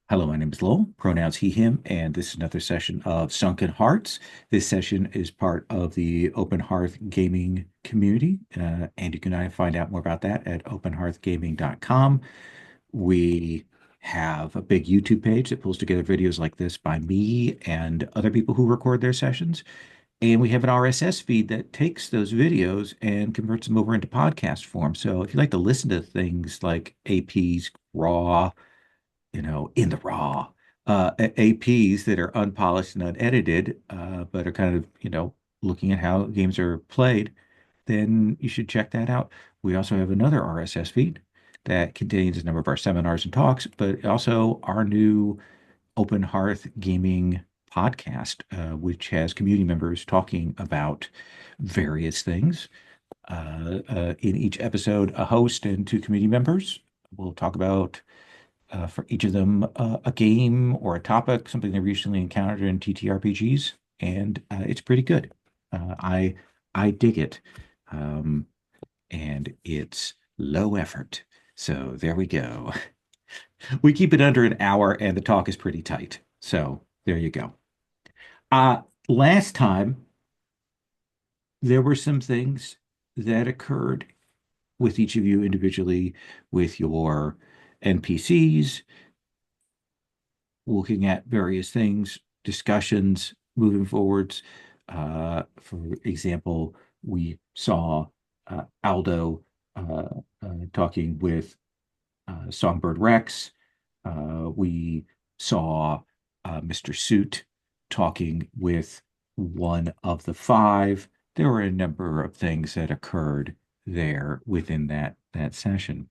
Hello, my name is Lowell, pronouns he, him, and this is another session of Sunken Hearts. This session is part of the Open Hearth Gaming Community, and you can find out more about that at openhearthgaming.com. We have a big YouTube page that pulls together videos like this by me and other people who record their sessions. And we have an RSS feed that takes those videos and converts them over into podcast form. So if you like to listen to things like AP's Raw, in the raw APs that are unpolished and unedited, but are kind of, looking at how games are played, then you should check that out. We also have another RSS feed that contains a number of our seminars and talks, but also our new Open Hearth Gaming podcast, which has community members talking about various things. In each episode, a host and two community members will talk about for each of them a game or a topic, something they recently encountered in TTRPGs, and it's pretty good. I dig it, um, and it's low effort. So there we go. We keep it under an hour, and the talk is pretty tight. So there you go. Last time there were some things that occurred with each of you individually, with your NPCs, looking at various things, discussions moving forwards. For example, we saw Aldo talking with Songbird Rex. We saw Mr. Suit talking with one of the five. There were a number of things that occurred there within that session.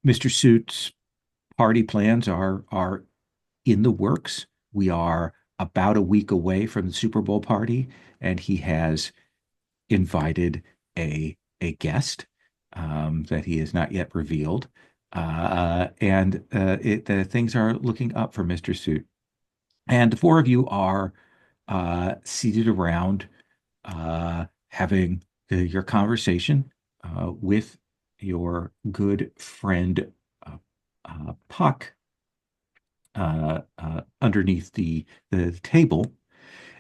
Mr. Suit's party plans are in the works. We are about a week away from the Super Bowl party, and he has invited a guest that he has not yet revealed. And things are looking up for Mr. Suit. And the four of you are seated around having your conversation with your good friend Puck underneath the table.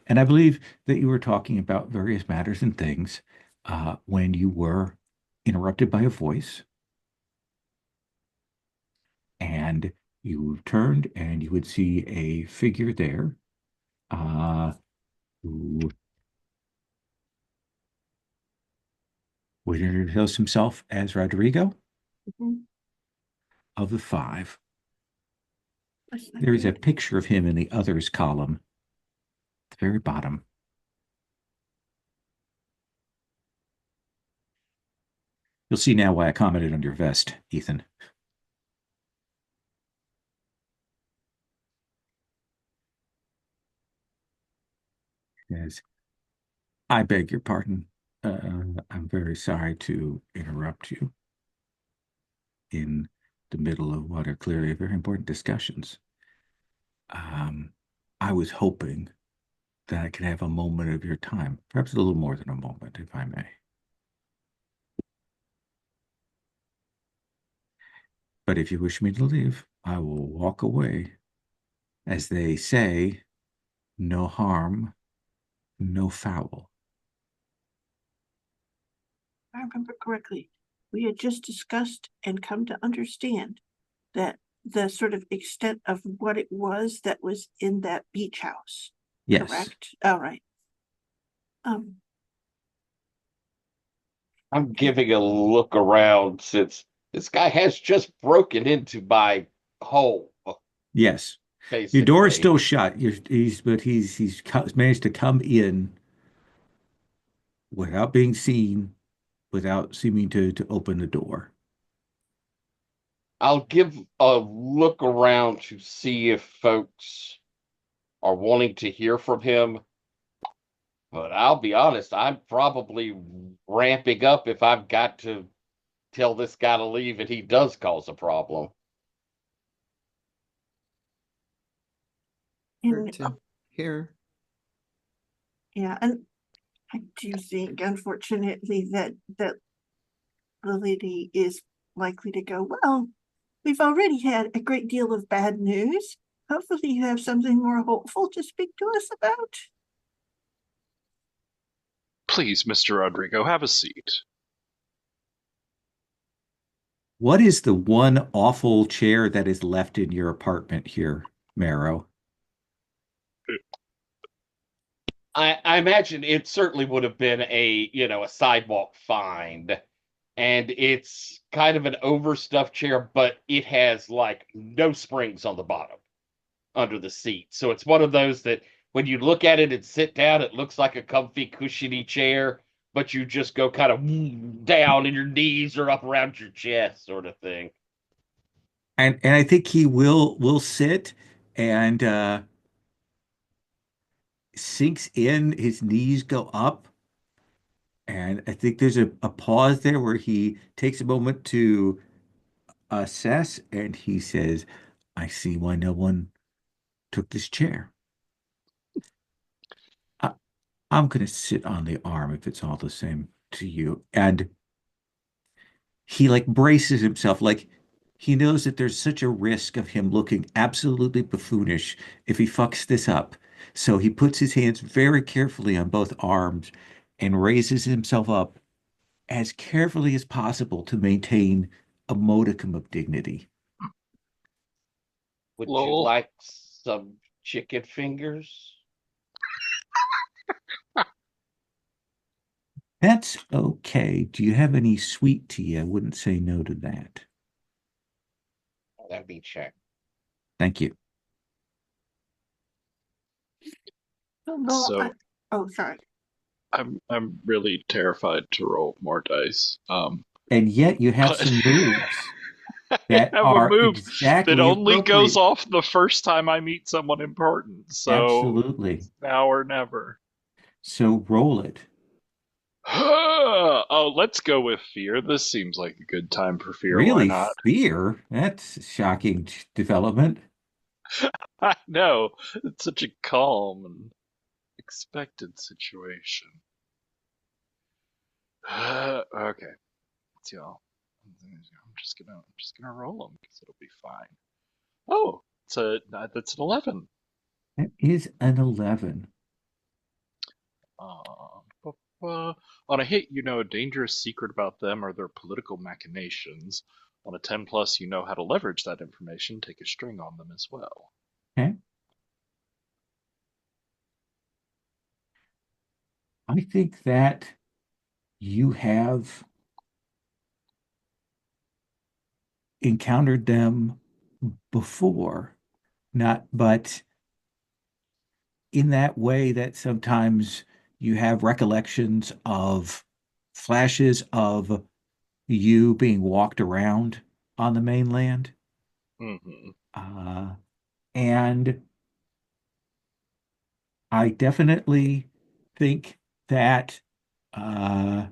And I believe that you were talking about various matters and things when you were interrupted by a voice, and you turned and you would see a figure there uh, who would introduce himself as Rodrigo Mhm. of the five. That's not There is a good. picture of him in the others column at the very bottom. You'll see now why I commented on your vest, Ethan. Yes. I beg your pardon. I'm very sorry to interrupt you in the middle of what are clearly very important discussions. Um, I was hoping that I could have a moment of your time, perhaps a little more than a moment, if I may. But if you wish me to leave, I will walk away. As they say, no harm, no foul. If I remember correctly, we had just discussed and come to understand that the sort of extent of what it was that was in that beach house. Yes. Correct? All right. Um, I'm giving a look around since this guy has just broken into my home, Yes. Your door is basically. still shut. He's managed to come in without being seen, without seeming to open the door. I'll give a look around to see if folks are wanting to hear from him. But I'll be honest, I'm probably ramping up if I've got to tell this guy to leave and he does cause a problem. Hard and to hear. yeah, and I do think, unfortunately, that the lady is likely to go well. We've already had a great deal of bad news. Hopefully you have something more hopeful to speak to us about. Please, Mr. Rodrigo, have a seat. What is the one awful chair that is left in your apartment here, Marrow? I imagine it certainly would have been a sidewalk find. And it's kind of an overstuffed chair, but it has like no springs on the bottom under the seat. So it's one of those that when you look at it and sit down, it looks like a comfy, cushiony chair, but you just go kind of down and your knees are up around your chest, sort of thing. And I think he will sit and sinks in, his knees go up. And I think there's a pause there where he takes a moment to assess and he says, I see why no one took this chair. I, I'm going to sit on the arm if it's all the same to you. And he like braces himself, like he knows that there's such a risk of him looking absolutely buffoonish if he fucks this up. So he puts his hands very carefully on both arms and raises himself up as carefully as possible to maintain a modicum of dignity. Would you Lol. like some chicken fingers? That's okay. Do you have any sweet tea? I wouldn't say no to that. That'd be check. Thank you. So Oh, sorry. I'm really terrified to roll more dice. And yet you have But some moves I that have a are move that exactly only goes appropriate. off the first time I meet someone important. So Absolutely. it's now or never. So roll it. Oh, let's go with fear. This seems like a good time for fear. Why Really, not? fear? That's a shocking development. I know. It's such a calm and expected situation. Okay. So I'm just gonna roll them because it'll be fine. Oh, that's an 11. That is an 11. Uh, on a hit, you know a dangerous secret about them or their political machinations. On a 10 plus, you know how to leverage that information. Take a string on them as well. Okay. I think that you have encountered them before, not, but in that way that sometimes you have recollections of flashes of you being walked around on the mainland. Hmm. Uh, and I definitely think that uh,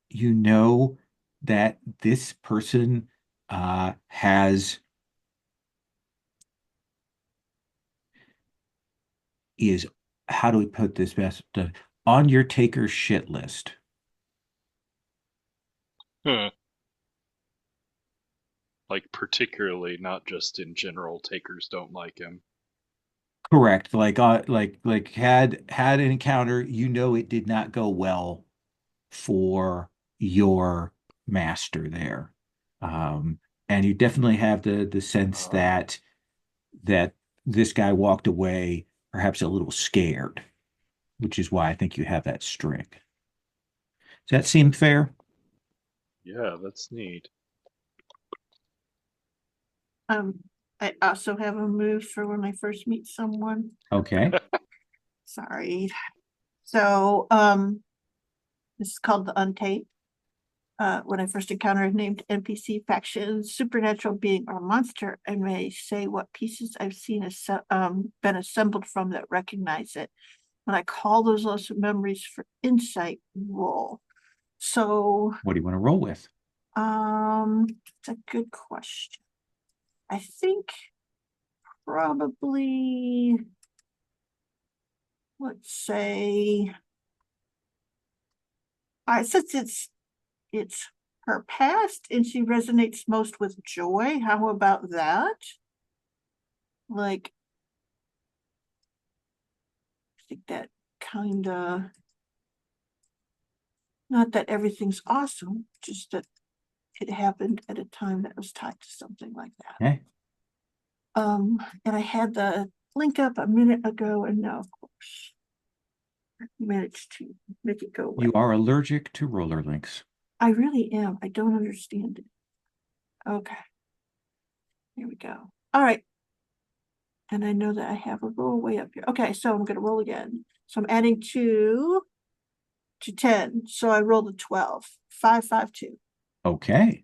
you know that this person has is how do we put this best on your taker shit list. Huh. Like particularly, not just in general, takers don't like him. Correct. Like had an encounter, you know it did not go well for your master there. And you definitely have the sense Uh, that this guy walked away perhaps a little scared, which is why I think you have that string. Does that seem fair? yeah, that's neat. I also have a move for when I first meet someone. Okay. Sorry. So, this is called the Untamed. When I first encounter a named NPC faction, supernatural being or monster, I may say what pieces I've seen been assembled from that recognize it. When I call those lost memories for insight roll. So, What do you want to roll with? it's a good question. I think probably, let's say, since it's her past, and she resonates most with joy. How about that? Like, I think that kind of, not that everything's awesome, just that it happened at a time that was tied to something like that. Okay. And I had the link up a minute ago, and now, of course, I managed to make it go away. You are allergic to roller links. I really am. I don't understand it. Okay. Here we go. All right. And I know that I have a roll way up here. Okay, so I'm gonna roll again. So I'm adding 2 to 10. So I rolled a 12. 5, 5, 2. Okay.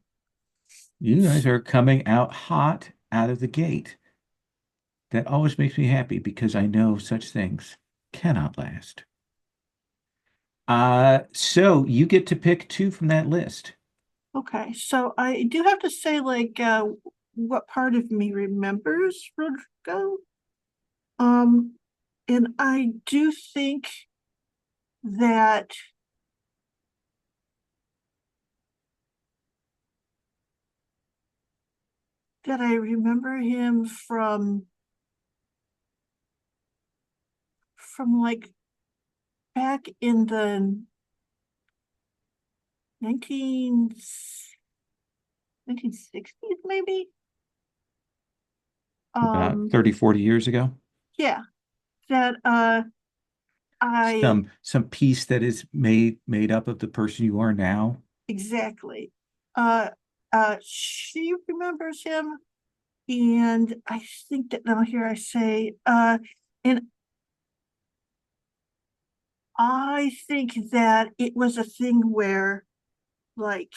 You guys are coming out hot out of the gate. That always makes me happy because I know such things cannot last. So you get to pick 2 from that list. Okay, so I do have to say, like, what part of me remembers Rodrigo? And I do think that I remember him from like back in the 1960s, maybe. About 30, 40 years ago. Yeah, that Some piece that is made up of the person you are now. exactly. She remembers him, and I think that now here I say, and I think that it was a thing where, like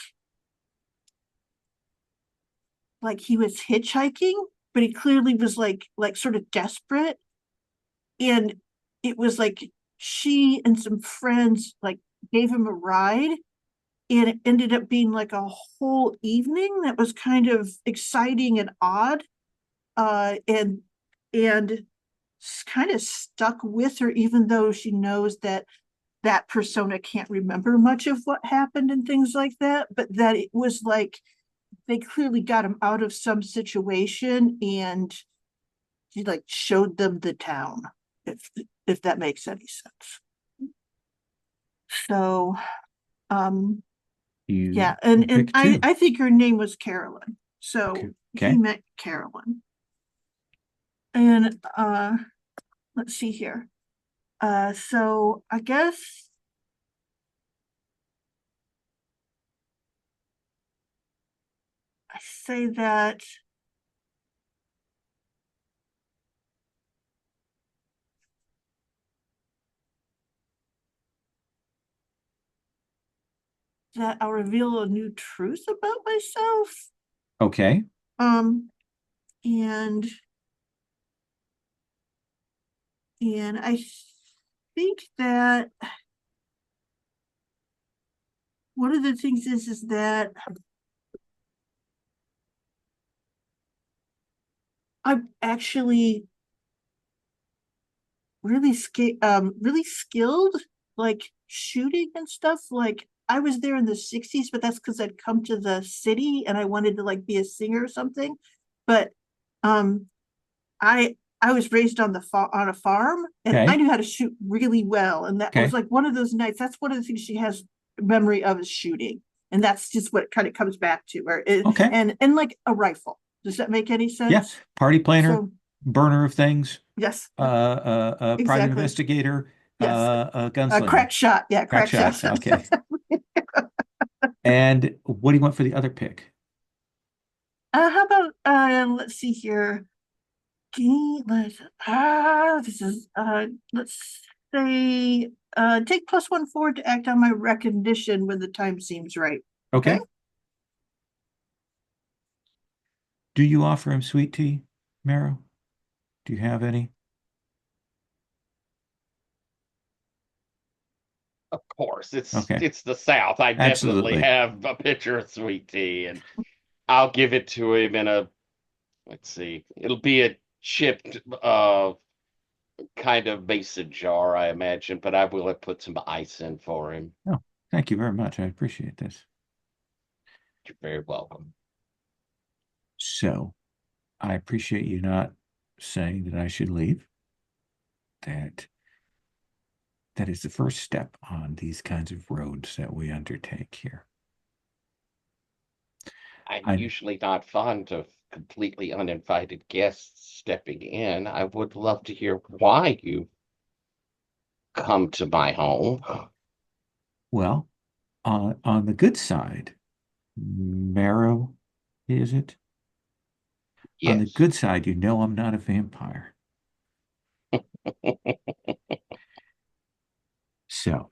he was hitchhiking, but he clearly was like sort of desperate, and it was like she and some friends like gave him a ride, and it ended up being like a whole evening that was kind of exciting and odd, and kind of stuck with her, even though she knows that persona can't remember much of what happened and things like that, but that it was like they clearly got him out of some situation, and he like showed them the town, if that makes any sense. So You yeah, and pick 2. I think her name was Carolyn, so Okay. he met Carolyn. And let's see here, so I guess I say that I'll reveal a new truth about myself. Okay. And I think that one of the things is that I'm actually really skilled, like shooting and stuff. Like I was there in the 60s, but that's because I'd come to the city and I wanted to like be a singer or something. But I was raised on a farm, and I Okay. knew how to shoot really well. And that was Okay. like one of those nights. That's one of the things she has memory of, is shooting. And that's just what it kind of comes back to her. Okay. And like a rifle. Does that make any sense? Yeah. Party planner, So burner of things, yes, private exactly. investigator, Yes. gunslinger. Crack shot. Yeah, Crack shot. Okay. And what do you want for the other pick? How about let's see here. This is let's say take +1 forward to act on my recognition when the time seems right. Okay. Do you offer him sweet tea, Marrow? Do you have any? Of course, Okay. it's the South. I definitely Absolutely. have a pitcher of sweet tea, and I'll give it to him in a, let's see, it'll be a chipped kind of mason jar, I imagine, but I will have put some ice in for him. Oh, thank you very much. I appreciate this. You're very welcome. So I appreciate you not saying that I should leave. That is the first step on these kinds of roads that we undertake here. I'm I- usually not fond of completely uninvited guests stepping in. I would love to hear why you come to my home. Well, on the good side, Marrow, is it? On the Yes. good side, you know I'm not a vampire. So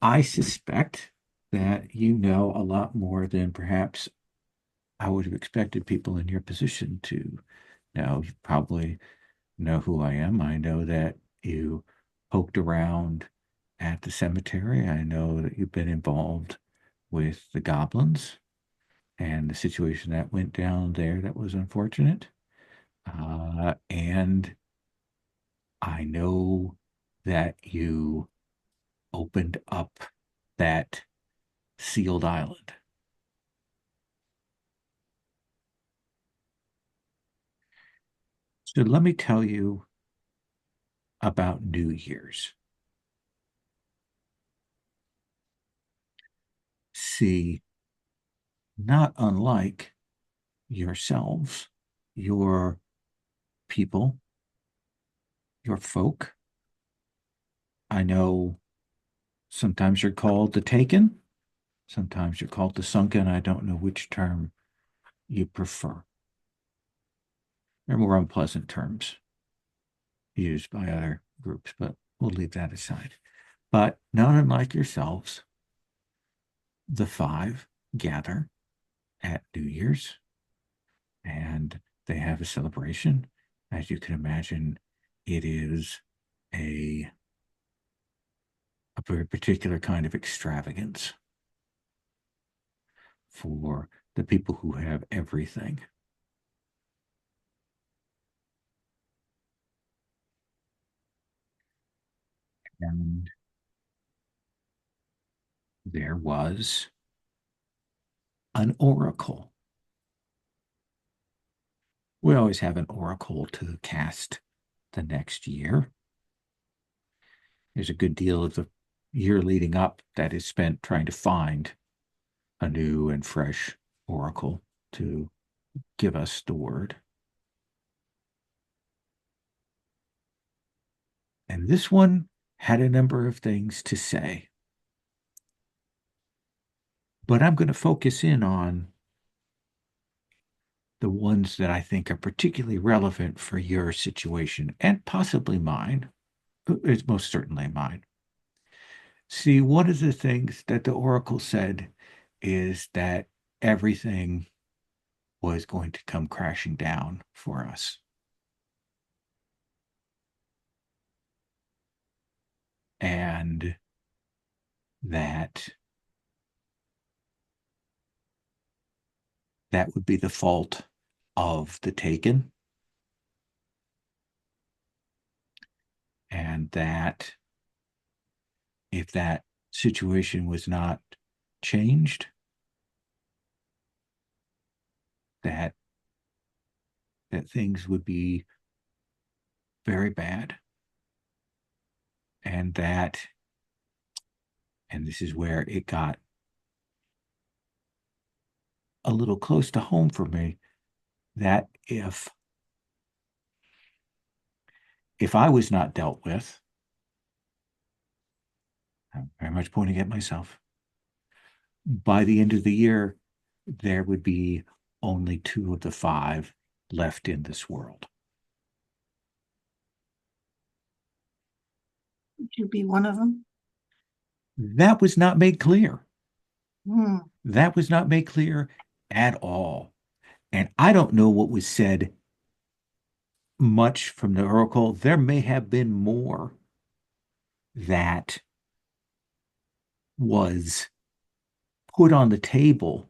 I suspect that you know a lot more than perhaps I would have expected people in your position to know. You probably know who I am. I know that you poked around at the cemetery. I know that you've been involved with the goblins and the situation that went down there that was unfortunate. And I know that you opened up that sealed island. So let me tell you about New Year's. See, not unlike yourselves, your people, your folk. I know sometimes you're called the Taken, sometimes you're called the Sunken. I don't know which term you prefer. They're more unpleasant terms used by other groups, but we'll leave that aside. But not unlike yourselves, the five gather at New Year's and they have a celebration. As you can imagine, it is a very particular kind of extravagance for the people who have everything. And there was an oracle. We always have an oracle to cast the next year. There's a good deal of the year leading up that is spent trying to find a new and fresh oracle to give us the word. And this one had a number of things to say. But I'm going to focus in on the ones that I think are particularly relevant for your situation and possibly mine. It's most certainly mine. See, one of the things that the oracle said is that everything was going to come crashing down for us. And that would be the fault of the Taken. And that if that situation was not changed, that things would be very bad. And this is where it got a little close to home for me, that if I was not dealt with, I'm very much pointing at myself, by the end of the year, there would be only 2 of the 5 left in this world. Would you be one of them? That was not made clear. Hmm. That was not made clear at all. And I don't know what was said much from the oracle. There may have been more that was put on the table,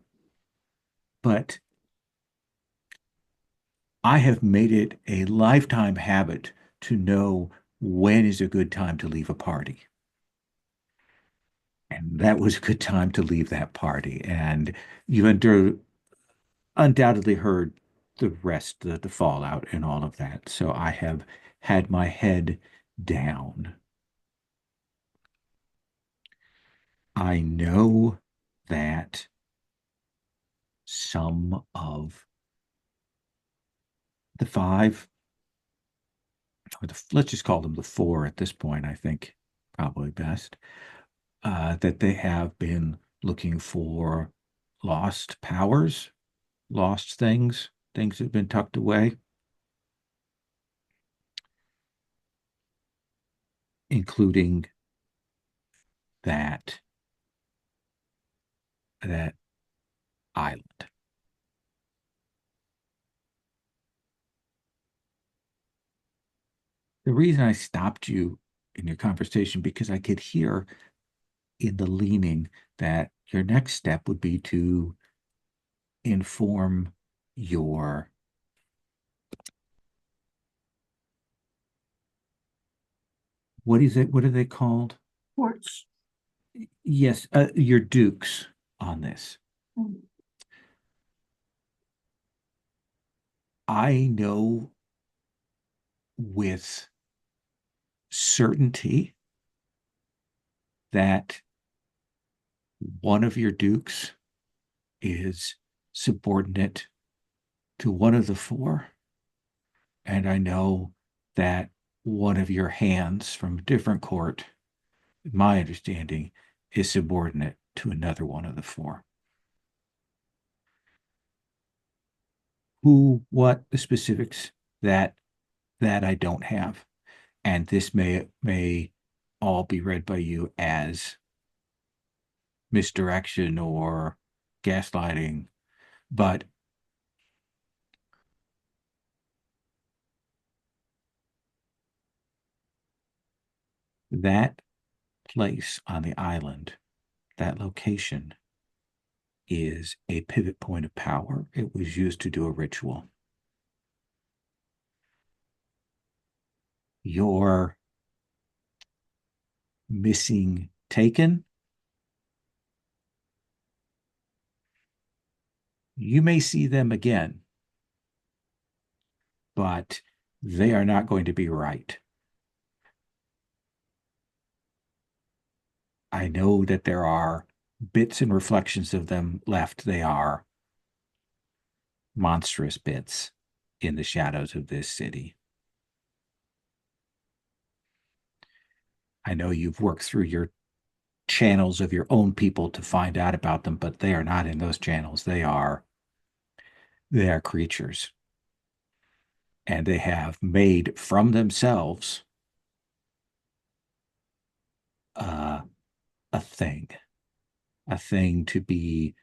but I have made it a lifetime habit to know when is a good time to leave a party. And that was a good time to leave that party. And you undoubtedly heard the rest, the fallout and all of that. So I have had my head down. I know that some of the five, or let's just call them the four at this point, I think probably best, that they have been looking for lost powers, lost things, things that have been tucked away, including that that island. The reason I stopped you in your conversation because I could hear in the leaning that your next step would be to inform your what is it? What are they called? Ports. Yes, your dukes on this. Mm. I know with certainty that one of your dukes is subordinate to one of the four. And I know that one of your hands from a different court, my understanding, is subordinate to another one of the four. Who, what, the specifics that I don't have. And this may all be read by you as misdirection or gaslighting, but that place on the island, that location, is a pivot point of power. It was used to do a ritual. Your missing taken, you may see them again, but they are not going to be right. I know that there are bits and reflections of them left. They are monstrous bits in the shadows of this city. I know you've worked through your channels of your own people to find out about them, but they are not in those channels. They are creatures. And they have made from themselves uh, a thing, a thing to be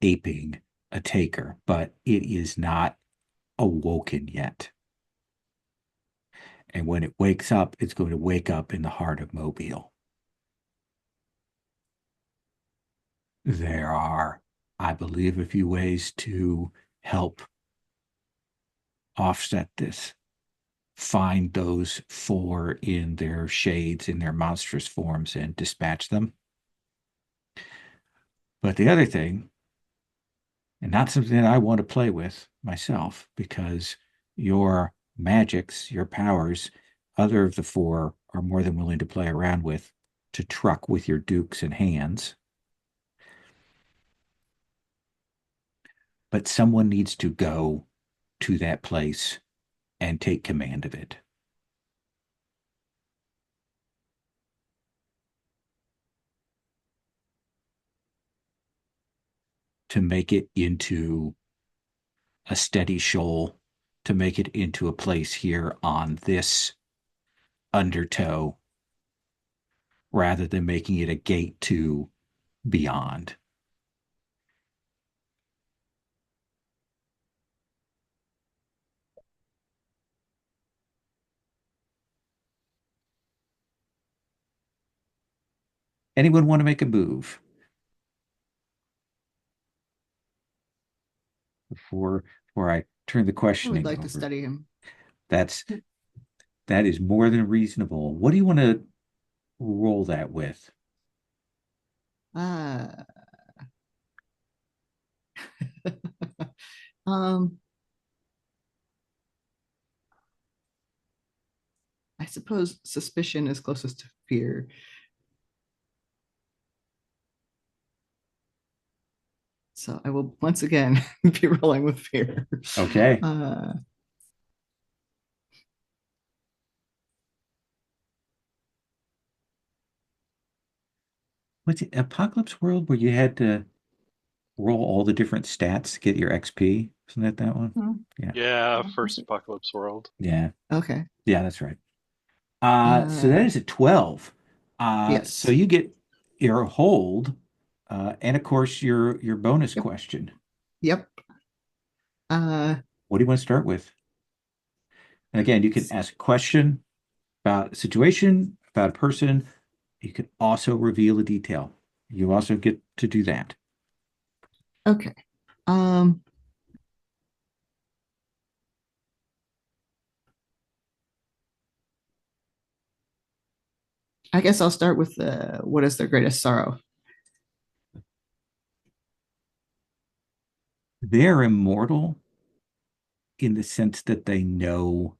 aping a taker, but it is not awoken yet. And when it wakes up, it's going to wake up in the heart of Mobile. There are, I believe, a few ways to help offset this. Find those four in their shades, in their monstrous forms, and dispatch them. But the other thing, and not something that I want to play with myself, because your magics, your powers, other of the four are more than willing to play around with to truck with your dukes and hands. But someone needs to go to that place and take command of it. To make it into a steady shoal, to make it into a place here on this undertow, rather than making it a gate to beyond. Anyone want to make a move before I turn the I would questioning like to over? study him. That is more than reasonable. What do you want to roll that with? Uh, um, I suppose suspicion is closest to fear. So I will once again be rolling with fear. Okay. What's it, Apocalypse World, where you had to roll all the different stats to get your XP? Isn't that one? Hmm. Yeah. Yeah, first Apocalypse World. Yeah. Okay. Yeah, that's right. So that is a 12. Yes. So you get your hold, and of course your bonus Yep. question. Yep. What do you want to start with? And again, you can ask a question about a situation, about a person. You can also reveal a detail. You also get to do that. Okay. Um, I guess I'll start with what is their greatest sorrow? They're immortal in the sense that they know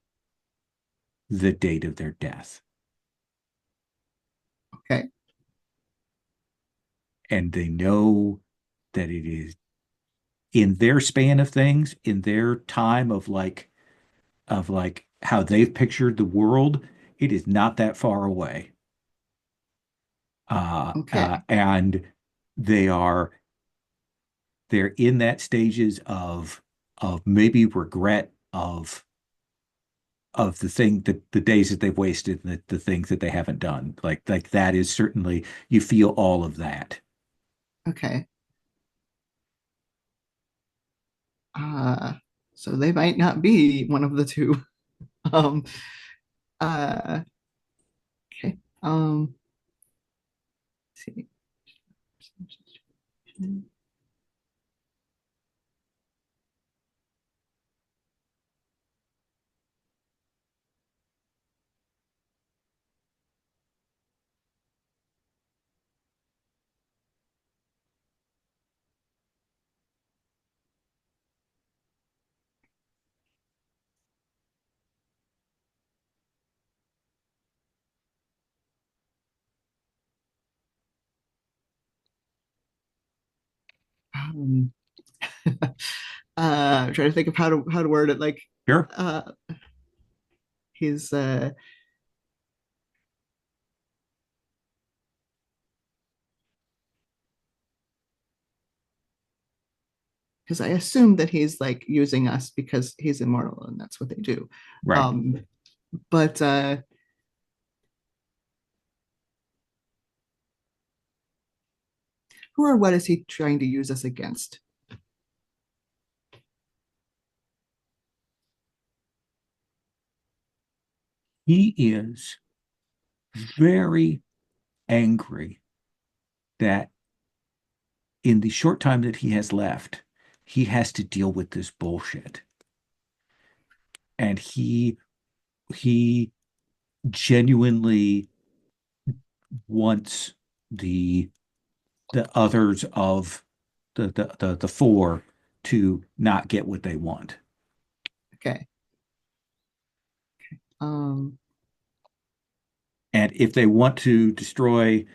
the date of their death. Okay. And they know that it is in their span of things, in their time of like how they've pictured the world, it is not that far away. Okay. And they are they're in that stages of maybe regret of the thing that the days that they've wasted and the things that they haven't done. Like that is certainly you feel all of that. Okay. So they might not be one of the two. Um, uh, okay. Let's see. Um, trying to think of how to word it. Like, Sure. his because I assume that he's like using us because he's immortal and that's what they do. Right. But who or what is he trying to use us against? He is very angry that in the short time that he has left, he has to deal with this bullshit. And he genuinely wants the the others of the four to not get what they want. Okay. Um, And if they want to destroy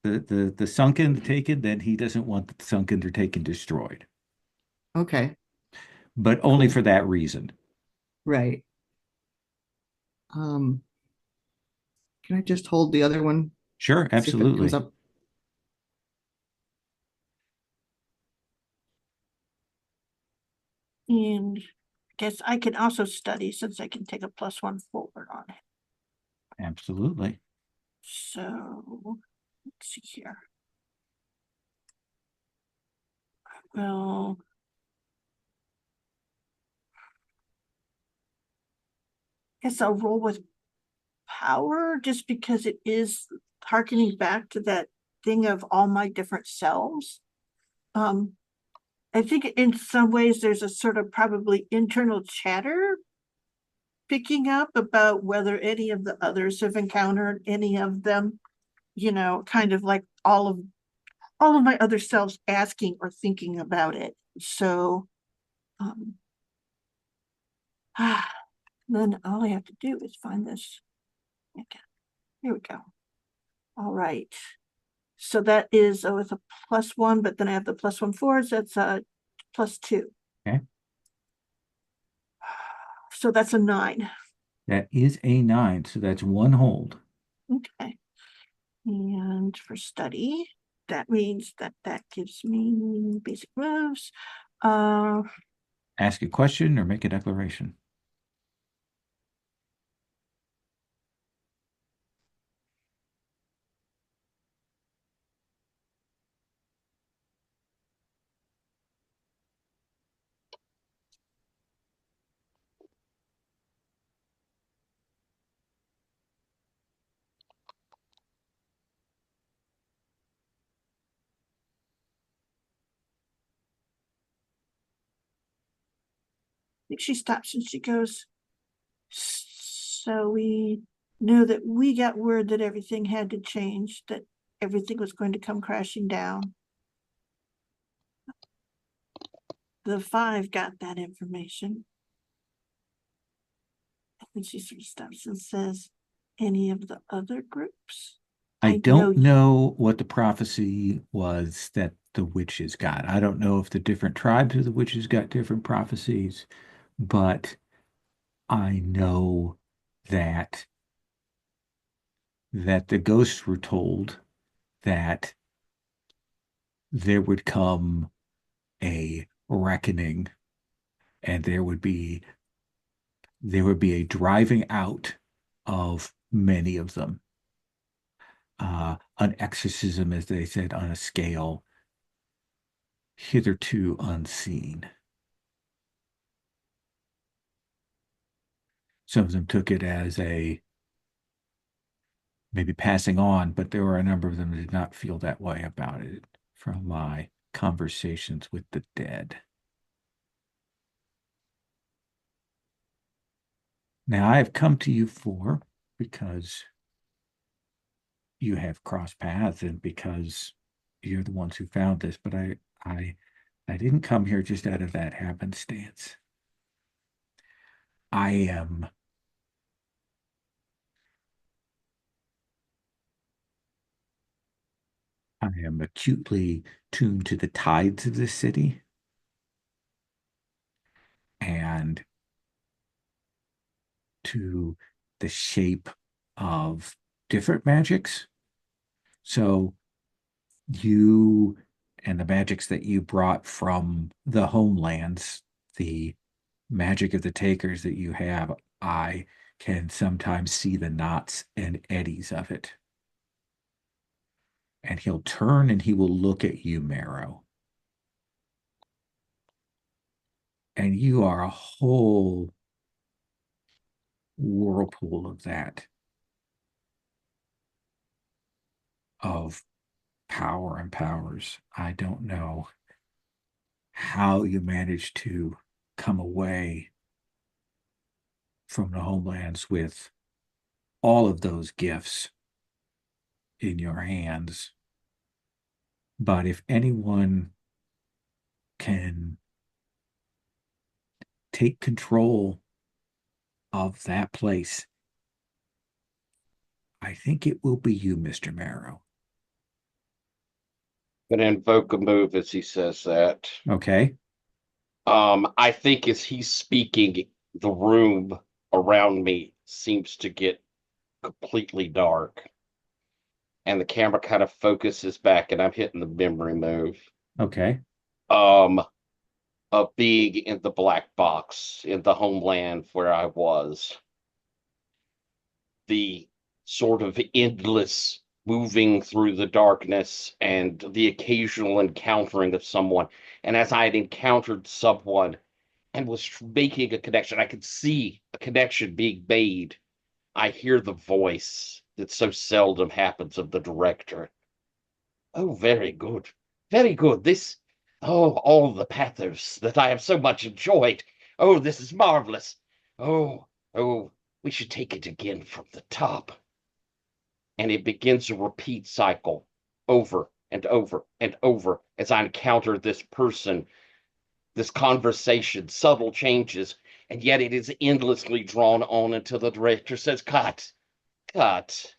the sunken, the taken, then he doesn't want the sunken or taken destroyed. okay. But only Cool. for that reason. Right. Um, can I just hold the other one? Sure, See if it comes absolutely. up. And I guess I can also study since I can take a +1 forward on it. Absolutely. So let's see here. Well, guess I'll roll with power just because it is harkening back to that thing of all my different selves. I think in some ways there's a sort of probably internal chatter picking up about whether any of the others have encountered any of them, kind of like all of all of my other selves asking or thinking about it. So then all I have to do is find this. Okay, here we go. All right. So that is with a +1, but then I have the +1 forwards. That's a +2. Okay. So that's a 9. That is a 9, so that's 1 hold. Okay. And for study, that means that gives me basic moves. Ask a question or make a declaration. think she stops and she goes, so we knew that we got word that everything had to change, that everything was going to come crashing down. The 5 got that information. And she sort of stops and says, any of the other groups? I don't know what the prophecy was that the witches got. I don't know if the different tribes of the witches got different prophecies, but I know that the ghosts were told that there would come a reckoning and there would be a driving out of many of them. An exorcism, as they said, on a scale hitherto unseen. Some of them took it as a maybe passing on, but there were a number of them that did not feel that way about it from my conversations with the dead. Now, I have come to you because you have crossed paths and because you're the ones who found this, but I didn't come here just out of that happenstance. I am acutely tuned to the tides of this city and to the shape of different magics. So you and the magics that you brought from the homelands, the magic of the takers that you have, I can sometimes see the knots and eddies of it. And he'll turn and he will look at you, Marrow. And you are a whole whirlpool of that, of power and powers. I don't know how you managed to come away from the homelands with all of those gifts in your hands. But if anyone can take control of that place, I think it will be you, Mr. Marrow. Gonna invoke a move as he says that. Okay. I think as he's speaking, the room around me seems to get completely dark. And the camera kind of focuses back and I'm hitting the memory move. Okay. Of being in the black box in the homeland where I was. The sort of endless moving through the darkness and the occasional encountering of someone. And as I had encountered someone and was making a connection, I could see a connection being made. I hear the voice that so seldom happens of the director. Oh, very good. Very good. All the pathos that I have so much enjoyed. Oh, this is marvelous. Oh, we should take it again from the top. And it begins a repeat cycle over and over and over as I encounter this person, this conversation, subtle changes, and yet it is endlessly drawn on until the director says, cut, cut.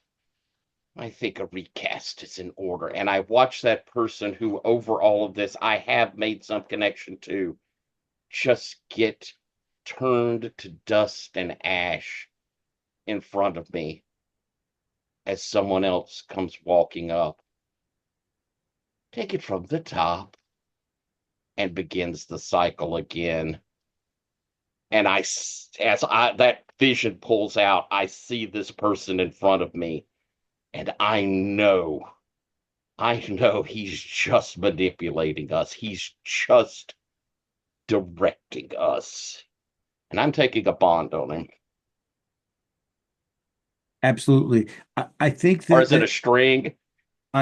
I think a recast is in order. And I watch that person who, over all of this, I have made some connection to, just get turned to dust and ash in front of me as someone else comes walking up. Take it from the top and begins the cycle again. And that vision pulls out, I see this person in front of me, and I know he's just manipulating us. He's just directing us. And I'm taking a bond on him. Absolutely. I think Or that is it a string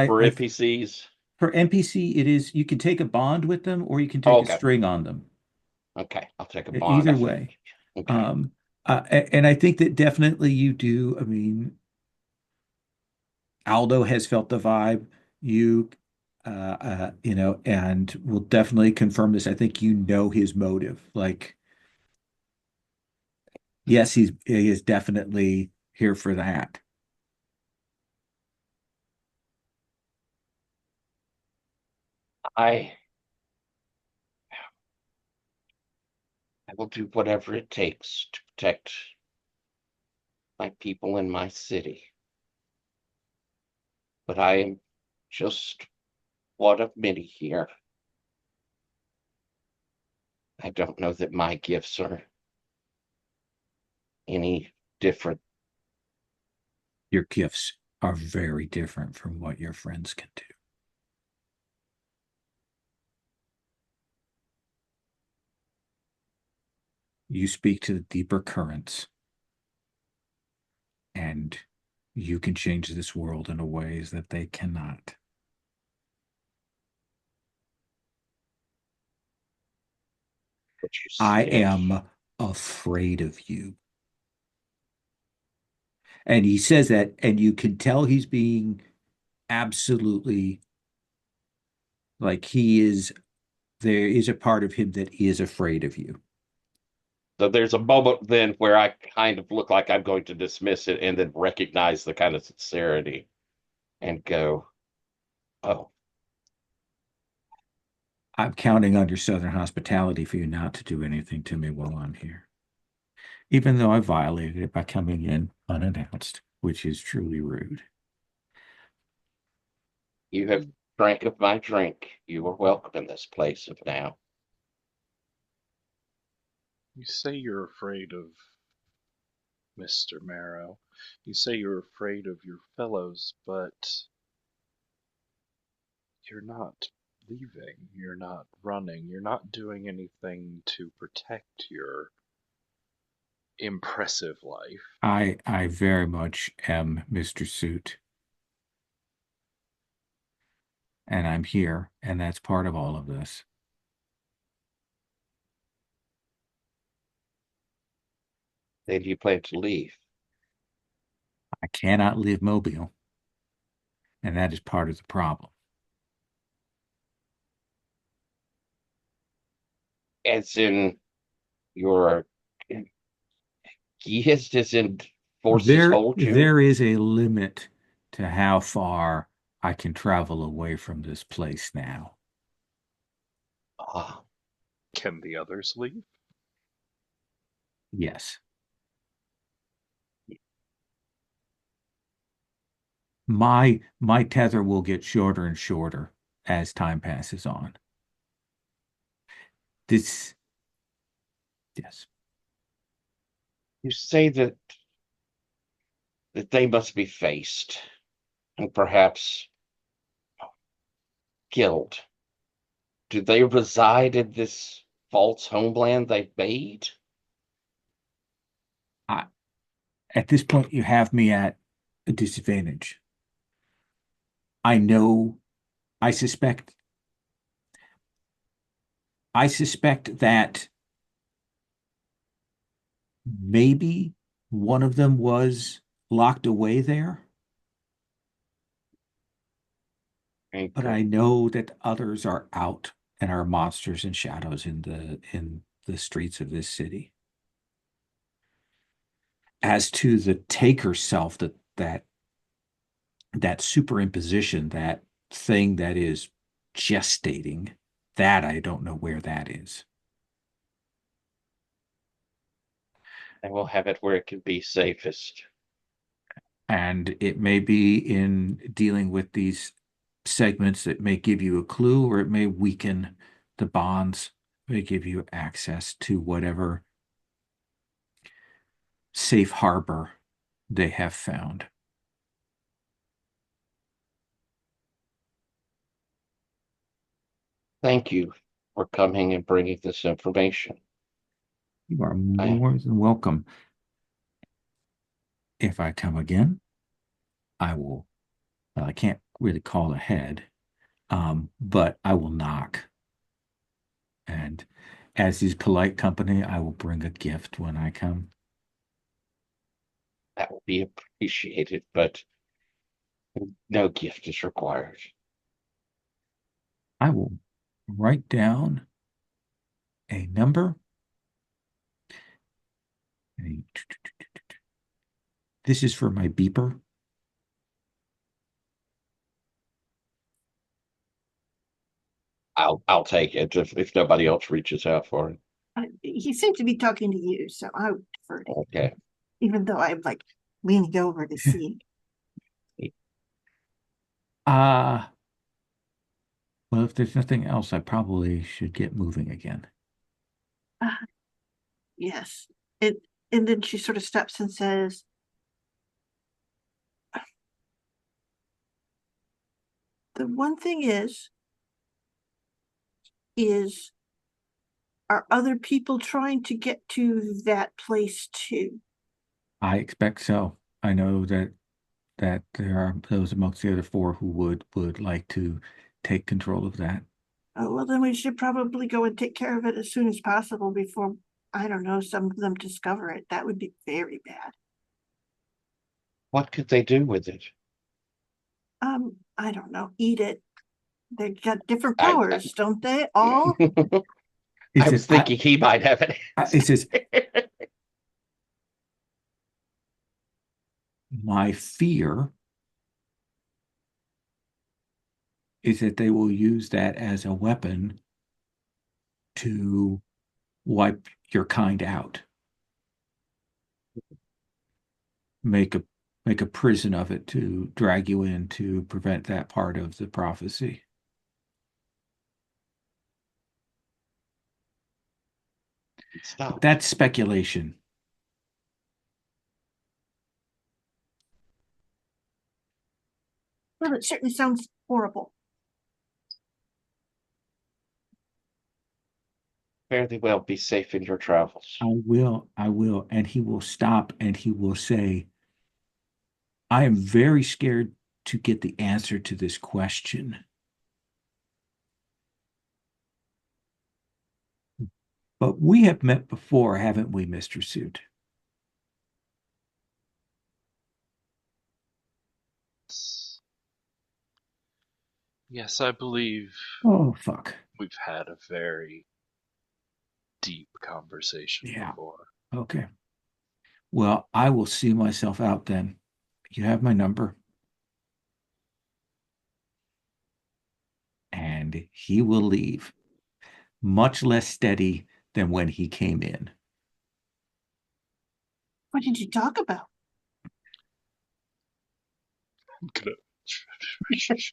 for I NPCs? for NPC it is you can take a bond with them or you can Oh, take a okay. string on them. Okay, I'll take a bond. Either way. Okay. And I think that definitely you do. I mean, Aldo has felt the vibe. You, and will definitely confirm this. I think you know his motive. Like, yes, he is definitely here for that. I will do whatever it takes to protect my people in my city. But I am just one of many here. I don't know that my gifts are any different. Your gifts are very different from what your friends can do. You speak to the deeper currents, and you can change this world in ways that they cannot. But you I said am afraid of you. And he says that, and you can tell he's being absolutely like there is a part of him that is afraid of you. so there's a moment then where I kind of look like I'm going to dismiss it and then recognize the kind of sincerity and go, oh, I'm counting on your Southern hospitality for you not to do anything to me while I'm here. Even though I violated it by coming in unannounced, which is truly rude. you have drank of my drink. You are welcome in this place of now. You say you're afraid of Mr. Marrow. You say you're afraid of your fellows, but you're not leaving. You're not running. You're not doing anything to protect your impressive life. I very much am Mr. Suit. And I'm here, and that's part of all of this. Then you plan to leave. I cannot live mobile, and that is part of the problem. As in your giest as in forces hold you. There is a limit to how far I can travel away from this place now. Ah, Can the others leave? Yes. My tether will get shorter and shorter as time passes on. This, yes. you say that they must be faced and perhaps killed. Do they reside in this false homeland they've made? At this point, you have me at a disadvantage. I know, I suspect, I suspect that maybe one of them was locked away there. But I know that others are out and are monsters and shadows in the streets of this city. As to the taker self, that superimposition, that thing that is gestating, that I don't know where that is. And we'll have it where it can be safest. And it may be in dealing with these segments that may give you a clue, or it may weaken the bonds, may give you access to whatever safe harbor they have found. Thank you for coming and bringing this information. You are more than welcome. If I come again, I will, well, I can't really call ahead, but I will knock. And as is polite company, I will bring a gift when I come. That will be appreciated, but no gift is required. I will write down a number. This is for my beeper. I'll take it if nobody else reaches out for it. He seemed to be talking to you, so I would defer to him, Okay. even though I'm like leaning over to see. Well, if there's nothing else, I probably should get moving again. Yes. And then she sort of stops and says, the one thing is are other people trying to get to that place too? I expect so. I know that there are those amongst the other four who would like to take control of that. Oh, well, then we should probably go and take care of it as soon as possible before, I don't know, some of them discover it. That would be very bad. What could they do with it? I don't know, eat it. They got different I- powers, don't they? All? I was thinking he might have it. It says, my fear is that they will use that as a weapon to wipe your kind out. Make a prison of it to drag you in to prevent that part of the prophecy. Stop. That's speculation. Well, it certainly sounds horrible. Fairly well, be safe in your travels. I will. And he will stop and he will say, I am very scared to get the answer to this question. But we have met before, haven't we, Mr. Suit? Yes, I believe Oh, fuck. we've had a very deep conversation Yeah. before. Okay. Well, I will see myself out then. You have my number. And he will leave, much less steady than when he came in. What did you talk about? I'm gonna. Wait,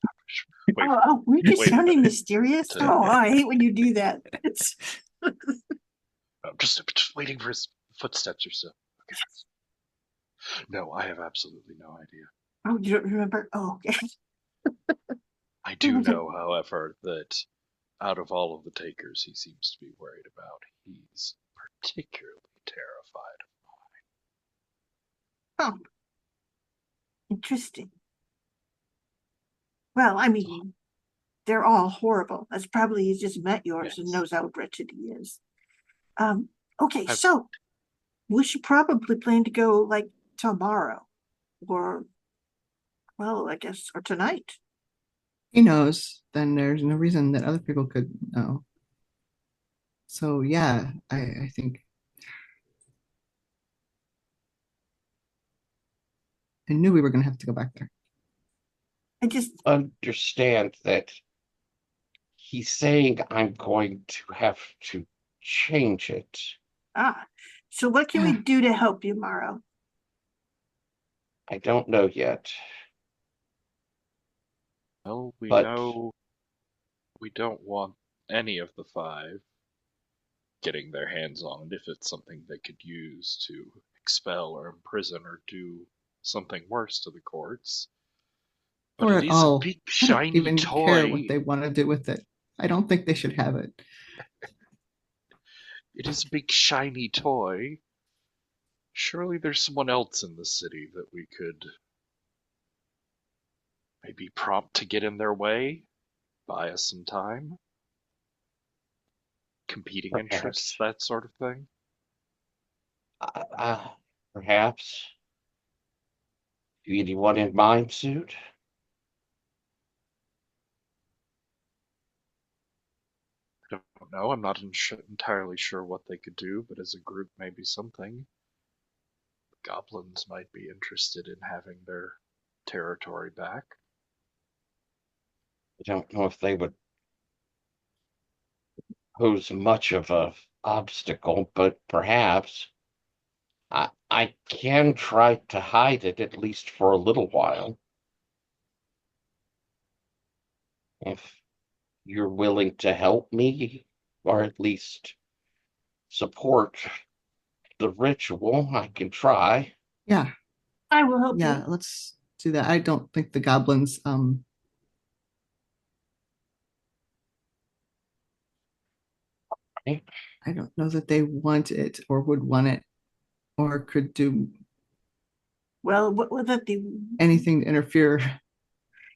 Oh, we're just wait a sounding minute. mysterious. Oh, I hate when you do that. It's I'm just waiting for his footsteps or so. Okay. No, I have absolutely no idea. oh, you don't remember? Oh, okay. I do know, however, that out of all of the takers he seems to be worried about, he's particularly terrified. Oh, interesting. Well, I mean, they're all horrible. That's probably he's just met yours and Yes. knows how wretched he is. Okay, I've- so we should probably plan to go like tomorrow, or well, I guess, or tonight. he knows, then there's no reason that other people could know. So yeah, I think I knew we were gonna have to go back there. I just, Understand that he's saying I'm going to have to change it. so what can we do to help you, Morrow? I don't know yet. Well, we But- know we don't want any of the 5 getting their hands on it if it's something they could use to expel or imprison or do something worse to the courts. But Or it at is all. a big I don't shiny even care what toy. they want to do with it. I don't think they should have it. It is a big shiny toy. Surely there's someone else in the city that we could maybe prompt to get in their way, buy us some time. Competing Perhaps. interests, that sort of thing. Perhaps. Anyone in mind, Suit? I don't know. I'm not entirely sure what they could do, but as a group, maybe something. The goblins might be interested in having their territory back. I don't know if they would pose much of a obstacle, but perhaps I can try to hide it at least for a little while. If you're willing to help me, or at least support the ritual, I can try. Yeah, I will help yeah, you. let's do that. I don't think the goblins I don't know that they want it or would want it or could do Well, what would that be? anything to interfere.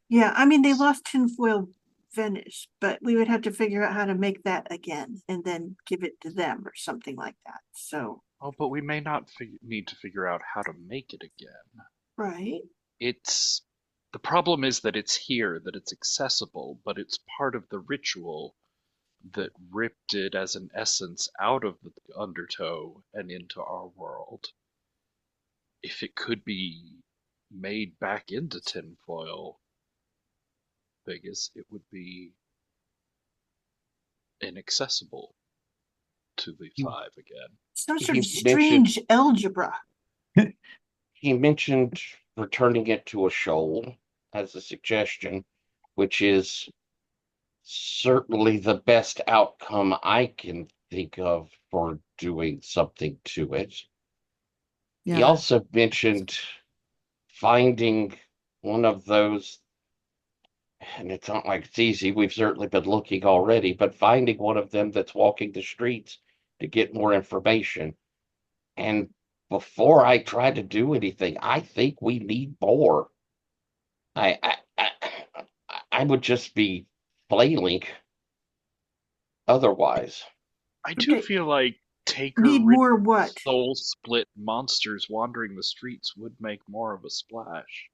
Yeah, I mean, they lost tinfoil finish, but we would have to figure out how to make that again and then give it to them or something like that. So, Oh, but we may not need to figure out how to make it again. right. It's the problem is that it's here, that it's accessible, but it's part of the ritual that ripped it as an essence out of the undertow and into our world. If it could be made back into tinfoil, Vegas, it would be inaccessible to the 5 again. Some sort of He mentioned- strange algebra. He mentioned returning it to a shoal as a suggestion, which is certainly the best outcome I can think of for doing something to it. He Yeah, also mentioned finding one of those, and it's not like it's easy, we've certainly been looking already, but finding one of them that's walking the streets to get more information. And before I try to do anything, I think we need more. I would just be flailing otherwise. I do Okay. feel like Taker Need more what? soul split monsters wandering the streets would make more of a splash.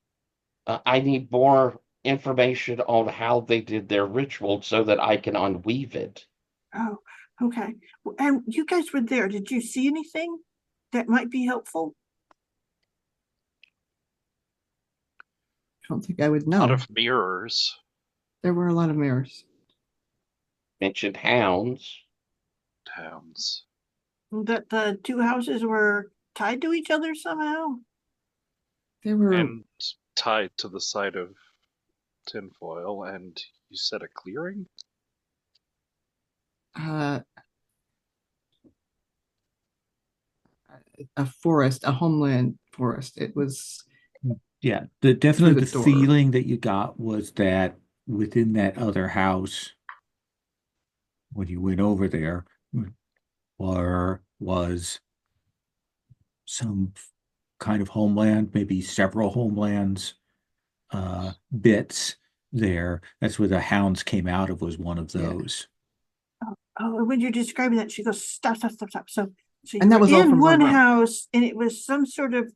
I need more information on how they did their ritual so that I can unweave it. Oh, okay. And you guys were there. Did you see anything that might be helpful? I don't think I would A lot know. of mirrors. There were a lot of mirrors. Mentioned hounds. Towns. That the 2 houses were tied to each other somehow? There were And tied to the side of tinfoil, and you said a clearing? A forest, a homeland forest. It was Yeah, definitely the the door. feeling that you got was that within that other house, when you went over there, was some kind of homeland, maybe several homelands, bits there. That's where the hounds came out of, was one of Yeah. those. Oh, and when you're describing that, she goes, stop, stop, stop, stop. So you And that were was all in from one one room. house and it was some sort of,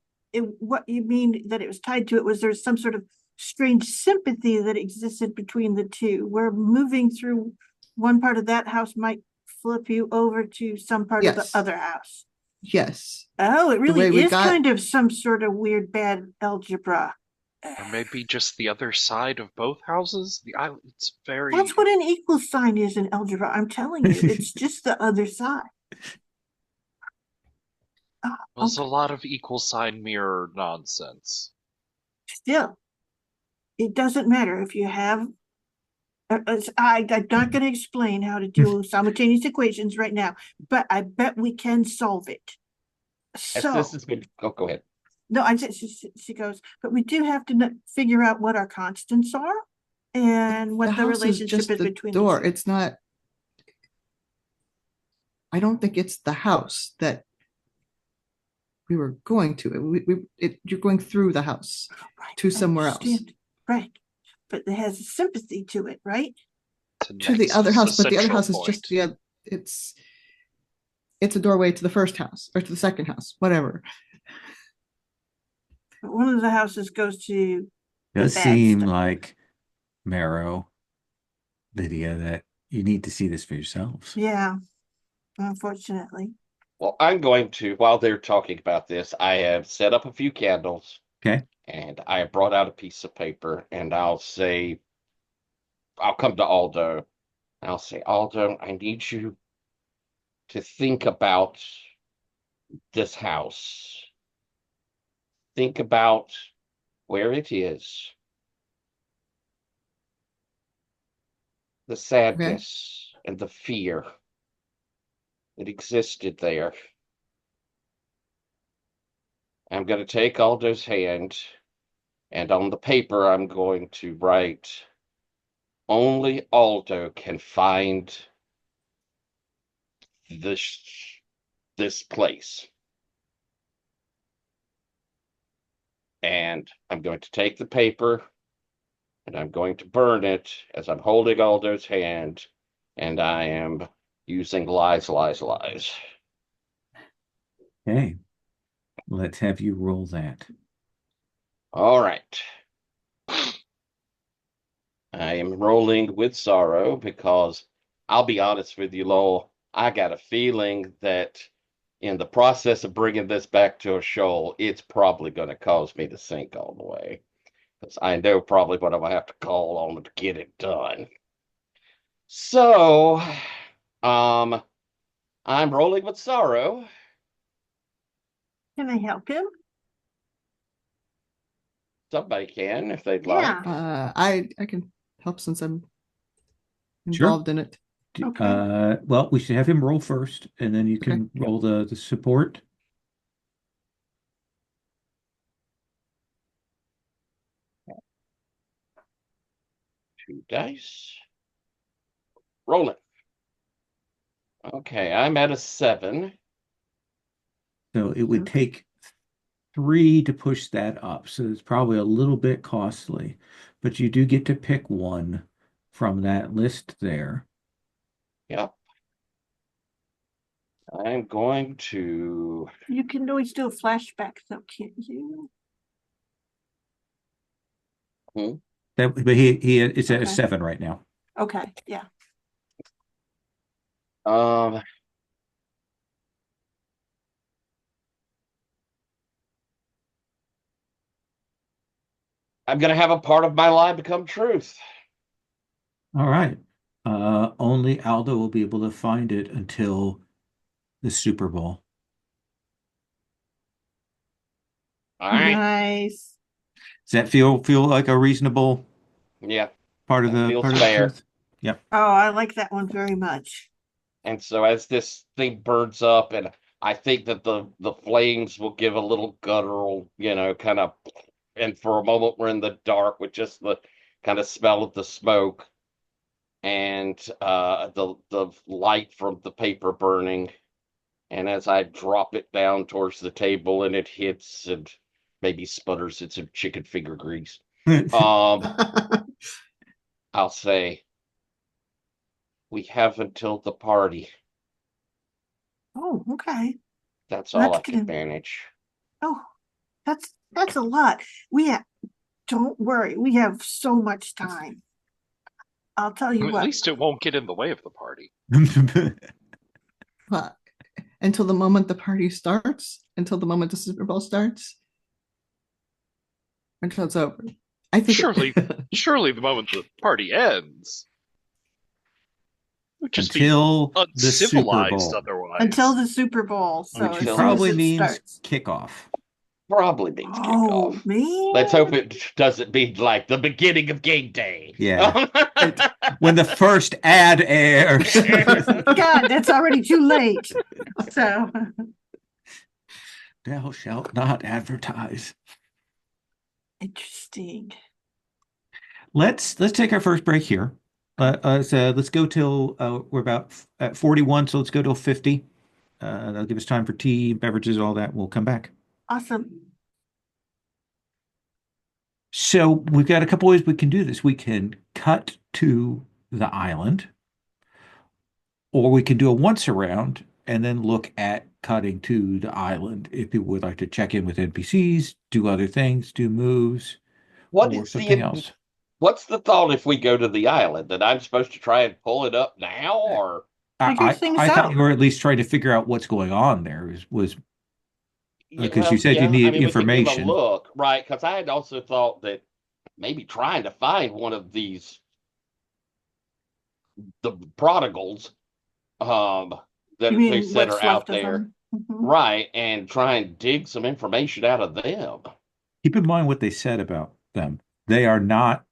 what you mean that it was tied to it was there's some sort of strange sympathy that existed between the two, where moving through one part of that house might flip you over to some part of the Yes. other house. Yes. Oh, it really way we is got- kind of some sort of weird bad algebra. Or maybe just the other side of both houses. The island. It's very. That's what an equal sign is in algebra. I'm telling you, it's just the other side. Well, it's a Okay. lot of equal sign mirror nonsense. Still, it doesn't matter if you have. I'm not going to explain how to do simultaneous equations right now, but I bet we can solve it. As So, this has been, go ahead. no, I just, she goes, but we do have to figure out what our constants are and what the house is relationship just is the between door. the two. It's not. I don't think it's the house that we were going to. You're going through the house Right, to I somewhere else. understand. Right. But it has a sympathy to it, right? To the other house, but the other central house is just point. it's a doorway to the first house or to the second house, whatever. But one of the houses goes to the Does bad seem stuff. like Marrow, Lydia, that you need to see this for yourselves. Yeah, unfortunately. Well, I'm going to, while they're talking about this, I have set up a few candles Okay. and I have brought out a piece of paper and I'll say, I'll come to Aldo. I'll say, Aldo, I need you to think about this house. Think about where it is, the sadness and the fear that existed there. I'm going to take Aldo's hand, and on the paper, I'm going to write, only Aldo can find this place. And I'm going to take the paper and I'm going to burn it as I'm holding Aldo's hand, and I am using lies, lies, lies. Okay. Let's have you roll that. All right. I am rolling with sorrow because I'll be honest with you, Lowell, I got a feeling that in the process of bringing this back to a shoal, it's probably going to cause me to sink all the way. Because I know probably what I'm going to have to call on to get it done. So, I'm rolling with sorrow. Can I help him? Somebody can if they'd Yeah. like. I can help since I'm Sure. involved in it. Okay. Well, we should have him roll first, and then you can roll the support. Two dice. Rolling. Okay, I'm at a 7. So it would Okay. take 3 to push that up. So it's probably a little bit costly, but you do get to pick one from that list there. Yep. I'm going to. You can always do a flashback though, can't you? But it's at a Okay. 7 right now. Okay, yeah. I'm going to have a part of my lie become truth. All right. Only Aldo will be able to find it until the Super Bowl. All right. Nice. Does that feel like a reasonable Yeah. part of That the feels fair. truth? Yep. Oh, I like that one very much. And so as this thing burns up, and I think that the flames will give a little guttural, kind of, and for a moment we're in the dark with just the kind of smell of the smoke and the light from the paper burning. And as I drop it down towards the table and it hits and maybe sputters in some chicken finger grease, I'll say, we have until the party. Oh, okay. That's all I That's can gonna. manage. Oh, that's a lot. don't worry. We have so much time. I'll tell you At what. least it won't get in the way of the party. Well, until the moment the party starts, until the moment the Super Bowl starts, until it's over. I think Surely the moment the party ends. It would just Until be the Super uncivilized Bowl, otherwise. Until the Super Bowl. So which as Until- soon as probably it means starts. kickoff. Probably means Oh, kickoff. man. Let's hope it doesn't mean like the beginning of game day. Yeah. When the first ad airs. God, that's already too late. So, Thou shalt not advertise. interesting. Let's take our first break here. Let's go till we're about at 41, so let's go till 50. That'll give us time for tea, beverages, all that. We'll come back. Awesome. So we've got a couple ways we can do this. We can cut to the island, or we can do a once around and then look at cutting to the island if people would like to check in with NPCs, do other things, do moves, What or is something the else. What's the thought if we go to the island? That I'm supposed to try and pull it up now, or Figure things I thought out. you were at least trying to figure out what's going on there was because you said you yeah, needed we could give a information. look, right? Because I had also thought that maybe trying to find one of these the prodigals, that You they mean said what's are out left of there, them? Mhm. right? And try and dig some information out of them. Keep in mind what they said about them. They're not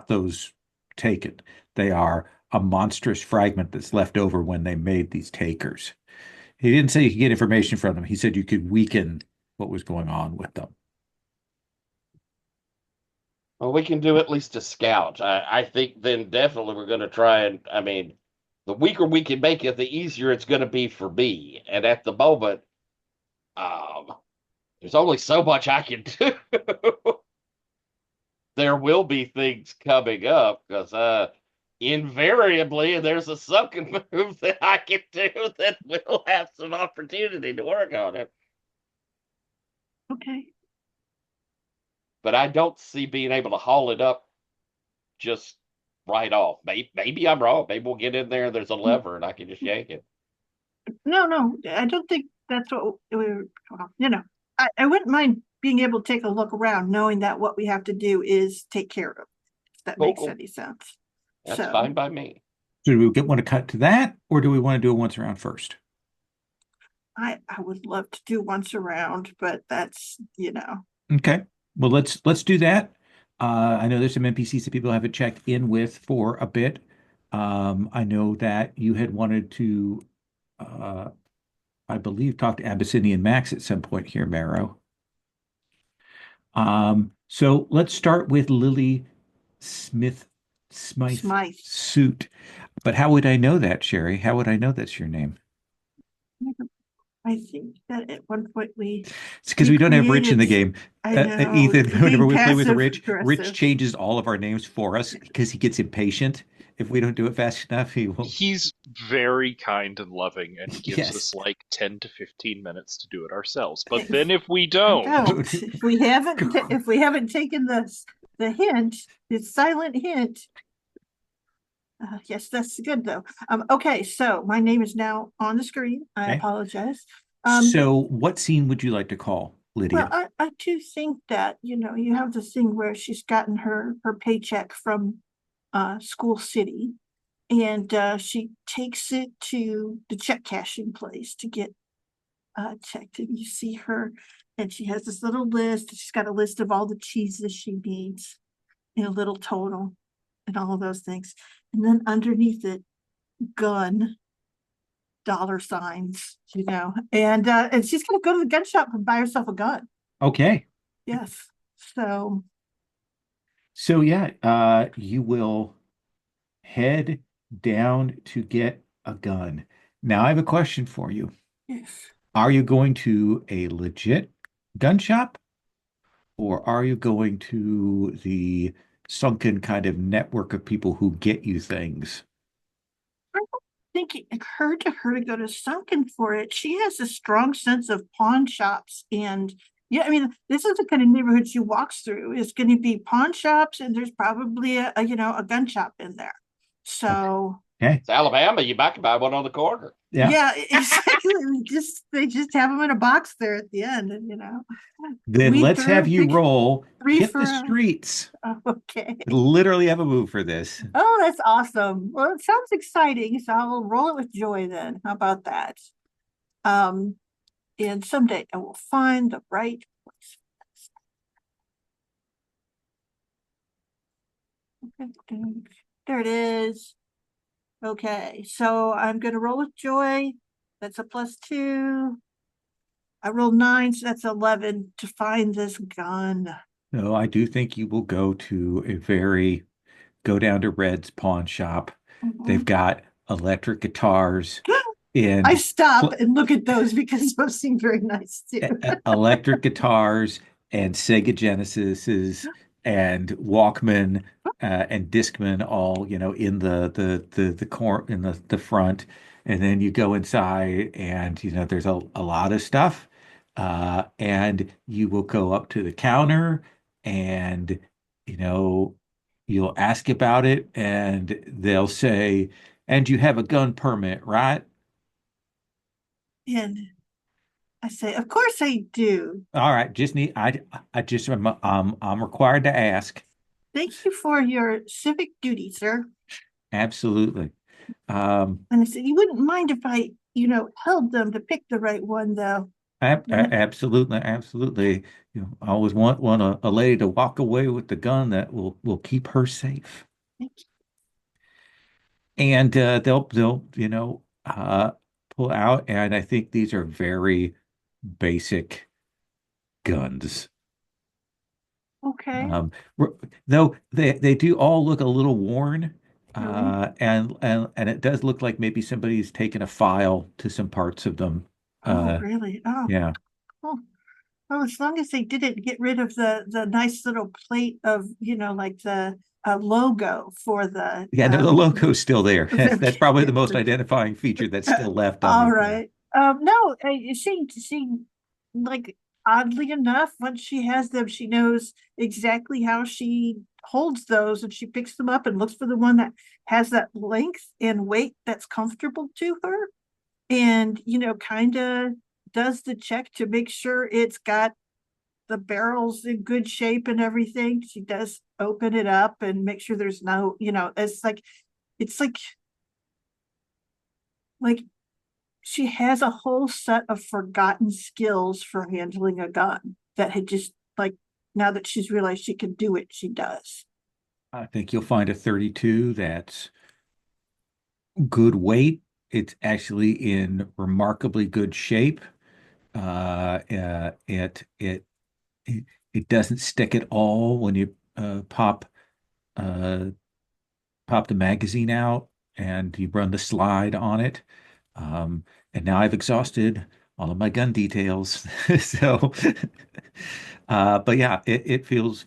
those taken. They are a monstrous fragment that's left over when they made these takers. He didn't say you could get information from them. He said you could weaken what was going on with them. Well, we can do at least a scout. I think then definitely we're going to try and, I mean, the weaker we can make it, the easier it's going to be for me. And at the moment, there's only so much I can do. There will be things coming up because invariably there's a sunken move that I can do that will have some opportunity to work on it. Okay. But I don't see being able to haul it up just right off. Maybe I'm wrong. Maybe we'll get in there and there's a lever and I can just yank it. No, I don't think that's what we were, I wouldn't mind being able to take a look around, knowing that what we have to do is take care of, if that makes Cool. any sense. That's So, fine by me. So do we want to cut to that, or do we want to do a once around first? I would love to do once around, but that's, Okay. Well, let's do that. I know there's some NPCs that people haven't checked in with for a bit. I know that you had wanted to, I believe, talk to Abyssinian Max at some point here, Marrow. So let's start with Lily Smythe Smythe. Suit. But how would I know that, Sherry? How would I know that's your name? I think that at one point It's because we don't have Rich in the game. I know, Ethan, being whenever we play with passive Rich aggressive. changes all of our names for us because he gets impatient. If we don't do it fast enough, he will. He's very kind and loving and gives Yes. us like 10 to 15 minutes to do it ourselves. But then if we don't, if we haven't taken the hint, the silent hint. Yes, that's good though. Okay, so my name is now on the screen. I Okay. apologize. So what scene would you like to call, Lydia? Well, I do think that, you have the thing where she's gotten her paycheck from School City, and she takes it to the check cashing place to get checked. And you see her, and she has this little list. She's got a list of all the cheeses she needs in a little total and all of those things. And then underneath it, gun, dollar signs, and she's gonna go to the gun shop and buy herself a gun. Okay. Yes. So yeah, you will head down to get a gun. Now I have a question for you. yes. Are you going to a legit gun shop, or are you going to the Sunken kind of network of people who get you things? I don't think it occurred to her to go to Sunken for it. She has a strong sense of pawn shops and Yeah, I mean, this is the kind of neighborhood she walks through. It's going to be pawn shops, and there's probably a gun shop in there. So Okay. It's Alabama. You might buy one on the corner. Yeah. yeah, exactly. They just have them in a box there at the end, and Then weed let's have through, you roll three hit for the streets. okay. Literally have a move for this. Oh, that's awesome. Well, it sounds exciting, so I'll roll it with joy then. How about that? And someday I will find the right place. There it is. Okay, so I'm gonna roll with joy. That's a +2. I rolled 9, so that's 11 to find this gun. No, I do think you will go down to Red's pawn shop. They've Mhm. got electric guitars I and stop and look at those because those seem very nice too. electric guitars and Sega Genesises and Walkman and Discman all, in in the front. And then you go inside and there's a lot of stuff. And you will go up to the counter and you know you'll ask about it and they'll say, and you have a gun permit, right? And I say, of course I do. All right, just need I just I'm required to ask. Thank you for your civic duty, sir. Absolutely. Um, And I said, you wouldn't mind if I, held them to pick the right one, though. absolutely, absolutely. I always want a lady to walk away with the gun that will keep her safe. Thank And they'll pull out, and I think these are very basic guns. you. Okay. R- though they do all look a little worn, Really? and it does look like maybe somebody's taken a file to some parts of them. Oh, Uh, really? Oh, yeah, oh. Well, as long as they didn't get rid of the nice little plate of, like the logo for the yeah. No, the logo's still there. That's probably the most okay. identifying feature that's still left on All these. right. No, she like oddly enough, once she has them, she knows exactly how she holds those, and she picks them up and looks for the one that has that length and weight that's comfortable to her, and kind of does the check to make sure it's got the barrels in good shape and everything. She does open it up and make sure there's no, it's like she has a whole set of forgotten skills for handling a gun that had just like now that she's realized she can do it, she does. I think you'll find a 32 that's good weight. It's actually in remarkably good shape. Uh, uh, it it it, it doesn't stick at all when you uh, pop the magazine out and you run the slide on it. And now I've exhausted all of my gun details. So, but yeah, it feels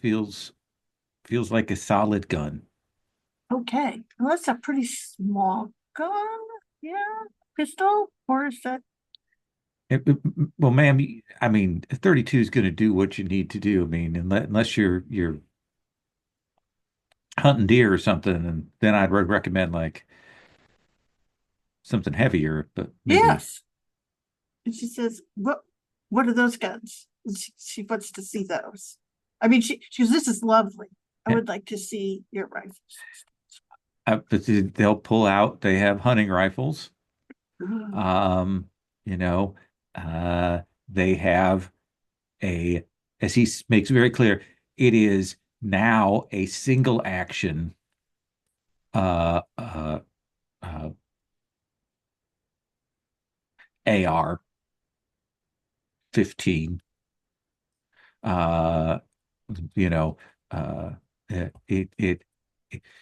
like a solid gun. Okay, well, that's a pretty small gun. Yeah, pistol, or is that? Well, ma'am, I mean, 32 is going to do what you need to do. I mean, unless you're hunting deer or something, and then I'd recommend like something heavier, but maybe. Yes. And she says, what are those guns? And she wants to see those. I mean, she goes, this is lovely. I would like to see your rifles. But they'll pull out. They have hunting rifles. Oh, Um, you know, uh, they have a, as he makes very clear, it is now a single action uh, uh, uh, AR 15. Uh, you know, uh, it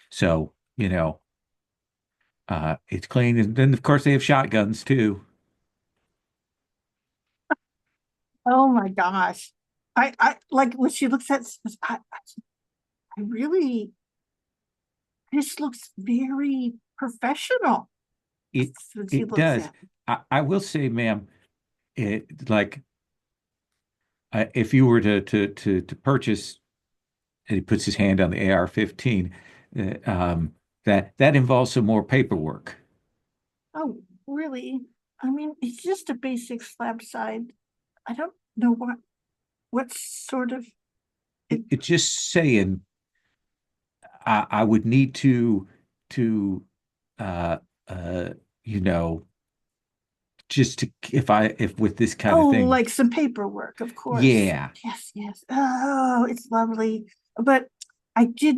so it's clean, and then of course they have shotguns too. oh my gosh. I like when she looks at, I really, this looks very professional. It When she it looks does. at it. I will say, ma'am, it like if you were to purchase, and he puts his hand on the AR-15, that involves some more paperwork. Oh, really? I mean, it's just a basic slab side. I don't know what sort of, It's just saying I would need to uh uh you know just to if with this kind of oh, thing. like some paperwork, of course. Yeah. Yes, yes. Oh, it's lovely. But I did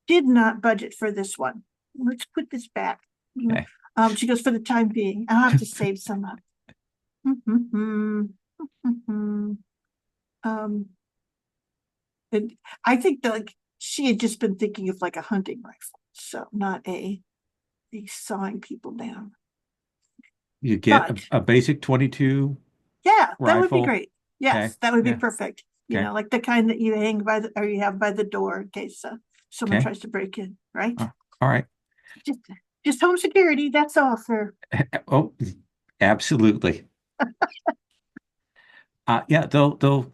not budget for this one. Let's put this back. Okay. She goes, for the time being, I'll have to save some up. Um, and I think that like she had just been thinking of like a hunting rifle, so not a sawing people down. You get But a basic 22 yeah, that would be rifle. great. Okay. Yes, that would be Yeah. perfect. You Okay. know, like the kind that you hang by or you have by the door in case someone Okay. tries to break in, right? All right. Just just home security, that's all, sir. Oh, absolutely. Yeah, they'll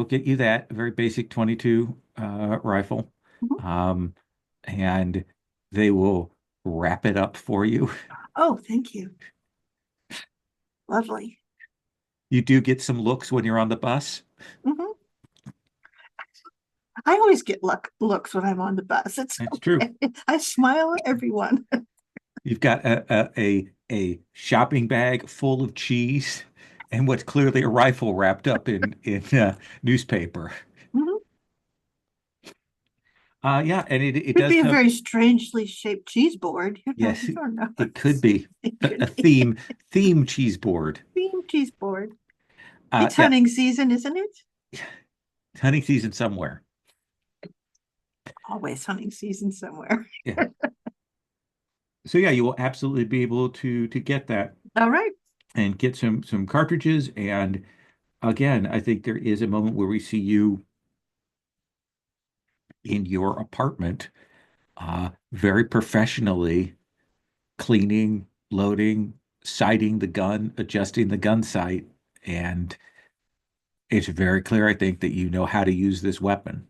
get you that very basic 22 rifle. Mhm. Um, and they will wrap it up for you. Oh, thank you. Lovely. You do get some looks when you're on the bus. Mhm. I always get looks when I'm on the bus. It's That's true. okay. I smile at everyone. You've got a shopping bag full of cheese and what's clearly a rifle wrapped up in newspaper. Mhm. Yeah, and it Could does be a come. very strangely shaped cheese board. Yes, You don't know. it could be It a could be theme cheese board. themed cheese board. It's Yeah, hunting season, isn't it? hunting season somewhere. Always hunting season somewhere. Yeah. So yeah, you will absolutely be able to get that All right. and get some cartridges. And again, I think there is a moment where we see you in your apartment, very professionally cleaning, loading, sighting the gun, adjusting the gun sight, and it's very clear, I think, that you know how to use this weapon.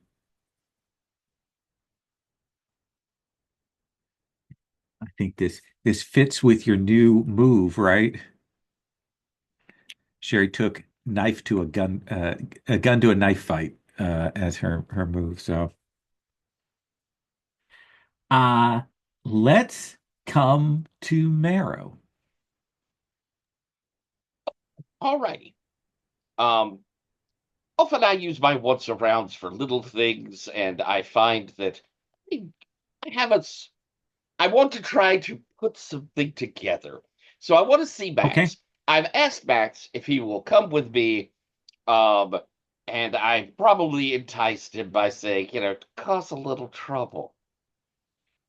I think this fits with your new move, right? Sherry took knife to a gun to a knife fight as her move. So, uh, let's come to Marrow. Alrighty. Um, Often I use my once arounds for little things, and I find that I I haven't. I want to try to put something together. So I want to see Okay. Max. I've asked Max if he will come with me, um, and I've probably enticed him by saying, to cause a little trouble.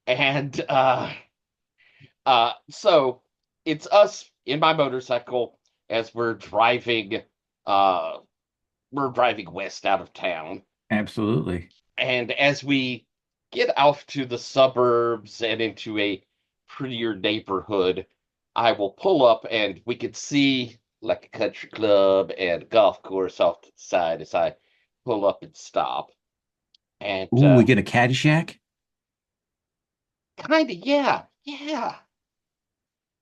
And so it's us in my motorcycle as uh we're driving west out of town. Absolutely. And as we get out to the suburbs and into a prettier neighborhood, I will pull up and we could see like a country club and a golf course off to the side as I pull up and stop. And Ooh, we get a Caddyshack. kind of, yeah, yeah.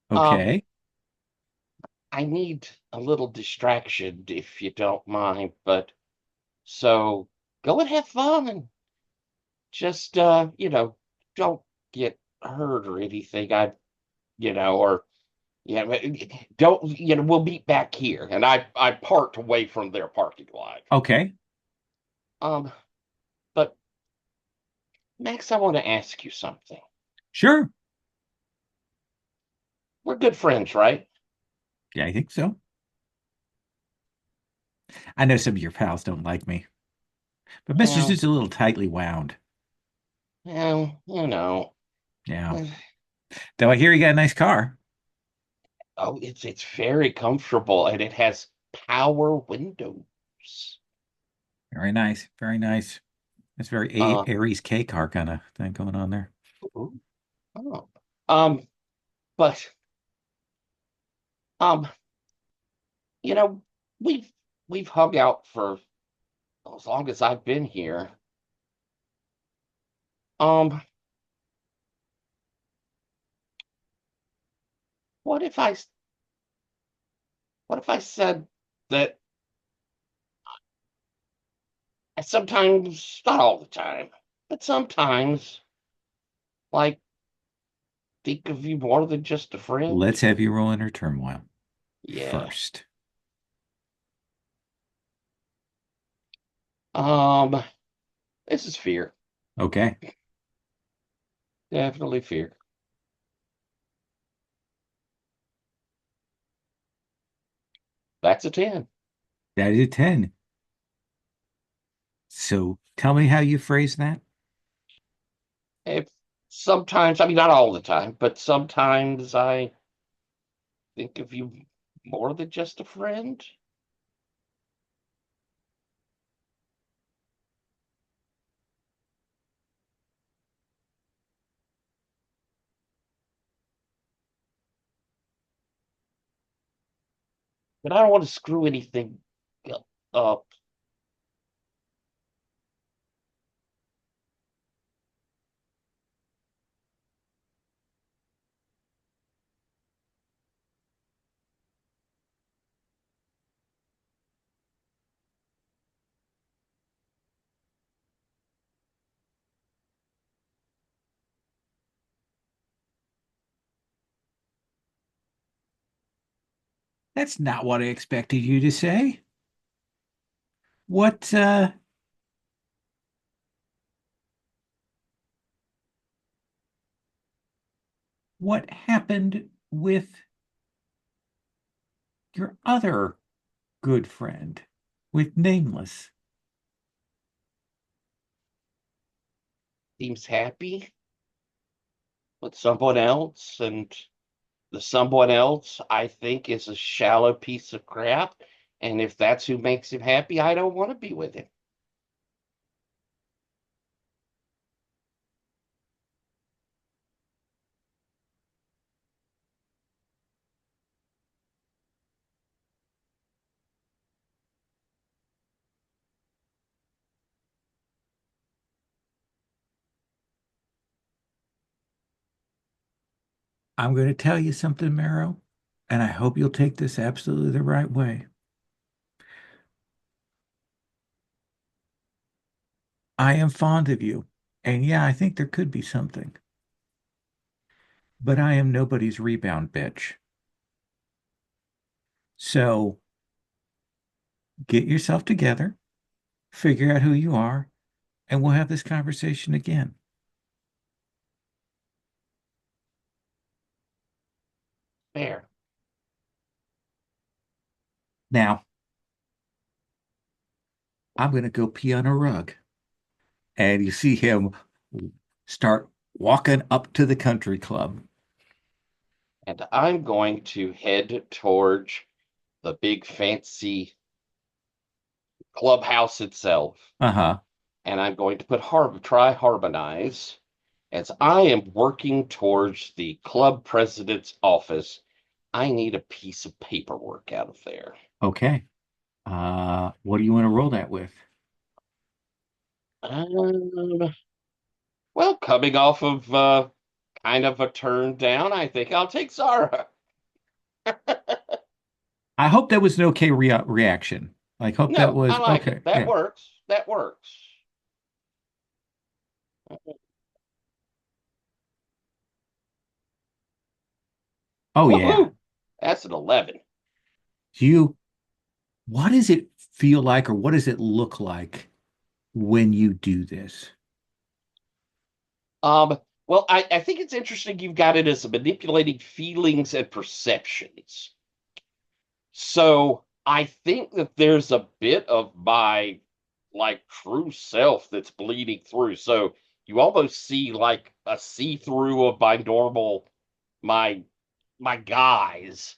Um, Okay. I need a little distraction if you don't mind, but so go and have fun and just don't get hurt or anything. Or yeah, don't we'll meet back here. And I parked away from their parking lot. Okay. Um, but Max, I want to ask you something. Sure. We're good friends, right? Yeah, I think so. I know some of your pals don't like me, but Mister's Well, just a little tightly wound. well, Yeah. Though I hear you got a nice car. oh, it's very comfortable and it has power windows. Very nice. Very nice. It's very Uh, Aries K car kind of thing going on there. ooh, oh. Um, but um, you know, we've we've hung out for as long as I've been here. Um, what if I what if I said that I sometimes, not all the time, but sometimes, like, think of you more than just a friend? Let's have you roll inner turmoil Yeah. first. Um, this is fear. Okay. Definitely fear. That's a 10. That is a 10. So tell me how you phrase that. If sometimes, I mean, not all the time, but sometimes I think of you more than just a friend. But I don't want to screw anything up. That's not what I expected you to say. What what happened with your other good friend with Nameless? Seems happy with someone else, and the someone else I think is a shallow piece of crap. And if that's who makes him happy, I don't want to be with him. I'm going to tell you something, Marrow, and I hope you'll take this absolutely the right way. I am fond of you, and yeah, I think there could be something, but I am nobody's rebound bitch. So get yourself together, figure out who you are, and we'll have this conversation again. Fair. Now, I'm going to go pee on a rug. And you see him start walking up to the country club. And I'm going to head towards the big fancy clubhouse itself. Uh-huh. And I'm going to try harmonize as I am working towards the club president's office. I need a piece of paperwork out of there. Okay. What do you want to roll that with? Um, well, coming off of kind of a turn down, I think I'll take Zara. I hope that was an okay reaction. Like, hope that No, I was like okay. it. That Yeah. works. That works. Oh yeah. Woohoo! That's an 11. You, what does it feel like or what does it look like when you do this? Um, well, I think it's interesting you've got it as manipulating feelings and perceptions. So I think that there's a bit of my like true self that's bleeding through. So you almost see like a see-through of my my guise,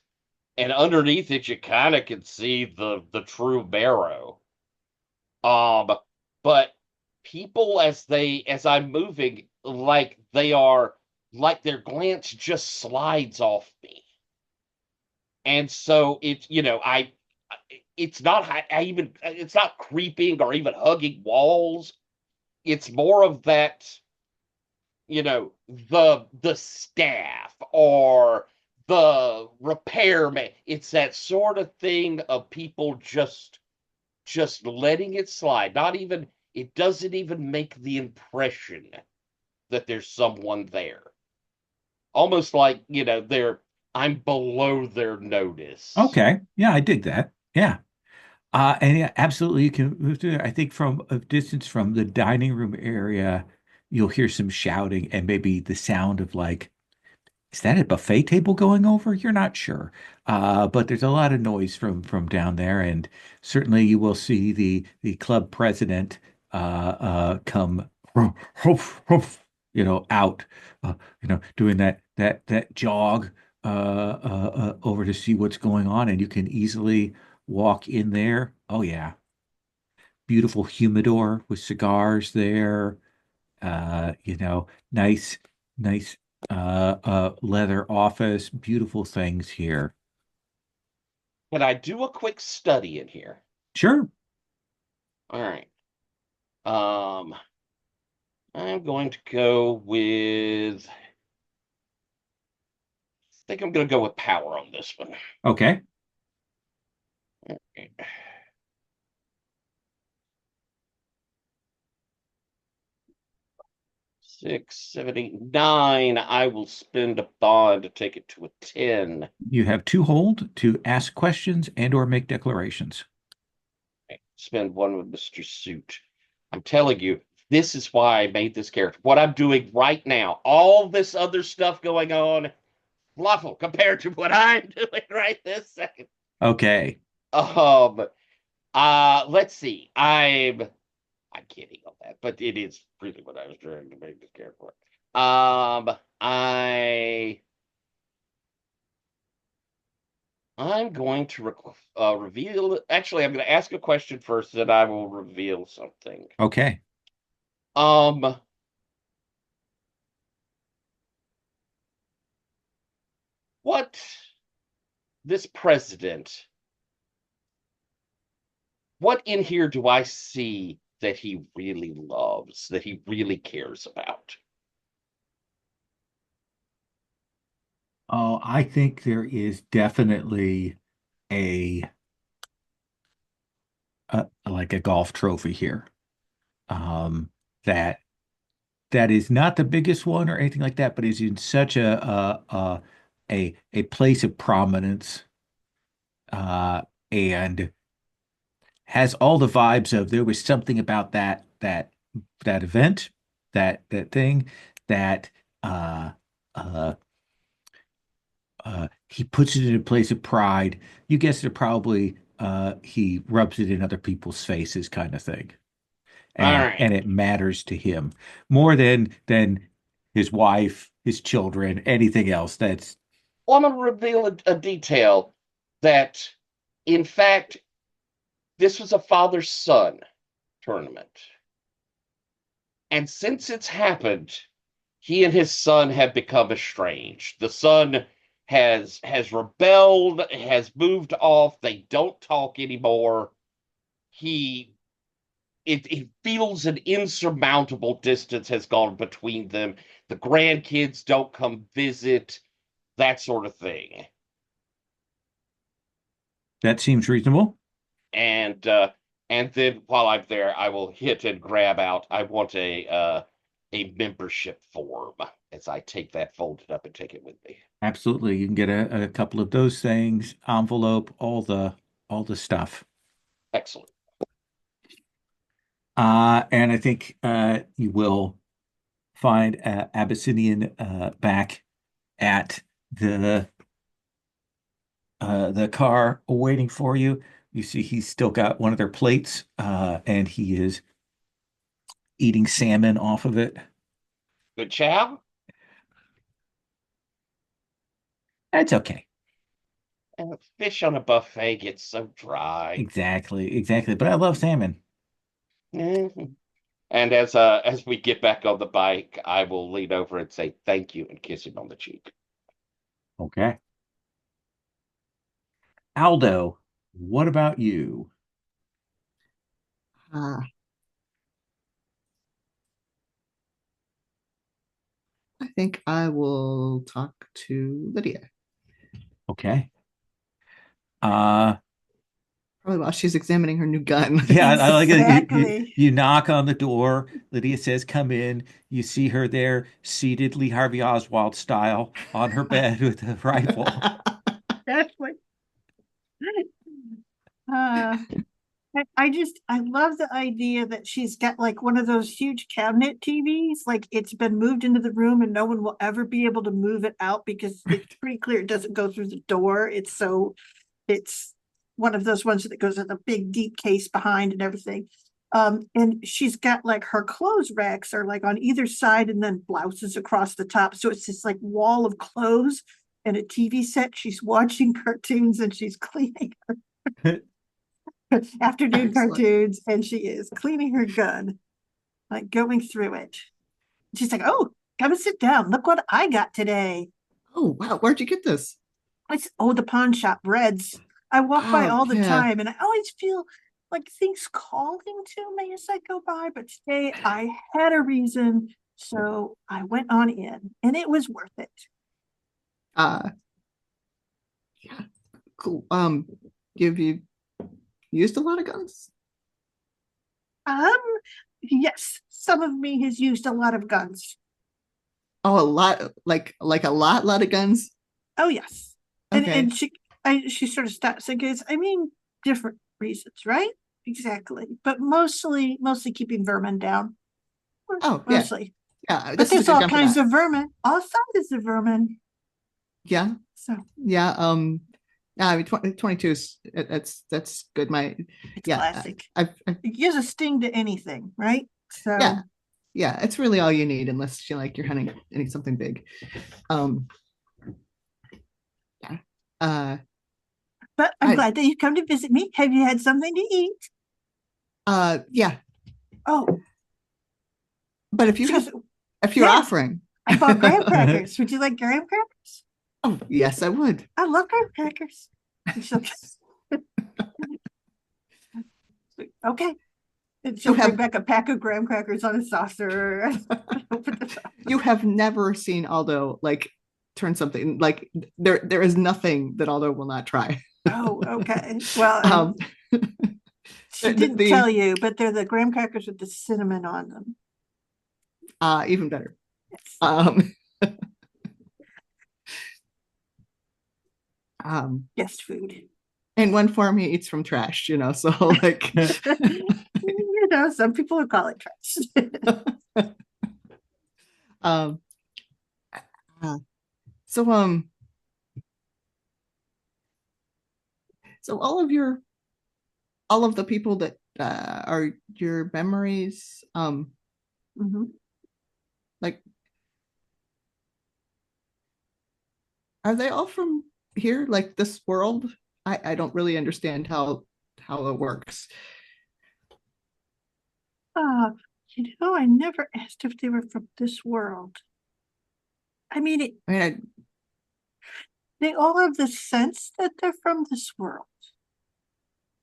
and underneath it you kind of can see the true Barrow. Um, but people as I'm moving, like they are like their glance just slides off me. And so it's, it's not even it's not creeping or even hugging walls. It's more of that, the staff or the repairman. It's that sort of thing of people just letting it slide. Not even it doesn't even make the impression that there's someone there. Almost like, I'm below their notice. Okay. Yeah, I dig that. Yeah. And yeah, absolutely, you can move to there. I think from a distance from the dining room area, you'll hear some shouting and maybe the sound of like, is that a buffet table going over? You're not sure. But there's a lot of noise from down there, and certainly you will see the club president come out, doing that jog over to see what's going on, and you can easily walk in there. Oh yeah, beautiful humidor with cigars there. Nice, nice leather office, beautiful things here. Can I do a quick study in here? Sure. All right. I'm going to go with. I think I'm going to go with power on this one. Okay. Okay. 6, 7, 8, 9. I will spend a bond to take it to a 10. You have two hold to ask questions and or make declarations. Okay. Spend one with Mr. Suit. I'm telling you, this is why I made this character. What I'm doing right now, all this other stuff going on, fluffle compared to what I'm doing right this second. Okay. Let's see. I'm kidding on that, but it is really what I was trying to make this character. I'm going to reveal. Actually, I'm going to ask a question first, then I will reveal something. Okay. What this president? What in here do I see that he really loves, that he really cares about? Oh, I think there is definitely a, like a golf trophy here. Um, that that is not the biggest one or anything like that, but is in such a place of prominence, and has all the vibes of there was something about that event, that thing that uh uh he puts it in a place of pride. You guessed it, probably he rubs it in other people's faces kind of thing. All And right. it matters to him more than his wife, his children, anything else. That's Well, I'm going to reveal a detail that, in fact, this was a father-son tournament. And since it's happened, he and his son have become estranged. The son has rebelled, has moved off. They don't talk anymore. He it feels an insurmountable distance has gone between them. The grandkids don't come visit, that sort of thing. that seems reasonable. And then while I'm there, I will hit and grab out. I want a membership form as I take that folded up and take it with me. Absolutely. You can get a couple of those things, envelope, all the stuff. Excellent. And I think you will find Abyssinian back at the car waiting for you. You see he's still got one of their plates, and he is eating salmon off of it. Good chow. That's okay. And fish on a buffet gets so dry. Exactly, exactly. But I love salmon. Mhm. And as we get back on the bike, I will lean over and say thank you and kiss him on the cheek. Okay. Aldo, What about you? Uh, I think I will talk to Lydia. Okay. Uh, Probably while she's examining her new gun. yeah, I like it. Exactly. You knock on the door. Lydia says, "Come in." You see her there, seated Lee Harvey Oswald style, on her bed with a rifle. That's what. Uh, I love the idea that she's got like one of those huge cabinet TVs, like it's been moved into the room and no one will ever be able to move it out because it's pretty clear it doesn't go through the door. It's one of those ones that goes in a big deep case behind and everything. And she's got like her clothes racks are like on either side and then blouses across the top. So it's this like wall of clothes and a TV set. She's watching cartoons and she's cleaning afternoon Excellent. cartoons, and she is cleaning her gun, like going through it. She's like, "Oh, come and sit down. Look what I got today." Oh, wow. Where'd you get this? It's the pawn shop, Reds. I walk by Oh, all the yeah. time, and I always feel like things calling to me as I go by. But today I had a reason, so I went on in, and it was worth it. Yeah, cool. Have you used a lot of guns? Um, yes, some of me has used a lot of guns. Oh, a lot, like a lot of guns. Oh yes, and Okay. she sort of stops and goes, I mean, different reasons, right? Exactly, but mostly keeping vermin down. Oh, yeah. Mostly, Yeah, but this is a there's good all gun for kinds that. of vermin, all sizes of vermin. Yeah, So yeah. Yeah, I mean, 22 is that's good. it's Yeah, classic. I've It gives a sting to anything, right? So yeah, yeah. It's really all you need unless you're hunting something big. Um, yeah. Uh, but I'm I glad that you come to visit me. Have you had something to eat? yeah. Oh, But if you're yes, offering, I bought graham crackers. Would you like graham crackers? oh yes, I would. I love graham crackers. Okay. And she'll You bring have back a pack of graham crackers on a saucer. you have never seen Aldo like turn something like there is nothing that Aldo will not try. Oh, okay. Well, Um, she didn't tell you, but they're the graham crackers with the cinnamon on them. Even better. Yes. Guest food. In one form, he eats from trash, so like, Some people would call it trash. um, so, so all of the people that are your memories, Mhm. like, are they all from here, like this world? I don't really understand how it works. I never asked if they were from this world. I mean, I mean, they all have the sense that they're from this world.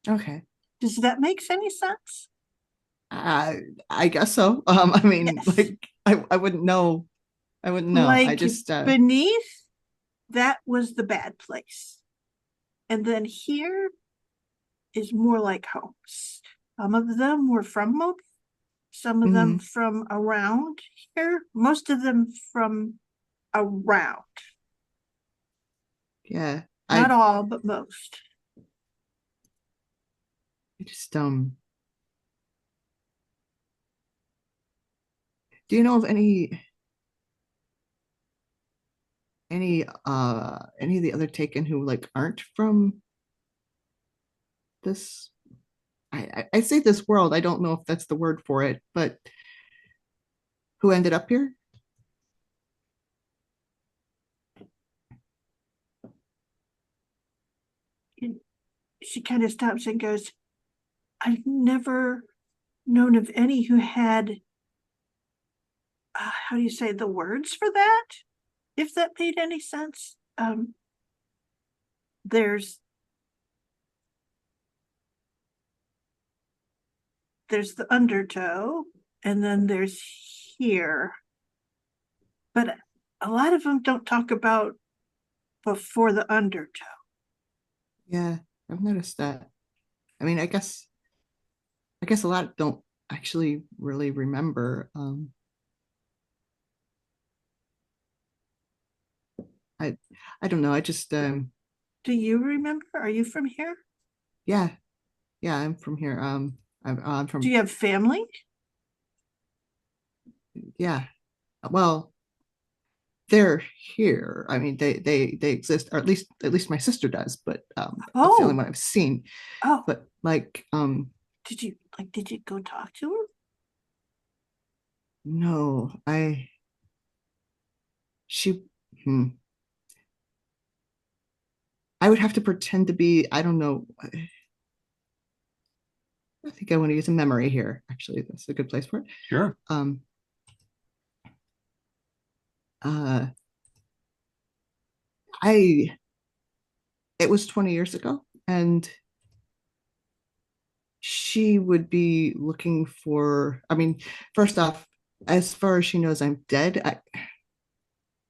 okay. Does that make any sense? I guess so. I mean, Yes. like, I wouldn't know. I wouldn't know. I Like just beneath, that was the bad place. And then here is more like home. Some of them were from Mobile, some of them from around here, most of them from around. yeah. Not all, but most. I just do you know of any of the other Taken who like aren't from this? I say this world. I don't know if that's the word for it, but who ended up here? And she kind of stops and goes, I've never known of any who had, how do you say the words for that? If that made any sense. There's there's the undertow, and then there's here. But a lot of them don't talk about before the undertow. Yeah, I've noticed that. I mean, I guess a lot don't actually really remember. I I don't know. I just Do you remember? Are you from here? yeah, I'm from here. I'm Do from you have family? yeah. Well, they're here. I mean, they exist, or at least my sister does, but that's the only Oh, one I've seen. oh, But like did you go talk to her? no, she hmm, I would have to pretend to be, I don't know. I think I want to use a memory here. Actually, that's a good place for it. Sure. Uh I it was 20 years ago, and she would be looking for, I mean, first off, as far as she knows I'm dead.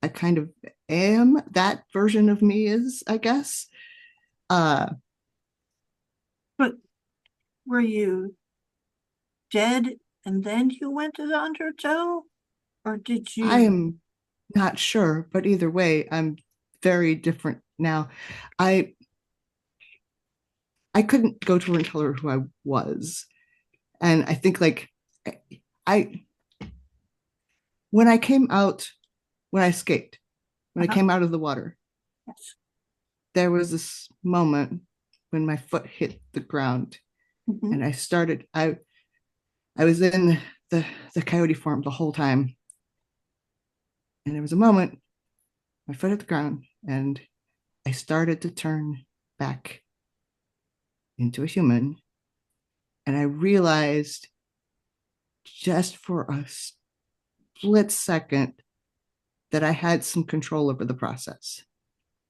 I kind of am that version of me, is, I guess. Uh But were you dead and then you went to the undertow? Or did I you? am not sure, but either way, I'm very different now. I I couldn't go to her and tell her who I was. And I think like I when I came out, when I escaped, when I Uh-huh. came out of the water, Yes. there was this moment when my foot hit the ground, Mhm. and I was in the coyote form the whole time. And there was a moment, my foot hit the ground, and I started to turn back into a human. And I realized just for a split second that I had some control over the process.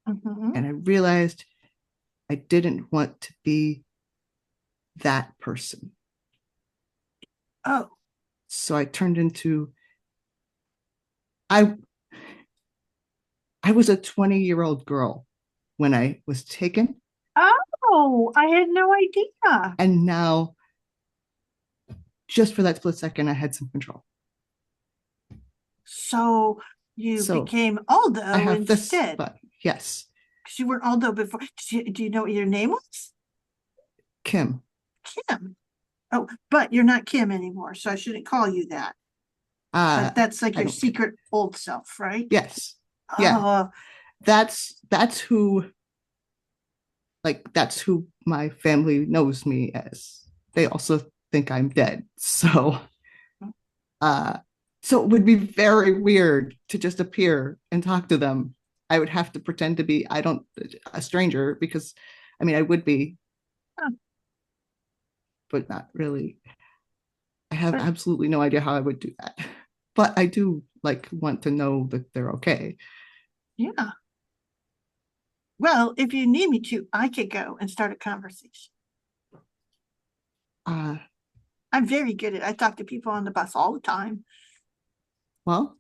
Mhm. And I realized I didn't want to be that person. Oh, So I turned into, I I was a 20-year-old girl when I was taken, oh, I had no idea. and now just for that split second I had some control. So you So became I Aldo have this, instead. but yes, Because you weren't Aldo before. Do you know what your name was? Kim. Kim. Oh, but you're not Kim anymore, so I shouldn't call you that. That's like I your don't, secret old self, right? yes, yeah, Oh, that's who, like, that's who my family knows me as. They also think I'm dead. Uh so it would be very weird to just appear and talk to them. I would have to pretend to be, I don't, a stranger, because I mean I would be, huh. but not really. I have But absolutely no idea how I would do that. But I do like want to know that they're okay. yeah. Well, if you need me to, I could go and start a conversation. Uh I'm very good at I talk to people on the bus all the time. well,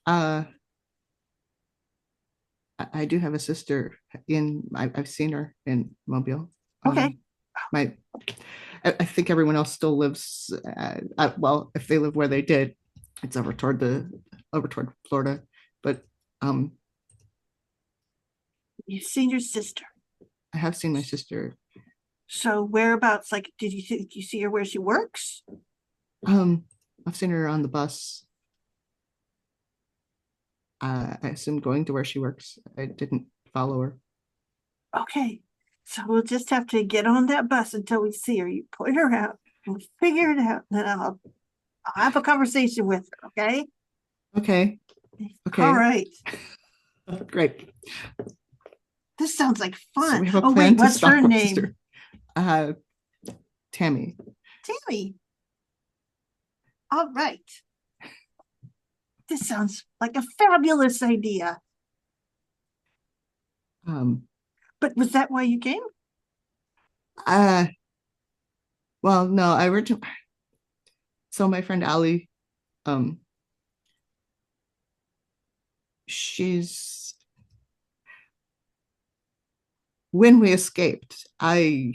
uh I do have a sister I've seen her in Mobile. Okay. My I think everyone else still lives. Well, if they live where they did, it's over toward Florida. But um, You've seen your sister. I have seen my sister. So whereabouts, like, did you see her where she works? I've seen her on the bus. I assume going to where she works. I didn't follow her. Okay. So we'll just have to get on that bus until we see her. You point her out, we'll figure it out, then I'll have a conversation with her, okay? Okay. All Okay. right. Great. This sounds like So fun. we have a Oh, plan wait, to what's her stop our name? sister. Tammy. Tammy. All right. This sounds like a fabulous idea. Um. But was that why you came? Well, no. So my friend Ali, um, she's when we escaped, I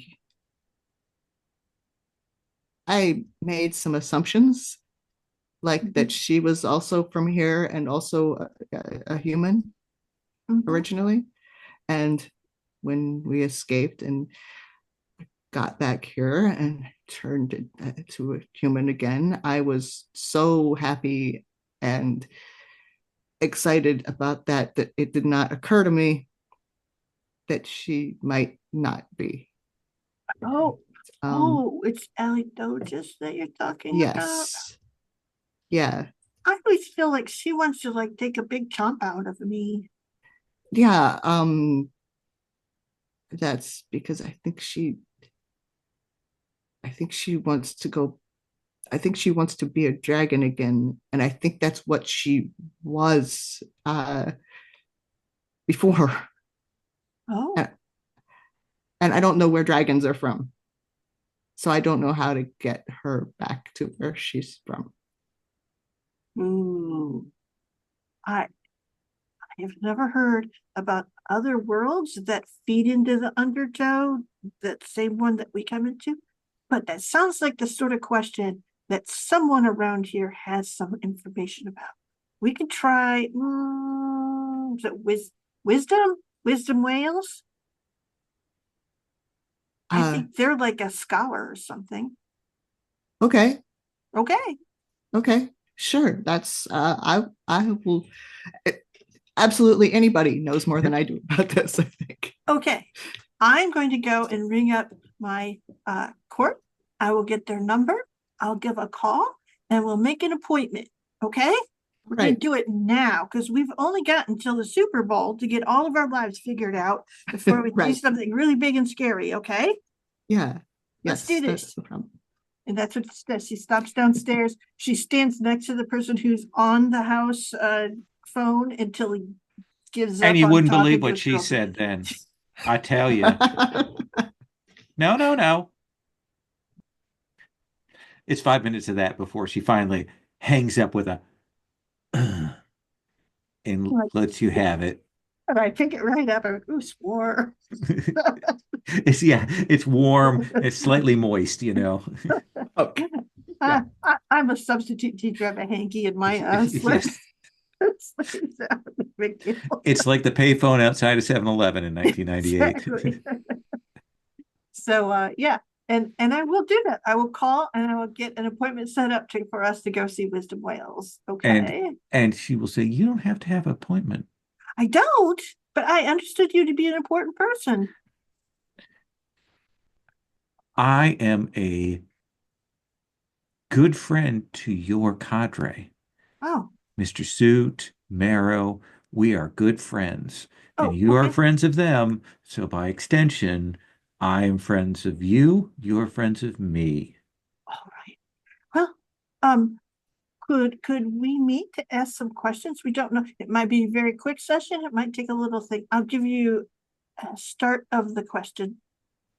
made some assumptions, like that she was also from here and also a human Mhm. originally. And when we escaped and got back here and turned to a human again, I was so happy and excited about that that it did not occur to me that she might not be. Oh, Um, oh, it's Alitosis that you're talking about. yes, yeah, I always feel like she wants to like take a big chomp out of me. yeah. That's because I think she wants to go. I think she wants to be a dragon again, and I think that's what she was before. Oh, And, and I don't know where dragons are from, so I don't know how to get her back to where she's from. ooh. I have never heard about other worlds that feed into the undertow, that same one that we come into. But that sounds like the sort of question that someone around here has some information about. We could try, is it wisdom? Wisdom whales? I Uh, think they're like a scholar or something. okay, Okay. okay, sure. That's I will. Absolutely, anybody knows more than I do about this. I think. Okay. I'm going to go and ring up my court. I will get their number. I'll give a call and we'll make an appointment. Okay? We're going to Right. do it now because we've only got until the Super Bowl to get all of our lives figured out before we do Right. something really big and scary. Okay? Yeah. Let's Yes, do that's this. the problem. And that's what she does. She stops downstairs. She stands next to the person who's on the house phone until he gives And up you on wouldn't talking believe to what his she girlfriend. said then. I tell you. No, no, no. It's 5 minutes of that before she finally hangs up with a and lets you have it. And I pick it right up. I went, ooh, swore. It's warm, it's slightly moist, you know. Okay. Yeah. I'm a substitute teacher. I have a hanky in my slip. Yes. It's a big deal. It's like the payphone outside of 7-Eleven in 1998. Exactly. So yeah, and I will do that. I will call and I will get an appointment set up for us to go see Wisdom Whales. And Okay. and she will say, "You don't have to have an appointment. I don't, but I understood you to be an important person. I am a good friend to your cadre. Oh, Mr. Suit, Marrow, we are good friends. And oh, you are okay. friends of them. So by extension, I am friends of you. You're friends of me. All right. Well, um, could we meet to ask some questions? We don't know. It might be a very quick session. It might take a little thing. I'll give you a start of the question,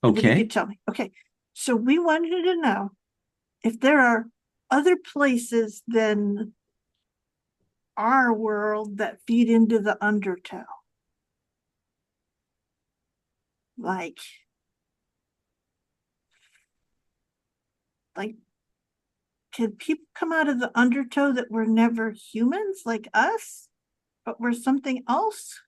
and then you can Okay. tell me. Okay. So we wanted to know if there are other places than our world that feed into the undertow. Like, like, can people come out of the undertow that were never humans like us, but were something else?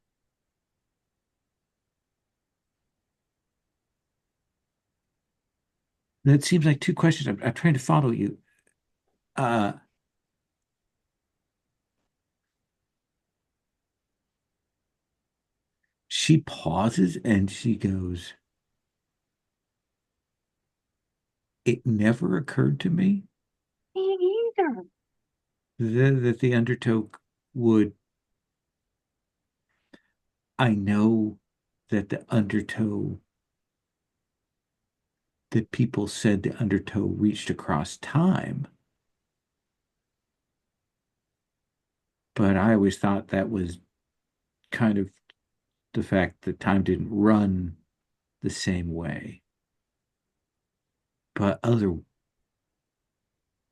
That seems like two questions. I'm trying to follow you. Uh, she pauses and she goes, "It never occurred to me Me either. that the undertow would. I know that the undertow, that people said the undertow reached across time, but I always thought that was kind of the fact that time didn't run the same way. But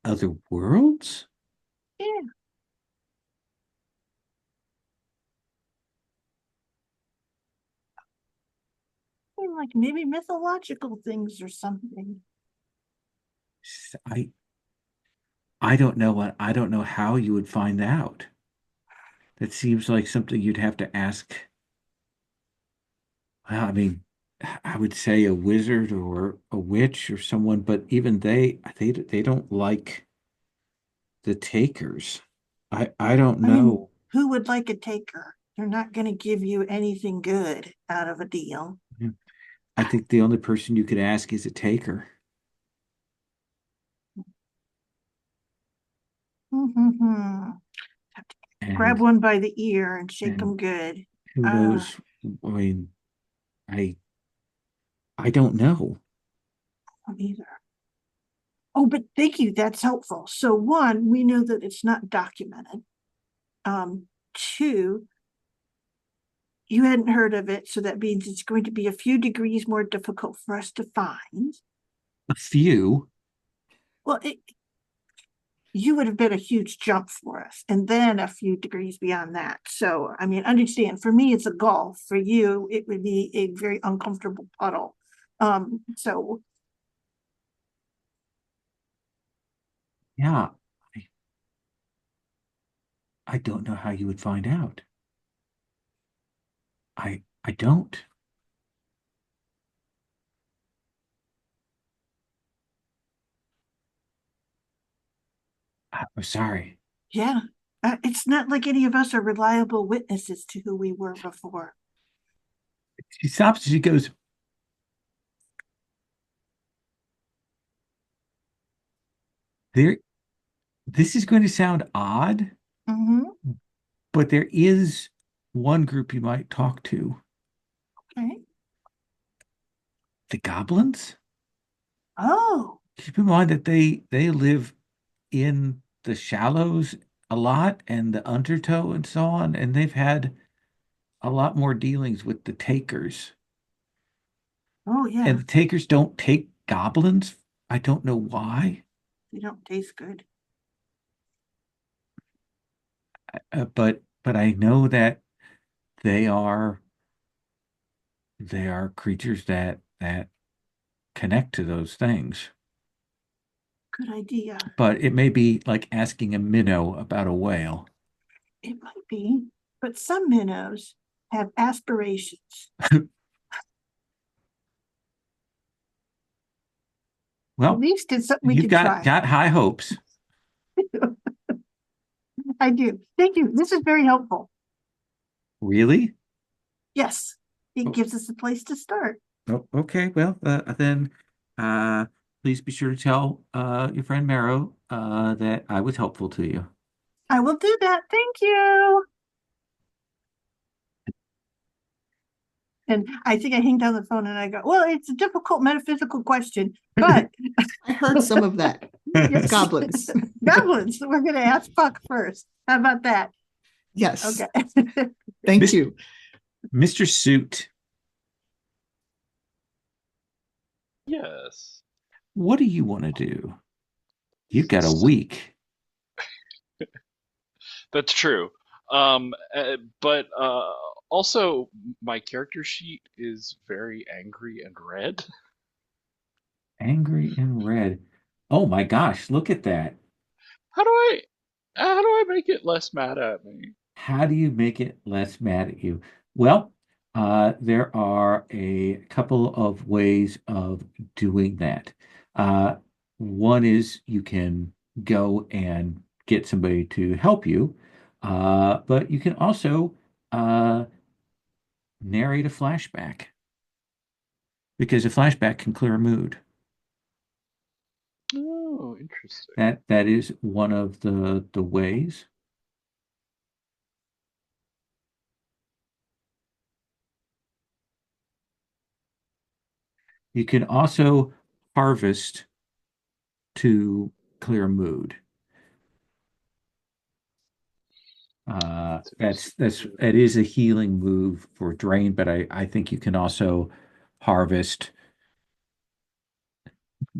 other worlds? Yeah. I mean, like maybe mythological things or something. I I don't know I don't know how you would find out. That seems like something you'd have to ask. Well, I mean, I would say a wizard or a witch or someone, but even they don't like the takers. I don't I mean, know. who would like a taker? They're not going to give you anything good out of a deal. I think the only person you could ask is a taker. Mm-hmm. Grab And one by the ear and shake them and good. who Uh, knows? I mean, I I don't know. Either. Oh, but thank you. That's helpful. So one, we know that it's not documented. Two, you hadn't heard of it, so that means it's going to be a few degrees more difficult for us to find. A few. Well, you would have been a huge jump for us, and then a few degrees beyond that. So, I mean, understand, for me, it's a golf. For you, it would be a very uncomfortable puddle. So Yeah, I don't know how you would find out. I don't. I'm sorry. yeah, it's not like any of us are reliable witnesses to who we were before. She stops and she goes, there, this is going to sound odd, Mm-hmm. but there is one group you might talk to. Okay. The goblins? Oh, Keep in mind that they live in the shallows a lot and the undertow and so on, and they've had a lot more dealings with the takers. oh yeah. And the takers don't take goblins. I don't know why, They don't taste good. but I know that they are they are creatures that connect to those things. Good idea. But it may be like asking a minnow about a whale. It might be, but some minnows have aspirations. At Well, least it's something we you've could try. got high hopes. I do. Thank you. This is very helpful. Really? Yes, it Oh, gives us a place to start. oh, okay. Well, then uh, please be sure to tell your friend Marrow that I was helpful to you. I will do that. Thank you. And I think I hang down the phone and I go, well, it's a difficult metaphysical question, but I heard some of that. yes, Goblins. goblins. We're going to ask Puck first. How about that? Yes. Okay. Thank Mis- you. Mr. Suit, Yes. what do you want to do? You've got a week. That's true. But also my character sheet is very angry and red. Angry and red. Oh my gosh, look at that. How do I make it less mad at me? How do you make it less mad at you? Well, there are a couple of ways of doing that. Uh, One is you can go and get somebody to help you, but you can also uh, narrate a flashback because a flashback can clear a mood. Oh, interesting. That is one of the ways. You can also harvest to clear mood. It is a healing move for drain, but I think you can also harvest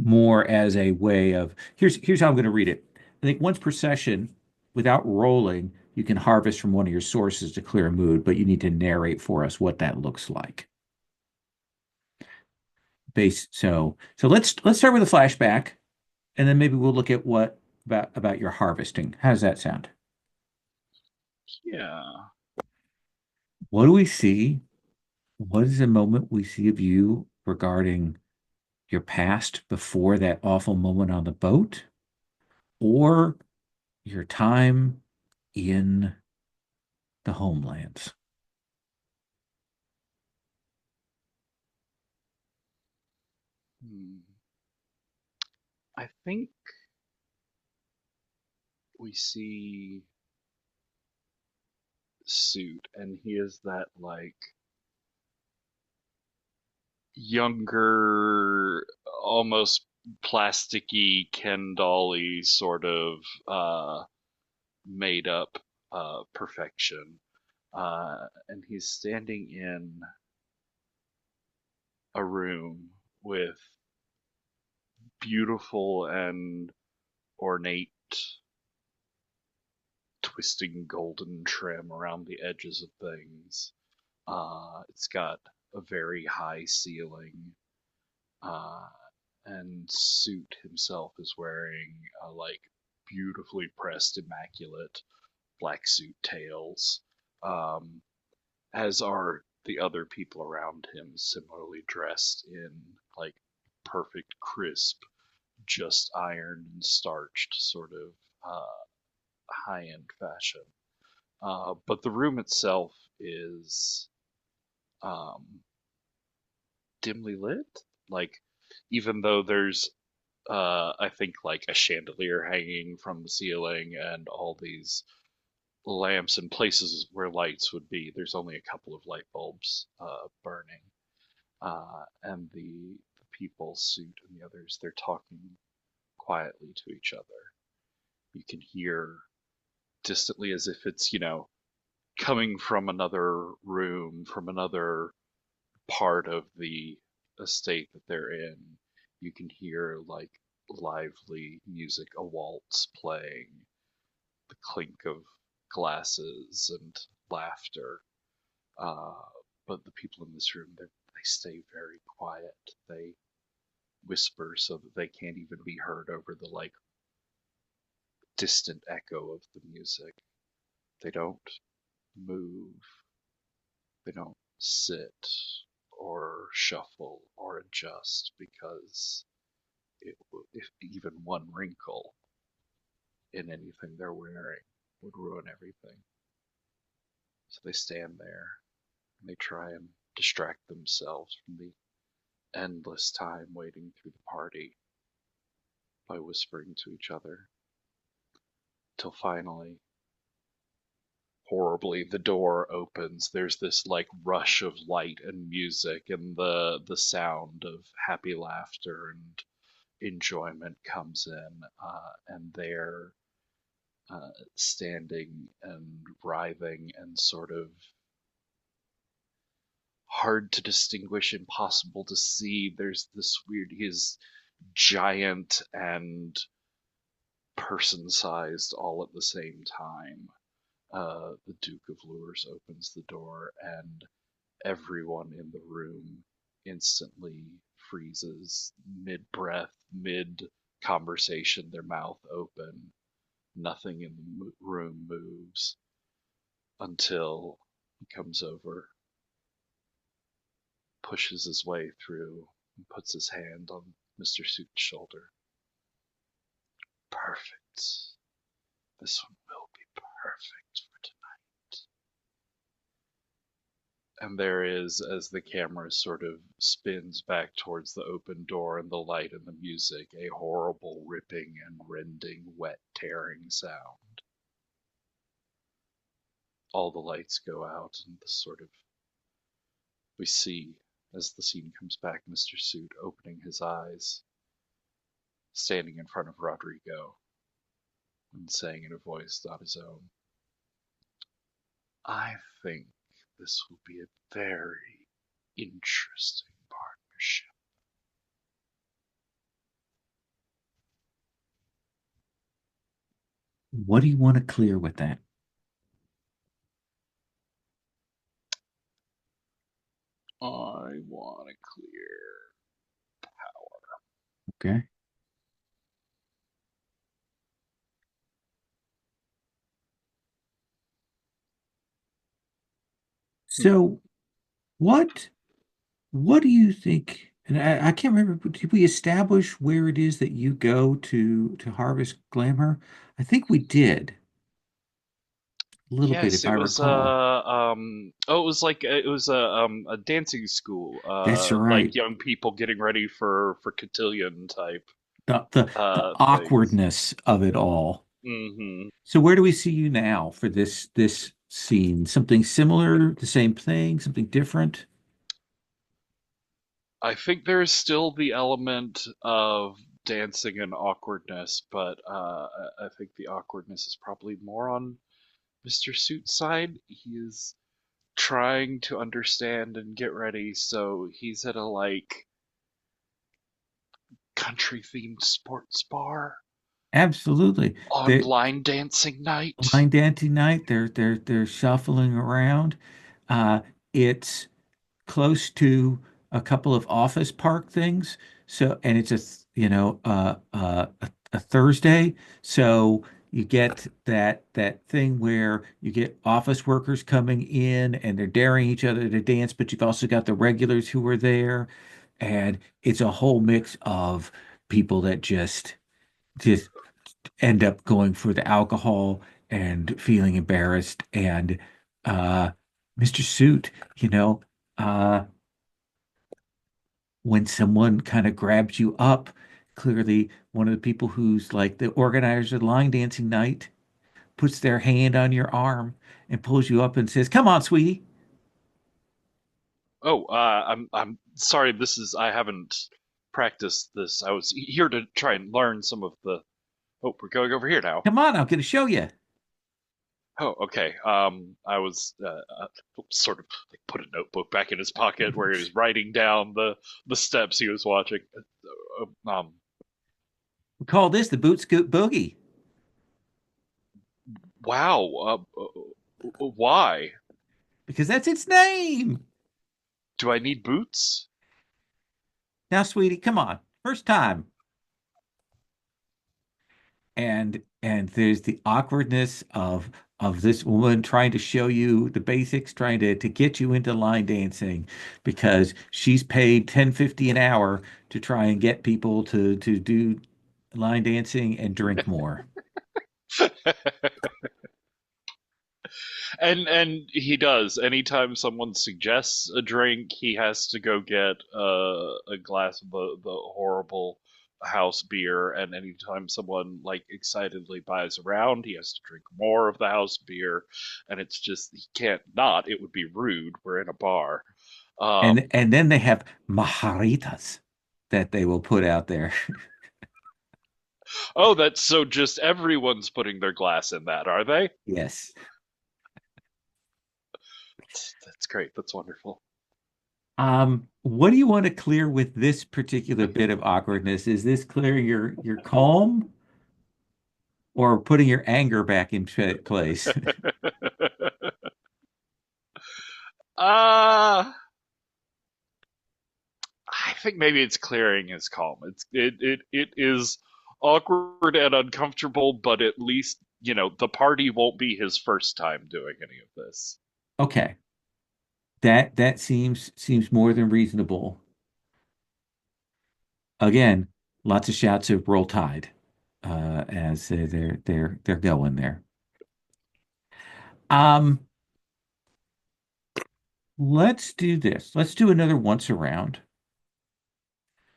more as a way of here's how I'm going to read it. I think once per session, without rolling, you can harvest from one of your sources to clear a mood, but you need to narrate for us what that looks like. So let's start with a flashback, and then maybe we'll look at what about your harvesting. How does that sound? Yeah. What do we see? What is the moment we see of you regarding your past before that awful moment on the boat, or your time in the homelands? Hmm. I think we see Suit, and he is that like younger, almost plasticky, Ken Dolly sort of made up perfection. And he's standing in a room with beautiful and ornate twisting golden trim around the edges of things. It's got a very high ceiling. Uh, and Suit himself is wearing like beautifully pressed, immaculate black suit tails, um, as are the other people around him, similarly dressed in like perfect, crisp, just ironed and starched sort of high-end fashion. But the room itself is um, dimly lit. Like, even though there's, I think, like a chandelier hanging from the ceiling and all these lamps and places where lights would be, there's only a couple of light bulbs burning. And the people, Suit and the others, they're talking quietly to each other. You can hear distantly as if it's, coming from another room, from another part of the estate that they're in. You can hear like lively music, a waltz playing, the clink of glasses and laughter. Uh, but the people in this room, they stay very quiet. They whisper so that they can't even be heard over the like distant echo of the music. They don't move. They don't sit or shuffle or adjust because if even one wrinkle in anything they're wearing would ruin everything. So they stand there and they try and distract themselves from the endless time waiting through the party by whispering to each other. Till finally, horribly, the door opens. There's this like rush of light and music, and the sound of happy laughter and enjoyment comes in, and they're standing and writhing and sort of hard to distinguish, impossible to see. There's this weird, he's giant and person sized all at the same time. The Duke of Lures opens the door, and everyone in the room instantly freezes mid breath, mid conversation, their mouth open. Nothing in the room moves until he comes over, pushes his way through, and puts his hand on Mr. Suit's shoulder. Perfect. This one will be perfect for tonight. And there is, as the camera sort of spins back towards the open door and the light and the music, a horrible ripping and rending, wet, tearing sound. All the lights go out, and the sort of we see, as the scene comes back, Mr. Suit opening his eyes, standing in front of Rodrigo, and saying in a voice not his own, I think this will be a very interesting partnership. What do you want to clear with that? I want to clear. Okay. So what do you think? And I can't remember, did we establish where it is that you go to harvest glamour? I think we did a little bit, Yes, if I it was recall. oh, it was like it was a dancing school, That's like right. young people getting ready for cotillion type The things. awkwardness of it all. Hmm. So where do we see you now for this scene? Something similar, the same thing, something different? I think there's still the element of dancing and awkwardness, but I think the awkwardness is probably more on Mr. Suit's side. He is trying to understand and get ready, so he's at a like country themed sports bar Absolutely. on The line dancing night. line dancing night, they're shuffling around. It's close to a couple of office park things. So, and it's a Thursday. So you get that thing where you get office workers coming in and they're daring each other to dance, but you've also got the regulars who are there, and it's a whole mix of people that just end up going for the alcohol and feeling embarrassed. And uh, Mr. Suit, you know, uh, when someone kind of grabs you up, clearly one of the people who's like the organizer of the line dancing night puts their hand on your arm and pulls you up and says, "Come on, sweetie." Oh, I'm sorry. I haven't practiced this. I was here to try and learn some of the. Oh, we're going over here now. Come on, I'm going to show you. Oh, okay. I was sort of like put a notebook back in his pocket where he was writing down the steps he was watching. Um, We call this the boot scoot boogie wow. Why because that's its name. do I need boots? Now, sweetie, come on. First time. And there's the awkwardness of this woman trying to show you the basics, trying to get you into line dancing because she's paid 10.50 an hour to try and get people to do line dancing and drink more. And he does. Anytime someone suggests a drink, he has to go get a glass of the horrible house beer. And anytime someone like excitedly buys around, he has to drink more of the house beer. And it's just he can't not. It would be rude. We're in a bar. And then they have majaritas that they will put out there. Oh, that's so just everyone's putting their glass in that, are they? Yes. That's great. That's wonderful. What do you want to clear with this particular bit of awkwardness? Is this clearing your calm or putting your anger back in place? uh I think maybe it's clearing his calm. It is awkward and uncomfortable, but at least the party won't be his first time doing any of this. Okay. That seems more than reasonable. Again, lots of shots of Roll Tide as they're going there. Um, let's do this. Let's do another once around,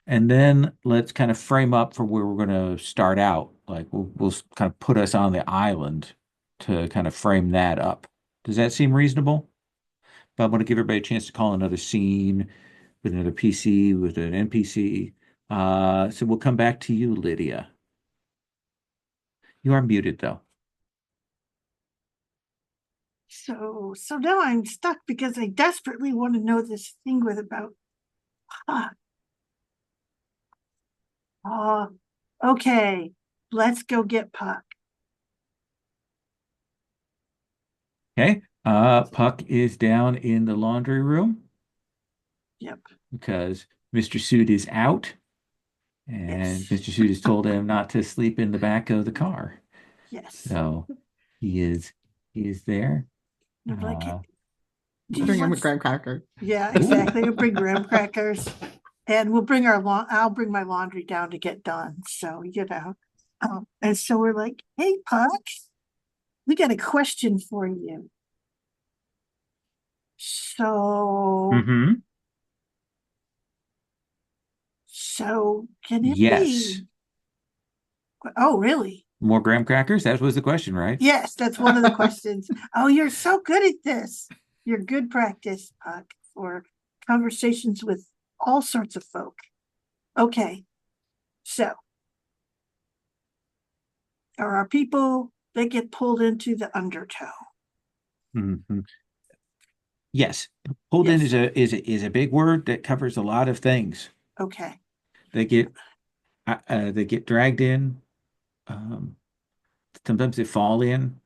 and then let's kind of frame up for where we're going to start out. Like we'll kind of put us on the island to kind of frame that up. Does that seem reasonable? But I want to give everybody a chance to call another scene with another PC, with an NPC. So we'll come back to you, Lydia. You are muted though. So now I'm stuck because I desperately want to know this thing with about Puck. Okay, let's go get Puck. Okay. Puck is down in the laundry room Yep. because Mr. Suit is out, and Yes. Mr. Suit has told him not to sleep in the back of the car. Yes. So he is there. They're like, Uh, do you Bring him a want? graham cracker. Yeah, exactly. We'll bring graham crackers, and we'll bring I'll bring my laundry down to get done. So and so we're like, hey, Puck, we got a question for you. So, mhm. so can it Yes. be? Oh, really? More graham crackers? That was the question, right? Yes, that's one of the questions. Oh, you're so good at this. You're good practice, Puck, for conversations with all sorts of folk. Okay, so there are people that get pulled into the undertow. Mhm. Yes. Pulled in Yes. is a big word that covers a lot of things. Okay. They get they get dragged in. Um, Sometimes they fall in.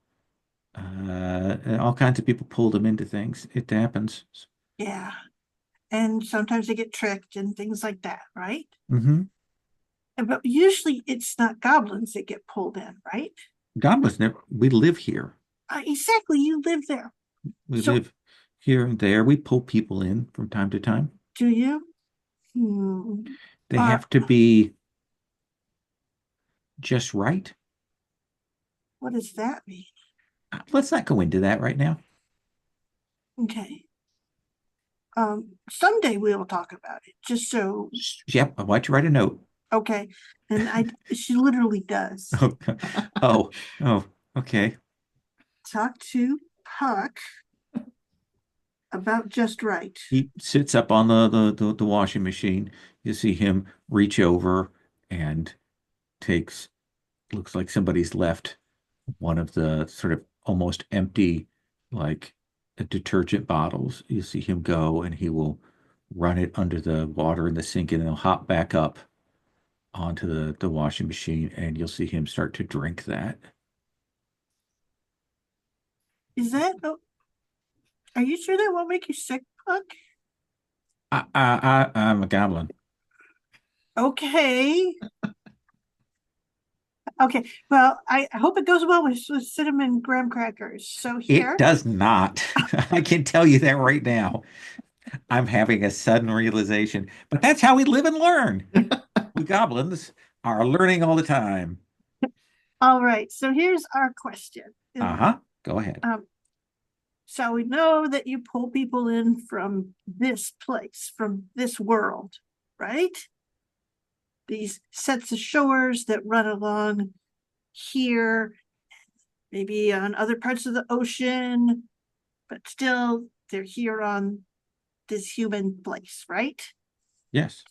And all kinds of people pull them into things. It happens. Yeah. And sometimes they get tricked and things like that, right? Hmm. But usually it's not goblins that get pulled in, right? Goblins never. We live here. Exactly. You live there. We So live here and there. We pull people in from time to time. do you? Hmm. They have to be just right. What does that mean? Let's not go into that right now. Okay. Someday we'll talk about it. Just so Yep, I want you to write a note. okay. And she literally does. Oh, oh, okay. Talk to Puck about just right. He sits up on the washing machine. You see him reach over and takes, looks like somebody's left one of the sort of almost empty, like detergent bottles. You see him go and he will run it under the water in the sink and then he'll hop back up onto the washing machine and you'll see him start to drink that. Is that? Are you sure that won't make you sick, Puck? I'm a goblin. Okay. Okay. Well, I hope it goes well with cinnamon graham crackers. So It here. does not. I can tell you that right now. I'm having a sudden realization, but that's how we live and learn. We goblins are learning all the time. All right. So here's our question. Uh-huh. Go ahead. So we know that you pull people in from this place, from this world, right? These sets of shores that run along here, maybe on other parts of the ocean, but still they're here on this human place, right? Yes.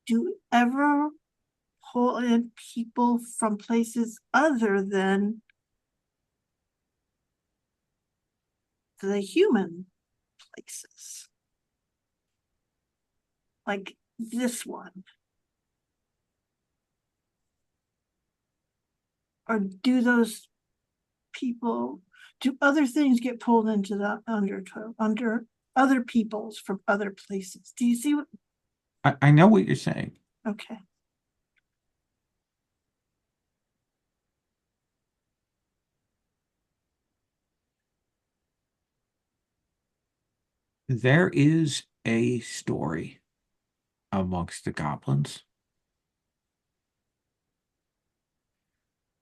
Do you ever pull in people from places other than the human places? Like this one. Or do those people, do other things get pulled into the under other peoples from other places? Do you see what? I know what you're saying. Okay. There is a story amongst the goblins,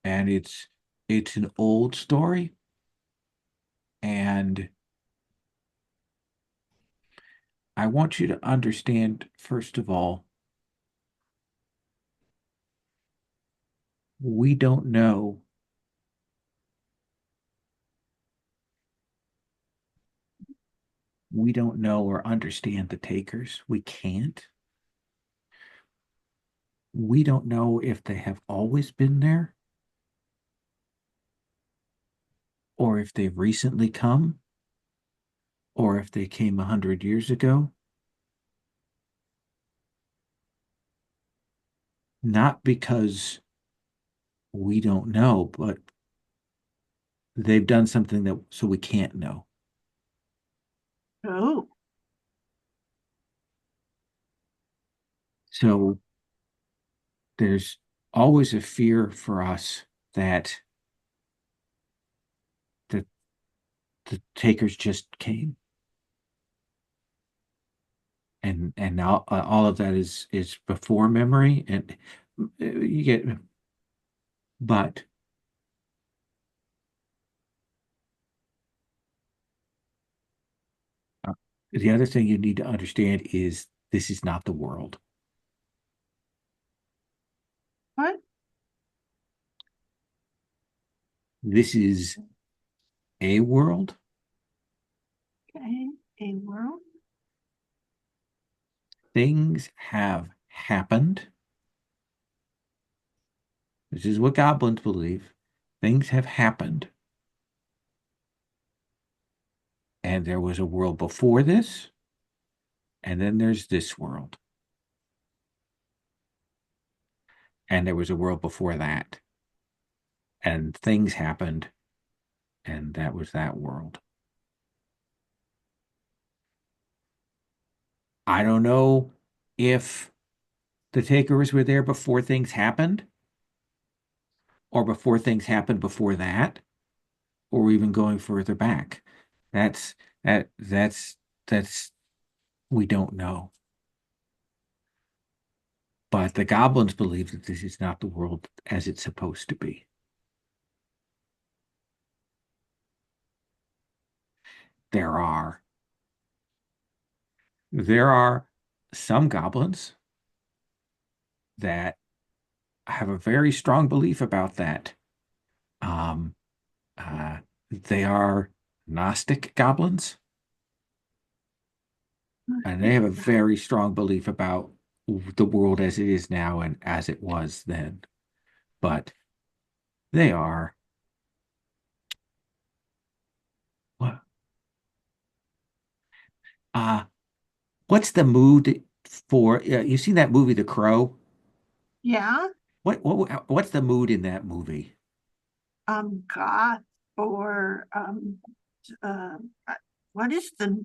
and it's an old story, and I want you to understand, first of all, we don't know. We don't know or understand the takers. We can't. We don't know if they have always been there or if they've recently come or if they came 100 years ago. Not because we don't know, but they've done something that so we can't know. Oh, So there's always a fear for us that the the takers just came, and now all of that is before memory, and you get, but the other thing you need to understand is this is not the world. what? This is a world. Okay, a world. Things have happened. This is what goblins believe. Things have happened. And there was a world before this, and then there's this world. And there was a world before that. And things happened, and that was that world. I don't know if the takers were there before things happened, or before things happened before that, or even going further back. That's that's we don't know. But the goblins believe that this is not the world as it's supposed to be. There are there are some goblins that have a very strong belief about that. Um, they are Gnostic goblins, and they have a very strong belief about the world as it is now and as it was then. But they are what? Uh, what's the mood for? You seen that movie, The Crow? Yeah, What's the mood in that movie? goth or uh, what is the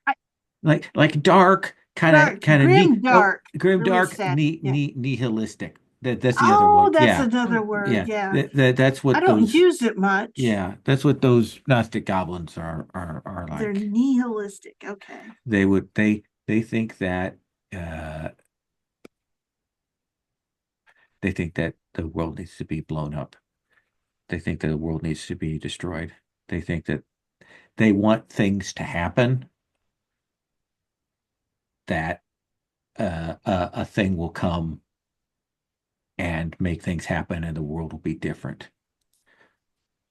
I, Like dark, dark, kind of neat, grim dark, grim really dark, sad. Yeah. nihilistic. That's the other Oh, one. that's Yeah, another word. yeah. Yeah. That's I what don't those. use it much. Yeah, that's what those Gnostic goblins are They're like. nihilistic. Okay. They think that uh they think that the world needs to be blown up. They think that the world needs to be destroyed. They think that they want things to happen that a thing will come and make things happen and the world will be different.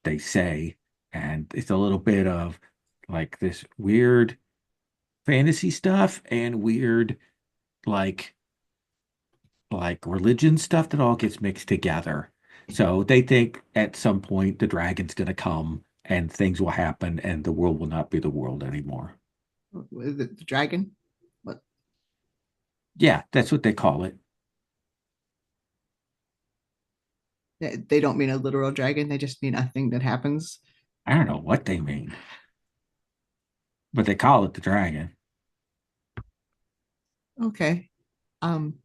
They say, and it's a little bit of like this weird fantasy stuff and weird like religion stuff that all gets mixed together. So they think at some point the dragon's going to come and things will happen and the world will not be the world anymore. The dragon? What? Yeah, that's what they call it. They don't mean a literal dragon. They just mean a thing that happens. I don't know what they mean, but they call it the dragon. Okay. Um,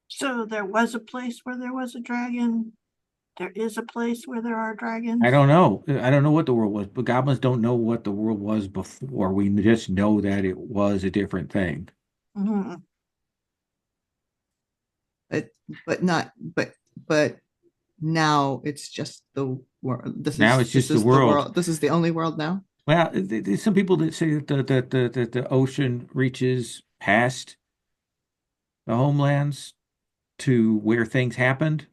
So there was a place where there was a dragon. There is a place where there are dragons. I don't know. I don't know what the world was, but goblins don't know what the world was before. We just know that it was a different thing. Mhm. but not but now it's just the world. Now it's This just the is the world. world. This is the only world now. Well, there's some people that say that the ocean reaches past the homelands to where things happened,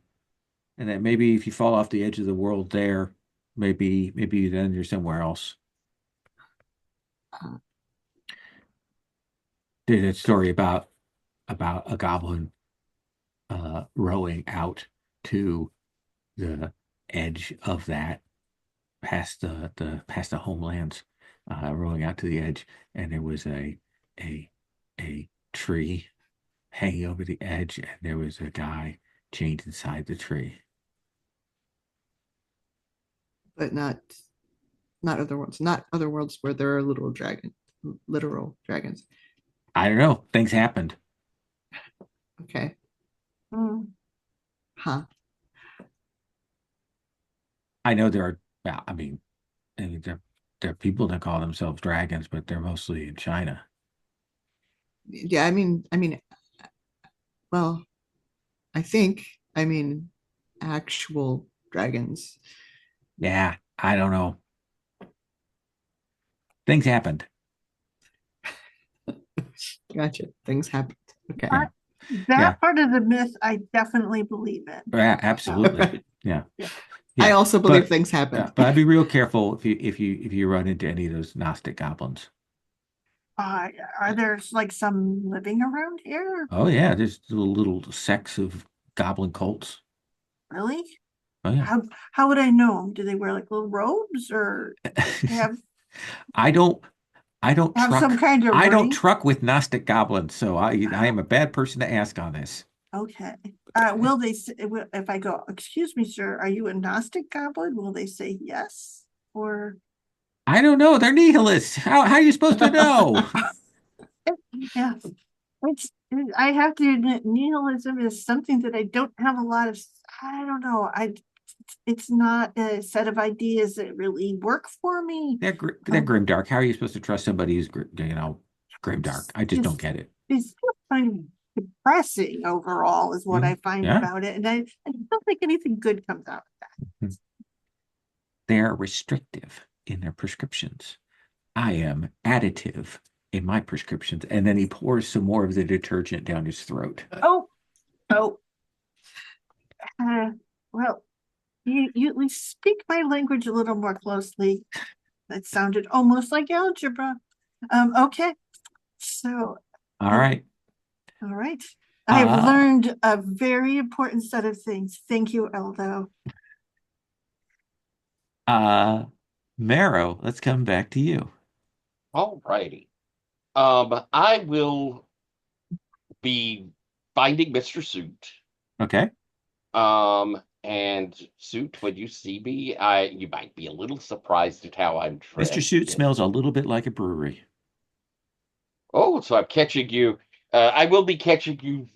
and that maybe if you fall off the edge of the world there, maybe then you're somewhere else. Uh, There's a story about a goblin rowing out to the edge of that past the homelands, rowing out to the edge, and there was a a tree hanging over the edge, and there was a guy chained inside the tree. but not other worlds. Not other worlds where there are literal dragons. I don't know. Things happened. Okay. Mm. Huh. I know there are, well, I mean there are people that call themselves dragons, but they're mostly in China. Yeah, well, I mean actual dragons. Yeah, I don't know. Things happened. Gotcha. Things happened. Okay. Yeah. That Yeah. part of the myth, I definitely believe in. Yeah, absolutely. Yeah. Yeah. I Yeah. also believe But things happened. but I'd be real careful if you run into any of those Gnostic goblins. Uh, are there like some living around here? Oh yeah, there's little sects of goblin cults. Really? Oh yeah. How would I know 'em? Do they wear like little robes or have I don't I don't have some truck kind of I don't ring? truck with Gnostic goblins, so I am a bad person to ask on this. Okay. Will they say, if I go, excuse me, sir, are you a Gnostic goblin? Will they say yes? Or I don't know. They're nihilists. How are you supposed to know? yeah, it's I have to admit nihilism is something that I don't have a lot of. I don't know. It's not a set of ideas that really work for me. They're grimdark. How are you supposed to trust somebody who's grimdark? I just don't It's get it. it's still kind of depressing overall, is what I find Yeah. about it, and I don't think anything good comes out of that. They're restrictive in their prescriptions. I am additive in my prescriptions. And then he pours some more of the detergent down his throat. Oh, oh, uh, well, you at least speak my language a little more closely. That sounded almost like algebra. Okay, so All uh, right. all right. I've Uh, learned a very important set of things. Thank you, Eldo. uh, Marrow, let's come back to you. All righty. I will be finding Mr. Suit. Okay. And Suit, when you see me, you might be a little surprised at how I'm Mr. dressed. Suit smells a little bit like a brewery. Oh, so I'm catching you. I will be catching you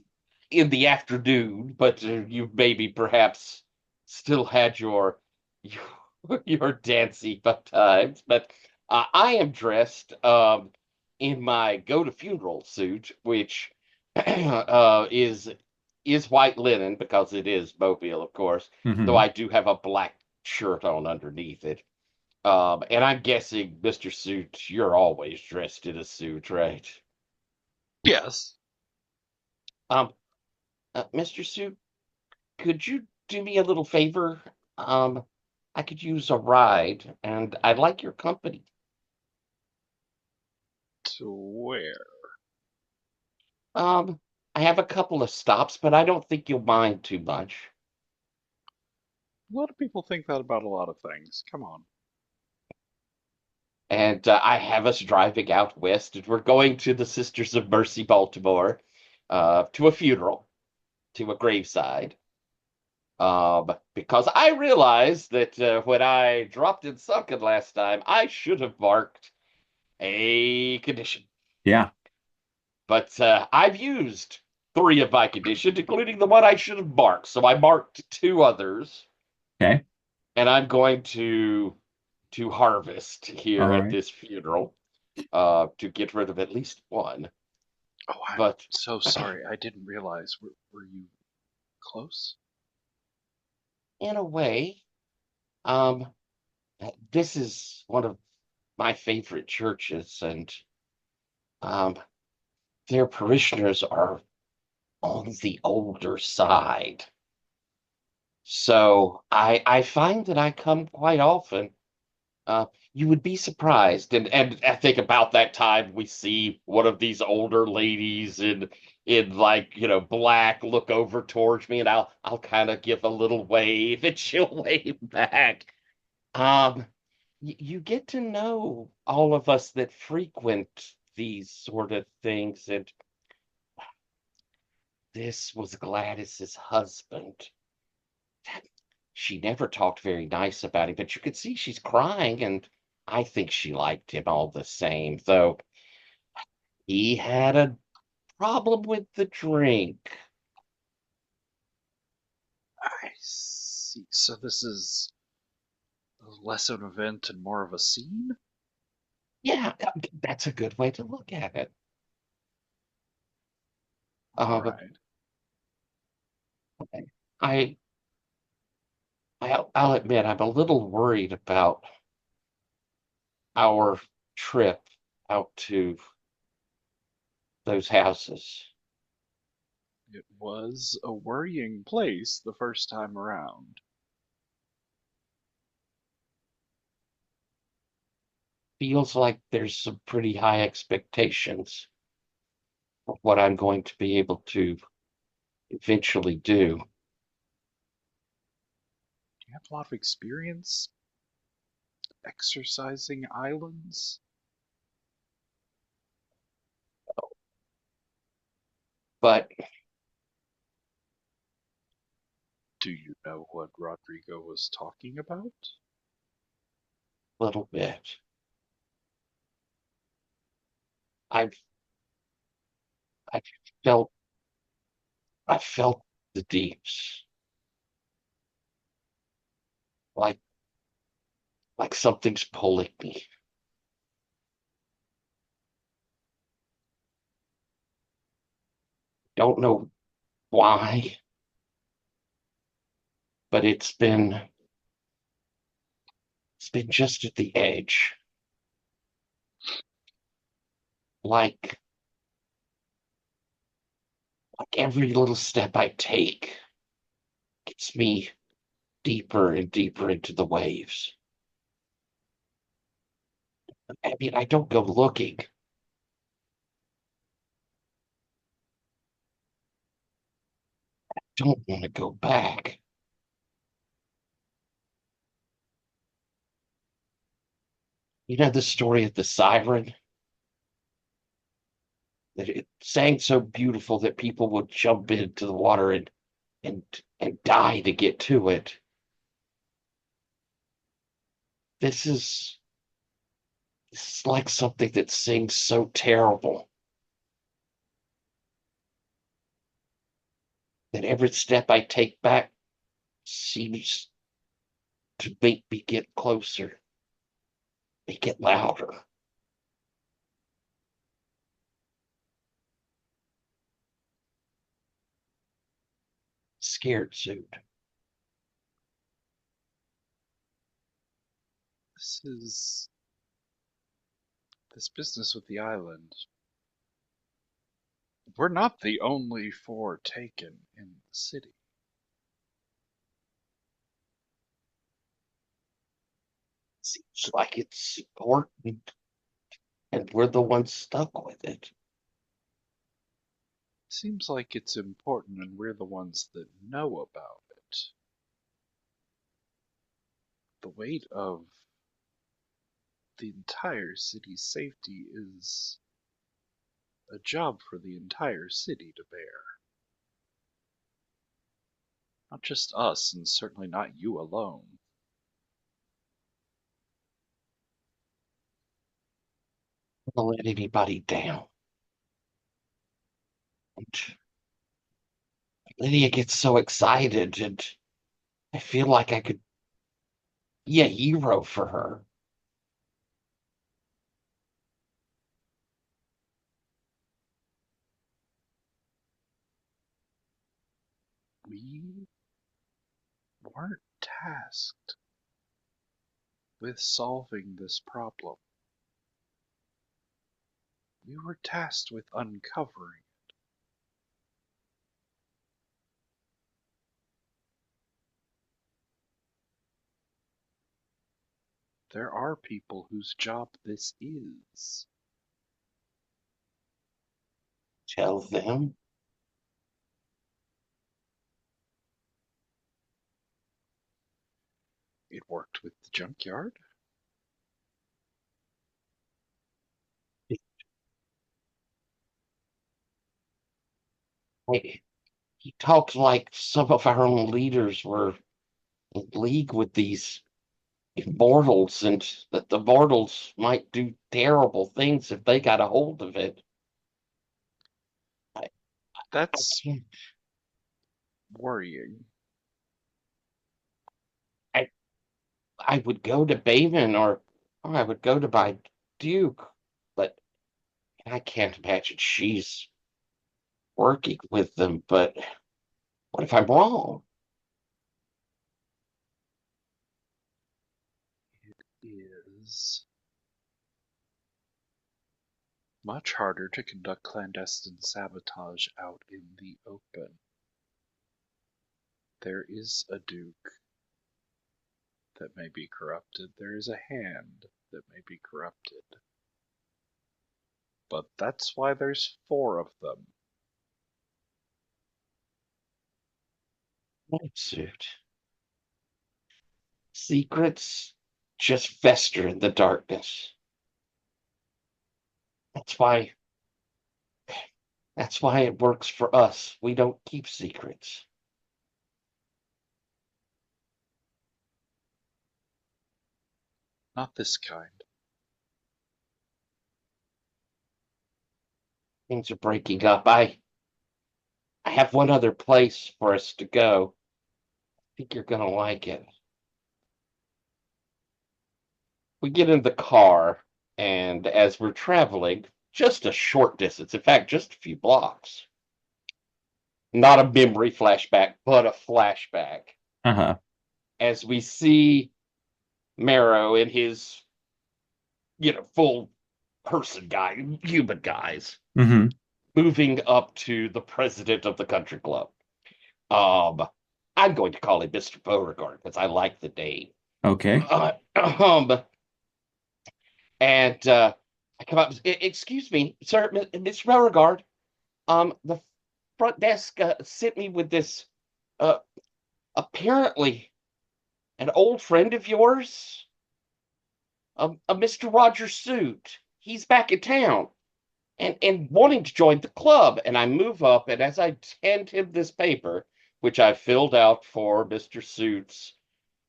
in the afternoon, but you've maybe perhaps still had your dancey times. But I am dressed in my go to funeral suit, which is white linen because it is Mobile, of course. Though Hmm. I do have a black shirt on underneath it. And I'm guessing, Mr. Suit, you're always dressed in a suit, right? Yes. Um, Mr. Suit, could you do me a little favor? I could use a ride, and I'd like your company. To where? Um, I have a couple of stops, but I don't think you'll mind too much. A lot of people think that about a lot of things. Come on. And I have us driving out west, and we're going to the Sisters of Mercy, Baltimore, to a funeral, to a graveside. Because I realized that when I dropped in Sunken last time, I should have marked a condition. Yeah. But I've used 3 of my conditions, including the one I should have marked. So I marked 2 others, Okay. and I'm going to harvest All here at right. this funeral to get rid of at least one. Oh, I'm But so sorry. I didn't realize. Were you close? in a way, um, this is one of my favorite churches, and um, their parishioners are on the older side. So I find that I come quite often. You would be surprised, and I think about that time we see one of these older ladies in like black look over towards me, and I'll kind of give a little wave, and she'll wave back. Um, you get to know all of us that frequent these sort of things, and this was Gladys's husband. she never talked very nice about him, but you could see she's crying, and I think she liked him all the same, though he had a problem with the drink. I see. So this is less an event and more of a scene? Yeah, that's a good way to look at it. All But right. I, I'll admit I'm a little worried about our trip out to those houses. It was a worrying place the first time around. Feels like there's some pretty high expectations of what I'm going to be able to eventually do. You have a lot of experience exercising islands? But Do you know what Rodrigo was talking about? a little bit. I've I've felt I felt the deeps. Like something's pulling me. Don't know why, but it's been just at the edge. Like every little step I take gets me deeper and deeper into the waves. I mean, I don't go looking. Don't want to go back. You know the story of the siren? That it sang so beautiful that people would jump into the water and die to get to it. This is this is like something that sings so terrible that every step I take back seems to make me get closer, make it louder. Scared suit. This business with the island. We're not the only four taken in the city. Seems like it's important, and we're the ones stuck with it. Seems like it's important and we're the ones that know about it. The weight of the entire city's safety is a job for the entire city to bear. Not just us, and certainly not you alone. Don't let anybody down. And Lydia gets so excited, and I feel like I could be a hero for her. We weren't tasked with solving this problem. We were tasked with uncovering it. There are people whose job this is. Tell them. It worked with the junkyard. He talked like some of our own leaders were in league with these immortals, and that the mortals might do terrible things if they got a hold of it. I, I That's can't. worrying. I I would go to Bayman, or I would go to my Duke, but I can't imagine she's working with them. But what if I'm wrong? Is much harder to conduct clandestine sabotage out in the open. There is a duke that may be corrupted. There is a hand that may be corrupted. But that's why there's 4 of them. Suit. Secrets just fester in the darkness. That's why that's why it works for us. We don't keep secrets. Not this kind. Things are breaking up. I have one other place for us to go. I think you're gonna like it. We get in the car, and as we're traveling, just a short distance, in fact, just a few blocks. Not a memory flashback, but a flashback. Uh-huh. As we see Marrow in his, full person guy, human guys, Mm-hmm. moving up to the president of the country club. I'm going to call him Mr. Beauregard because I like the name. Okay. Uh, um, and I come up, excuse me, sir, Miss Beauregard. The front desk sent me with this, uh, apparently an old friend of yours, a Mr. Roger Suit. He's back in town and wanting to join the club. And I move up, and as I hand him this paper, which I filled out for Mr. Suit's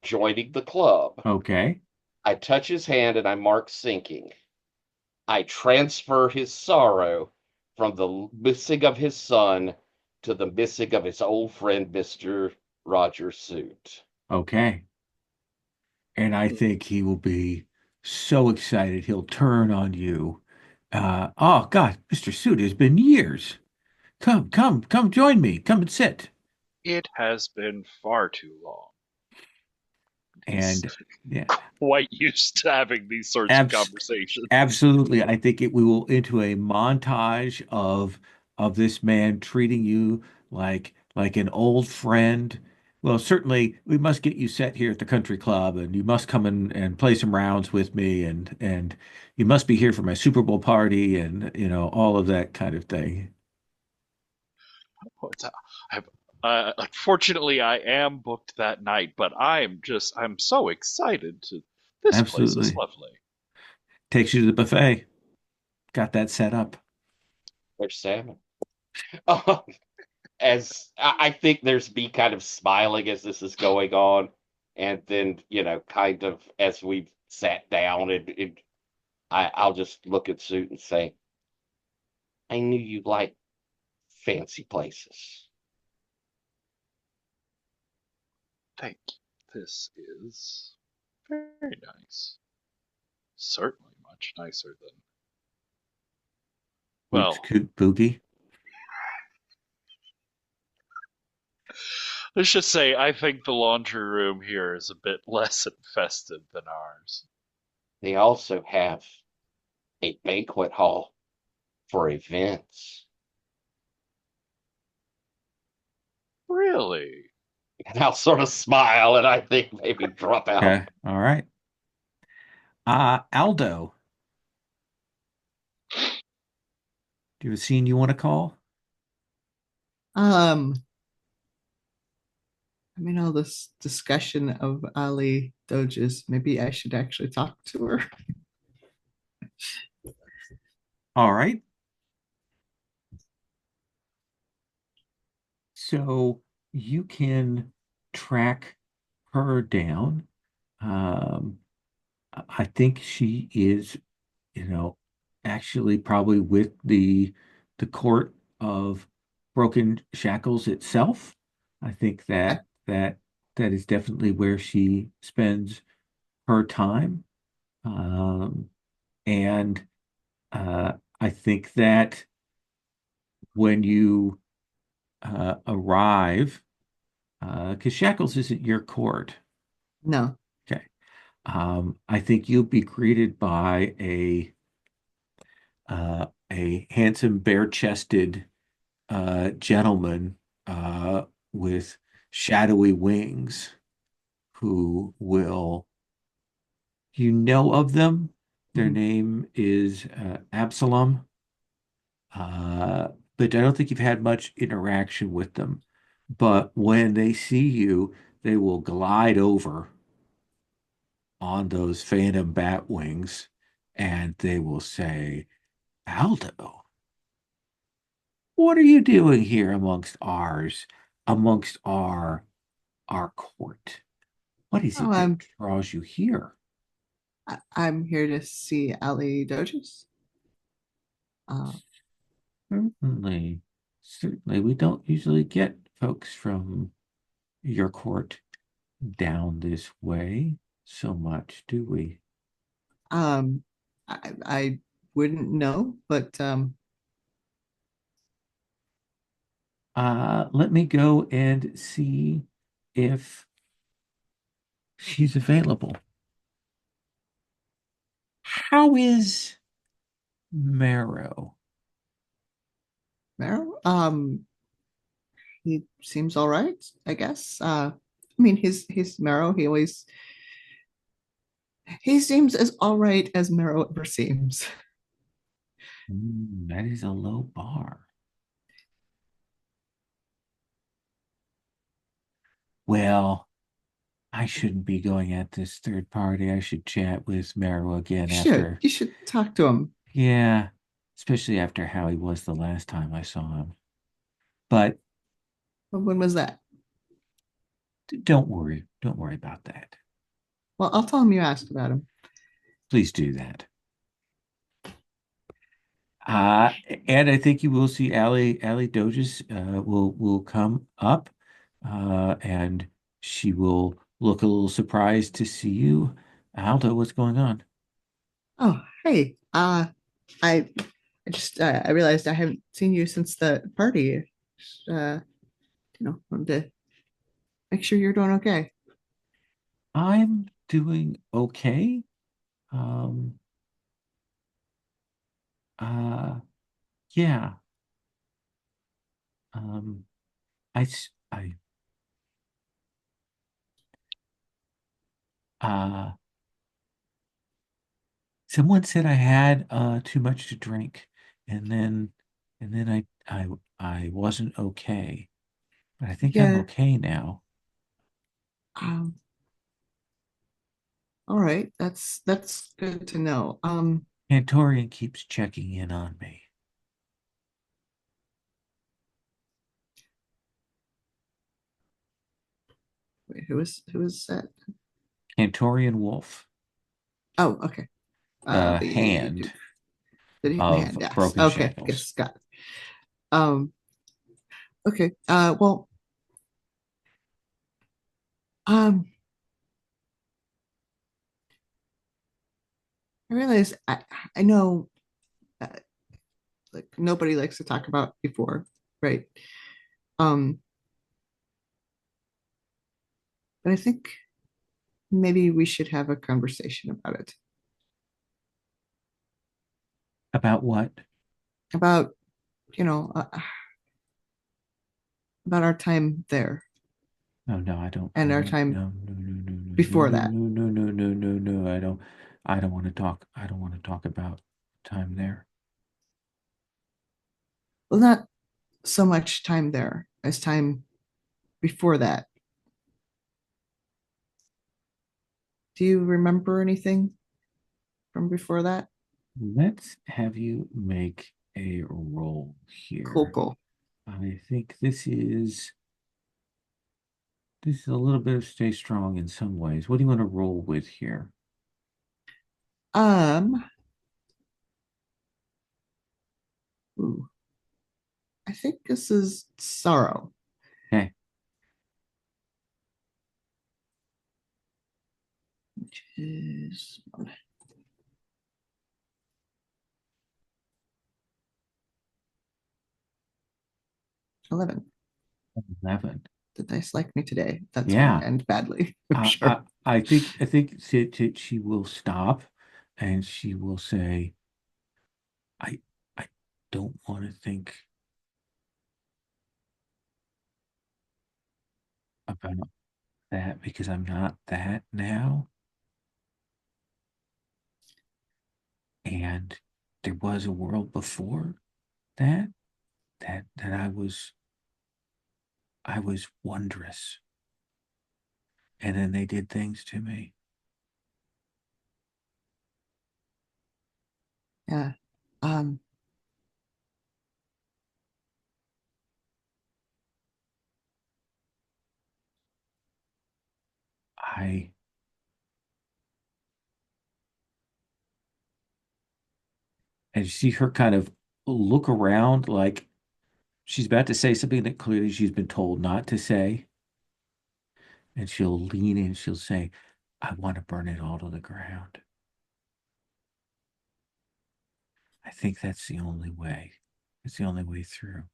joining the club, Okay. I touch his hand and I mark sinking. I transfer his sorrow from the missing of his son to the missing of his old friend, Mr. Roger Suit. Okay. And I think he will be so excited he'll turn on you. Oh God, Mr. Suit, it's been years. Come join me. Come and sit. It has been far too long. He's And yeah, quite used to having these sorts of abs conversations. absolutely. I think we will into a montage of this man treating you like an old friend. Well, certainly we must get you set here at the country club, and you must come and play some rounds with me, and you must be here for my Super Bowl party, and all of that kind of thing. What's unfortunately, I am booked that night, but I'm so excited to. This place is Absolutely. lovely. Takes you to the buffet. Got that set up. There's salmon. As I think there's me kind of smiling as this is going on, and then kind of as we've sat down, and I'll just look at Suit and say, "I knew you like fancy places." Thank you. This is very nice. Certainly much nicer than. Oops, Well, Boogie. let's just say I think the laundry room here is a bit less infested than ours. They also have a banquet hall for events. Really? And I'll sort of smile and I think maybe drop out. Okay. All right. Aldo, do you have a scene you want to call? Um, I mean, all this discussion of Ali Doges, maybe I should actually talk to her. All right. So you can track her down. I think she is, actually probably with the court of broken shackles itself. I think Okay. that is definitely where she spends her time. Um, and I think that when you arrive, because Shackles isn't your court. No. Okay. I think you'll be greeted by a handsome, bare-chested gentleman with shadowy wings who will, of them. Their Mhm. name is Absalom, but I don't think you've had much interaction with them. But when they see you, they will glide over on those phantom bat wings and they will say, Aldo, what are you doing here amongst our court? What is Oh, it that draws you here? I'm here to see Ali Doges. Uh, Certainly, certainly, we don't usually get folks from your court down this way so much, do we? um, I wouldn't know, but Let me go and see if she's available. How is Marrow? Meryl, he seems all right, I guess. I mean, his Marrow, he seems as all right as Marrow ever seems. That is a low bar. Well, I shouldn't be going at this third party. I should chat with Marrow again after. You should talk to him. Yeah, especially after how he was the last time I saw him. But When was that? don't worry. Don't worry about that. Well, I'll tell him you asked about him. Please do that. And I think you will see Ali Doges will come up, and she will look a little surprised to see you. Aldo, what's going on? Oh, hey. I just I realized I haven't seen you since the party. Just, wanted to make sure you're doing okay. I'm doing okay. Um, uh, yeah. Um, I, s- uh, Someone said I had too much to drink, and then I wasn't okay. But I think I'm Yeah. okay now. Um, all right. That's good to know. Cantorian keeps checking in on me. Wait, who was that? Cantorian Wolf, Oh, okay. the The hand the of hand, yes. Broken Okay, Shackles. yes, got it. Um, okay. Well, um, I realize I know like nobody likes to talk about before, right? Um, but I think maybe we should have a conversation about it. About what? About, you know, about our time there No, no, I don't. and our time No, no, no, no, no, before no, that. no, no, no, no, no, no. I don't want to talk. I don't want to talk about time there. Well, not so much time there as time before that. Do you remember anything from before that? Let's have you make a roll Cool, here. cool. I think this is This is a little bit of stay strong in some ways. What do you want to roll with here? Ooh, I think this is sorrow. Okay. Which is 11. 11. The dice like me today. That's Yeah. gonna end badly. I'm sure. I think she will stop and she will say, I don't want to think about that because I'm not that now. And there was a world before that that I was wondrous. And then they did things to me. Yeah. Um, I and you see her kind of look around like she's about to say something that clearly she's been told not to say. And she'll lean in, she'll say, I want to burn it all to the ground. I think that's the only way. It's the only way through.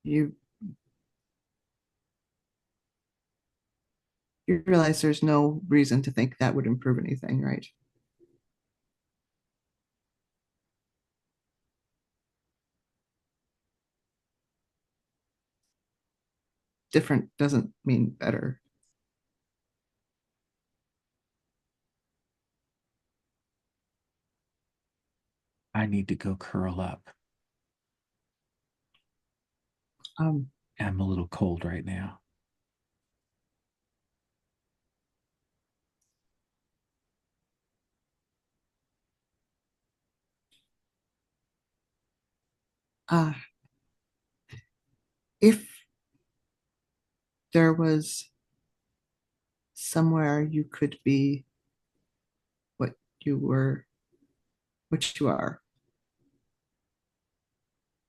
you you realize there's no reason to think that would improve anything, right? Different doesn't mean better. I need to go curl up. Um, I'm a little cold right now. uh, if there was somewhere you could be what you were, what you are,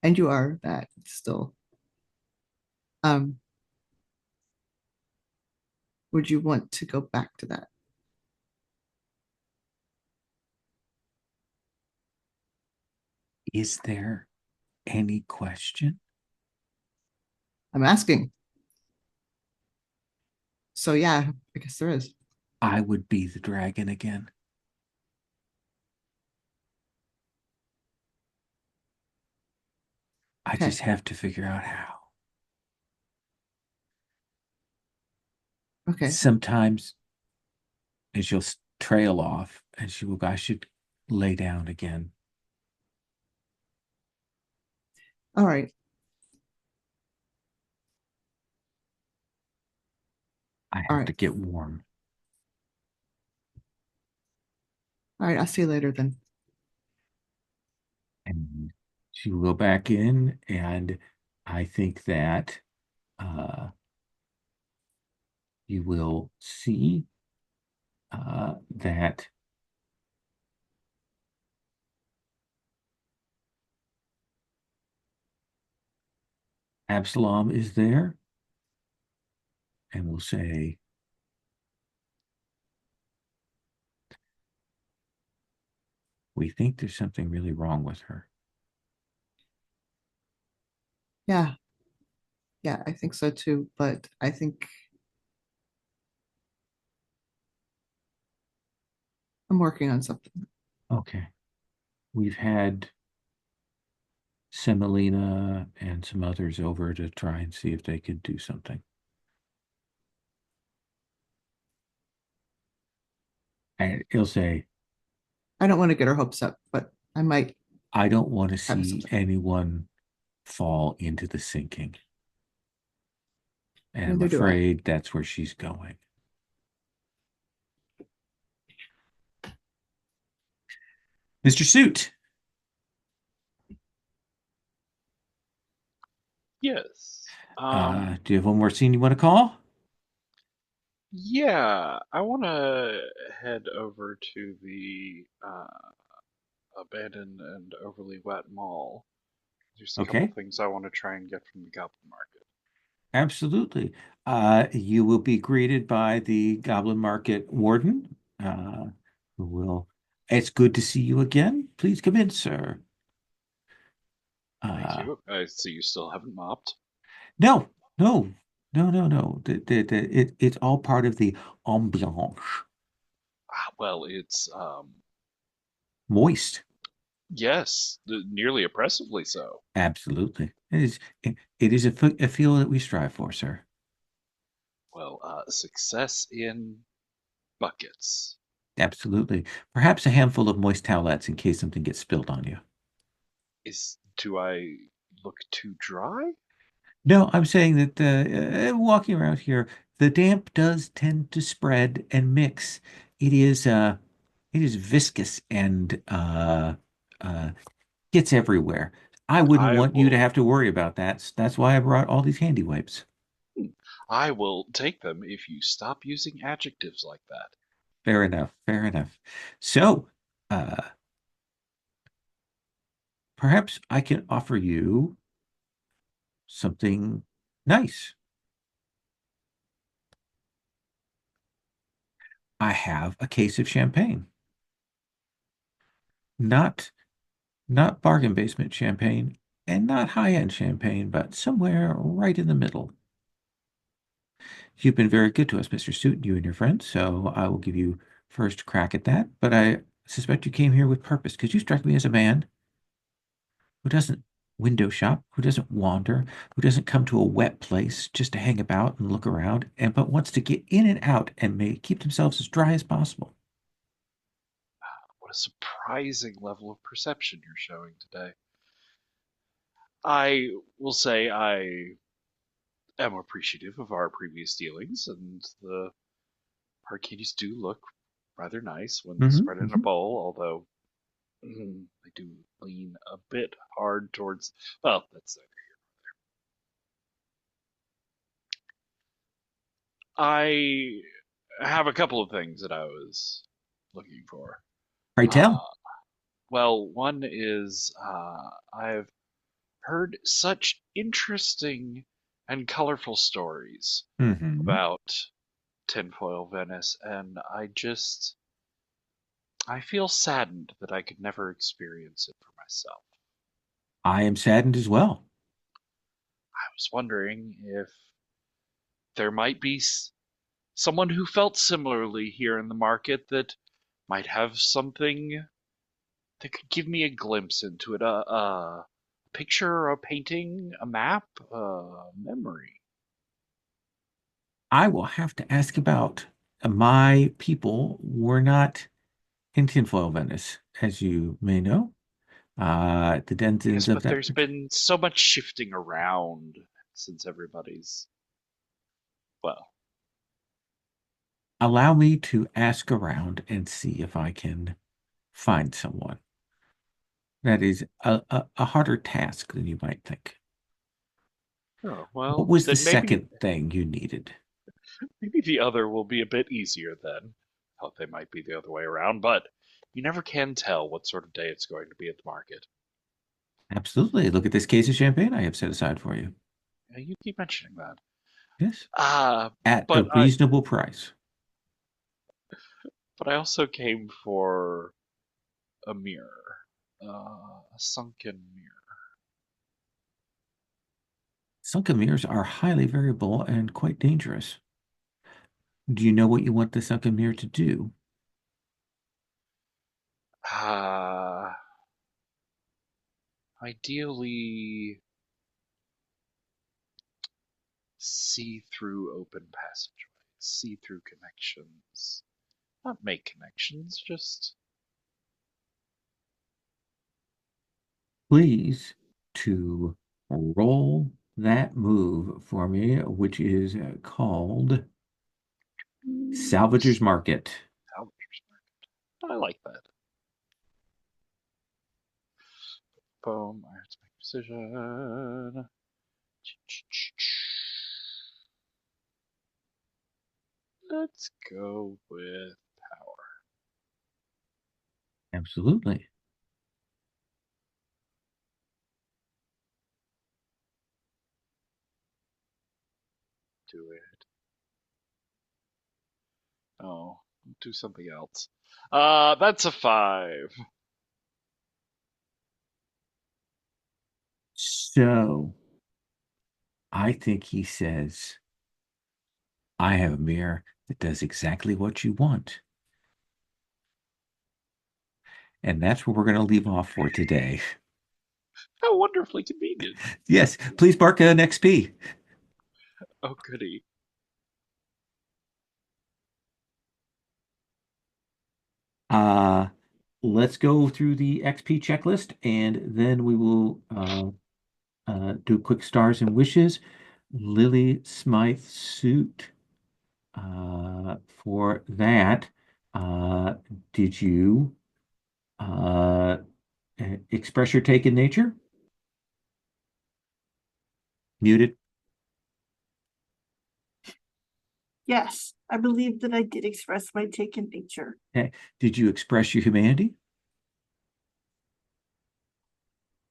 and you are that still, um, would you want to go back to that? Is there any question? I'm asking. So yeah, I guess there is. I would be the dragon again. I Okay. just have to figure out how. Okay. Sometimes, and she'll trail off, and she will go, I should lay down again. All right. I All have right. to get warm. All right. I'll see you later then. And she will go back in, and I think that you will see that Absalom is there and will say, we think there's something really wrong with her. Yeah. Yeah, I think so too. But I think I'm working on something. Okay. We've had Semolina and some others over to try and see if they could do something. And he'll say, I don't want to get her hopes up, but I might I don't want to have see something. anyone fall into the sinking. And I'm Neither do I. afraid that's where she's going. Mr. Suit. Yes. Do you have one more scene you want to call? Yeah, I want to head over to the abandoned and overly wet mall. There's a couple Okay, things I want to try and get from the Goblin Market. absolutely. You will be greeted by the Goblin Market Warden, who will. It's good to see you again. Please come in, sir. Thank Uh, you. I see you still haven't mopped. no, no, no. It's all part of the ambiance. Well, it's Moist. yes, nearly oppressively so. Absolutely. It is a feel that we strive for, sir. Well, success in buckets. Absolutely. Perhaps a handful of moist towelettes in case something gets spilled on you. Do I look too dry? No, I'm saying that walking around here, the damp does tend to spread and mix. It is viscous and uh, gets everywhere. I wouldn't I want you to will have to worry about that. That's why I brought all these handy wipes. I will take them if you stop using adjectives like that. Fair enough. Fair enough. So, uh, perhaps I can offer you something nice. I have a case of champagne. Not not bargain basement champagne and not high-end champagne, but somewhere right in the middle. You've been very good to us, Mr. Suit, you and your friends, so I will give you first crack at that. But I suspect you came here with purpose because you strike me as a man who doesn't window shop, who doesn't wander, who doesn't come to a wet place just to hang about and look around, and but wants to get in and out and may keep themselves as dry as possible. What a surprising level of perception you're showing today. I will say I am appreciative of our previous dealings, and the martinis do look rather nice when Hmm spread in a bowl, although they do lean a bit hard towards. Well, that's it. I have a couple of things that I was looking for. Pray Uh, tell. well, one is I've heard such interesting and colorful stories Hmm about tinfoil Venice, and I feel saddened that I could never experience it for myself. I am saddened as well. I was wondering if there might be someone who felt similarly here in the market that might have something that could give me a glimpse into it, a picture, a painting, a map, a memory. I will have to ask about my people were not in tinfoil Venice, as you may know. The Yes, denizens of but that. there's been so much shifting around since everybody's, well, Allow me to ask around and see if I can find someone. That is a harder task than you might think. oh, What well, was the then maybe second thing you needed? maybe the other will be a bit easier then. Thought they might be the other way around, but you never can tell what sort of day it's going to be at the market. Absolutely. Look at this case of champagne I have set aside for you. You keep mentioning that. Yes. Ah, At a but reasonable price. I also came for a mirror, a sunken mirror. Sunken mirrors are highly variable and quite dangerous. Do you know what you want the sunken mirror to do? Ah, ideally, see through open passageways, see through connections. Not make connections, just Please to roll that move for me, which is called Salvager's Market. salvagers market. I like that. Boom. I have to make a decision. Let's go with power. Absolutely. Do it. Oh, do something else. That's a 5. So I think he says, I have a mirror that does exactly what you want. And that's where we're going to leave off for today. How wonderfully convenient. Yes, please mark an XP. Oh, goody. Let's go through the XP checklist, and then we will do quick stars and wishes. Lily Smythe suit. For that, did you express your take in nature? Muted. Yes, I believe that I did express my take in nature. Okay. Did you express your humanity?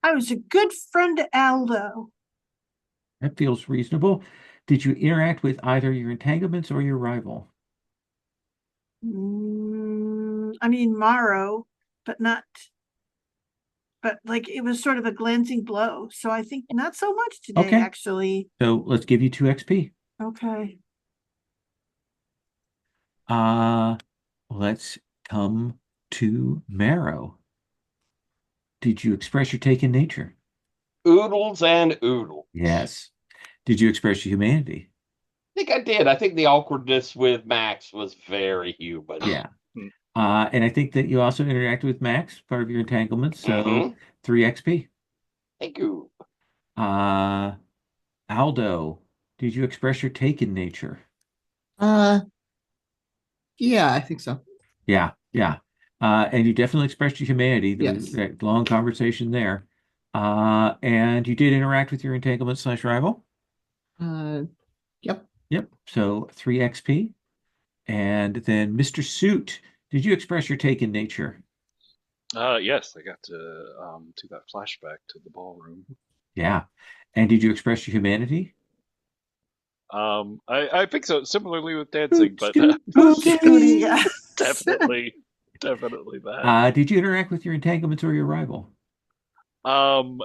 I was a good friend to Aldo. That feels reasonable. Did you interact with either your entanglements or your rival? I mean, Morrow, but not, but like it was sort of a glancing blow. So I think not so much today, Okay. actually. So let's give you 2 XP. Okay. Let's come to Marrow. Did you express your take in nature? Oodles and oodles. Yes. Did you express your humanity? I think I did. I think the awkwardness with Max was very human. Yeah. And I think that you also interacted with Max, part of your entanglement. So Mhm. 3 XP. Thank you. Aldo, did you express your take in nature? Uh, yeah, I think so. Yeah, yeah. And you definitely expressed your humanity. There was Yes. that long conversation there. And you did interact with your entanglement slash rival. Uh, yep. Yep. So 3 XP. And then Mr. Suit, did you express your take in nature? Yes, I got to do that flashback to the ballroom. Yeah. And did you express your humanity? I think so. Similarly with dancing, but Scooty, yeah. definitely that. Did you interact with your entanglements or your rival? Um,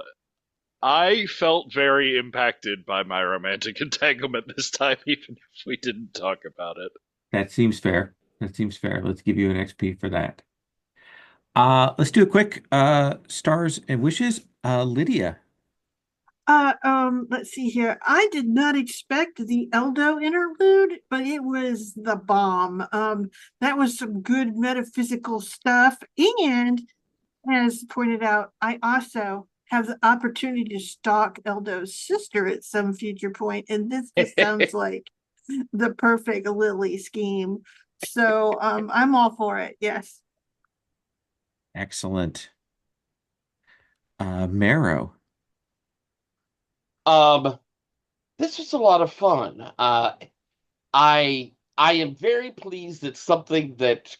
I felt very impacted by my romantic entanglement this time, even if we didn't talk about it. That seems fair. That seems fair. Let's give you an XP for that. Let's do a quick stars and wishes. Lydia. Let's see here. I did not expect the Eldo interlude, but it was the bomb. That was some good metaphysical stuff. And as pointed out, I also have the opportunity to stalk Eldo's sister at some future point, and this just sounds like the perfect Lily scheme. So I'm all for it. Yes. Excellent. Marrow. Um, this was a lot of fun. I am very pleased at something that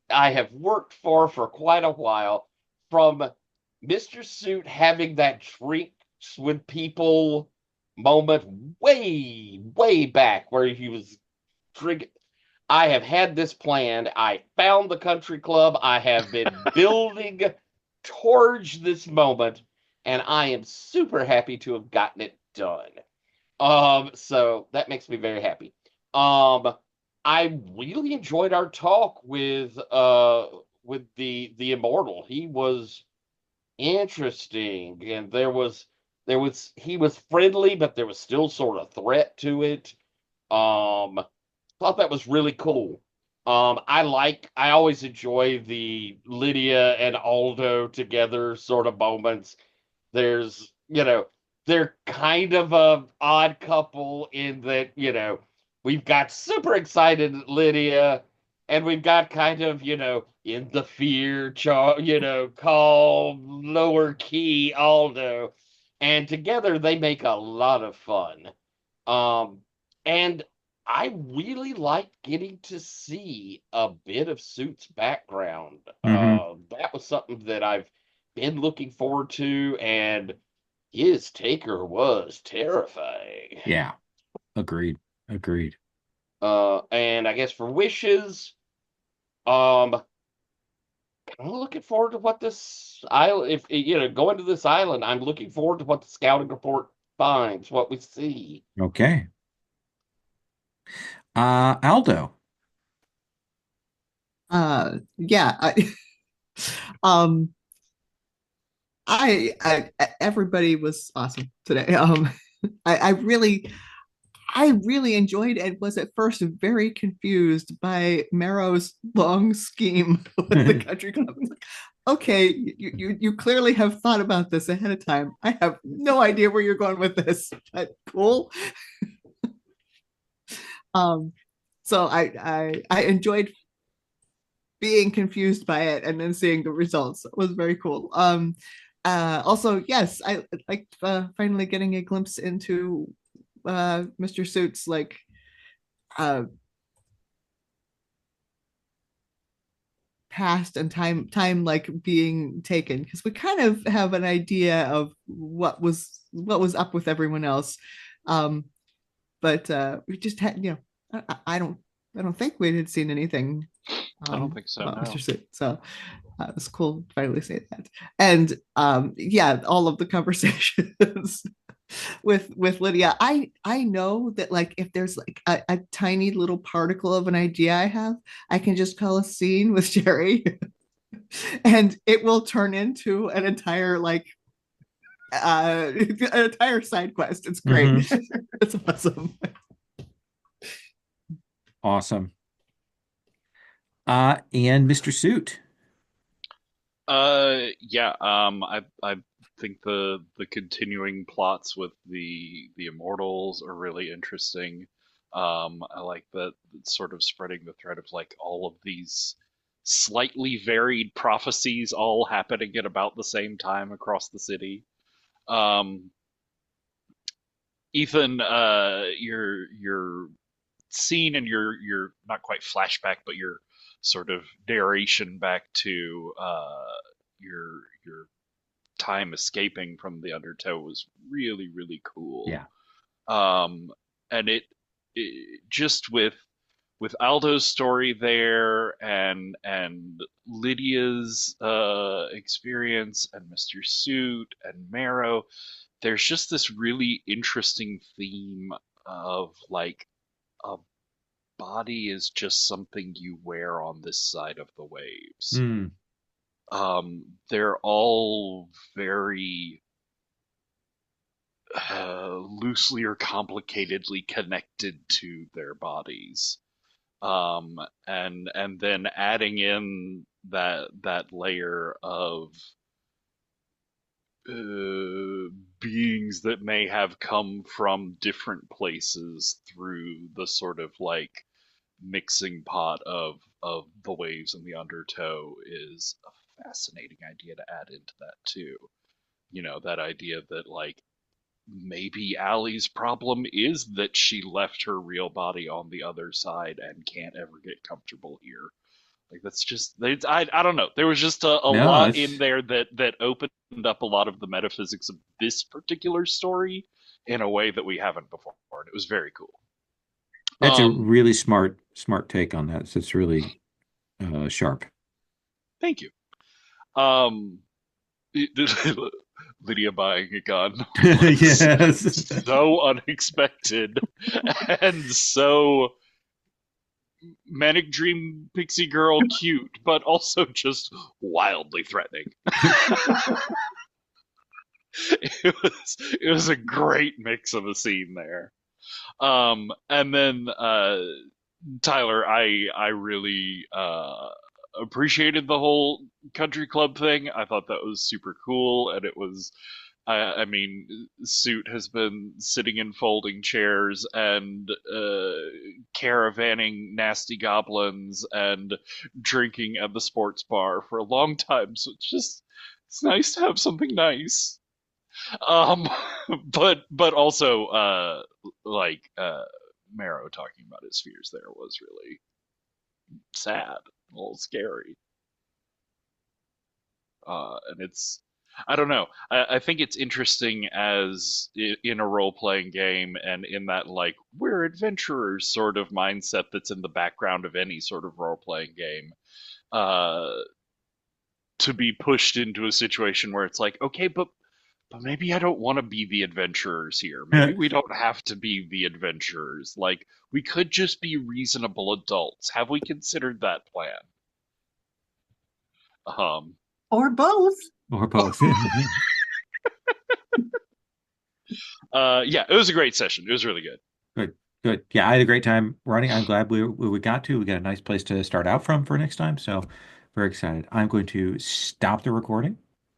I have worked for quite a while. From Mr. Suit having that drinks with people moment way back where he was drinking. I have had this planned. I found the country club. I have been building towards this moment, and I am super happy to have gotten it done. So that makes me very happy. Um, I really enjoyed our talk with the Immortal. He was interesting, and there was he was friendly, but there was still sort of threat to it. Thought that was really cool. I always enjoy the Lydia and Aldo together sort of moments. There's, they're kind of a odd couple in that, we've got super excited Lydia and we've got kind of, in the fear, calm, lower key Aldo, and together they make a lot of fun. And I really liked getting to see a bit of Suit's background. Hmm. That was something that I've been looking forward to, and his taker was terrifying. Yeah. Agreed. Agreed. And I guess for wishes, kind of looking forward to what this island, if going to this island, I'm looking forward to what the scouting report finds, what we see. Okay. Aldo. Yeah, um, everybody was awesome today. I really enjoyed and was at first very confused by Marrow's long scheme with the country club. It's like, okay, you clearly have thought about this ahead of time. I have no idea where you're going with this, but cool. Um, so I enjoyed being confused by it and then seeing the results. It was very cool. Also, yes, I liked finally getting a glimpse into Mr. Suit's like uh past and time like being taken, because we kind of have an idea of what was up with everyone else, but we just had, I don't think we had seen anything I don't think so, about no. Mr. Suit, so it's cool to finally say that. And yeah, all of the conversations with Lydia, I know that like if there's like a tiny little particle of an idea I have, I can just call a scene with Jerry and it will turn into an entire like an entire side quest. It's great. It's awesome. Awesome. And Mr. Suit. Yeah, I think the continuing plots with the Immortals are really interesting. I like that it's sort of spreading the thread of like all of these slightly varied prophecies all happening at about the same time across the city. Um, Ethan, your scene and your not quite flashback, but your sort of narration back to your time escaping from the undertow was really really cool. Yeah. And it just with Aldo's story there and Lydia's experience and Mr. Suit and Marrow, there's just this really interesting theme of like a body is just something you wear on this side of the waves. Mm. They're all very loosely or complicatedly connected to their bodies. And then adding in that layer of beings that may have come from different places through the sort of like mixing pot of the waves and the undertow is a fascinating idea to add into that too. That idea that like maybe Allie's problem is that she left her real body on the other side and can't ever get comfortable here. Like that's just I don't know. There was just a No, lot in it's there that opened up a lot of the metaphysics of this particular story in a way that we haven't before, and it was very cool. that's a Um, really smart take on that. So it's really sharp. Thank you. Lydia buying a gun was Yes. so unexpected and so manic dream pixie girl cute, but also just wildly threatening. It was a great mix of a scene there. And then Tyler, I really appreciated the whole country club thing. I thought that was super cool, and it was I mean, Suit has been sitting in folding chairs and caravanning nasty goblins and drinking at the sports bar for a long time. So it's nice to have something nice. Um, but also like Marrow talking about his fears there was really sad, a little scary. And I don't know. I think it's interesting as in a role playing game and in that like we're adventurers sort of mindset that's in the background of any sort of role playing game. Uh, to be pushed into a situation where it's like, okay, but maybe I don't want to be the adventurers here. Maybe we don't have to be the adventurers. Like we could just be reasonable adults. Have we considered that plan? Or both. Or both. Yeah, it was a great session. It was really good. Good, good. Yeah, I had a great time running. I'm glad we got to. We got a nice place to start out from for next time. So very excited. I'm going to stop the recording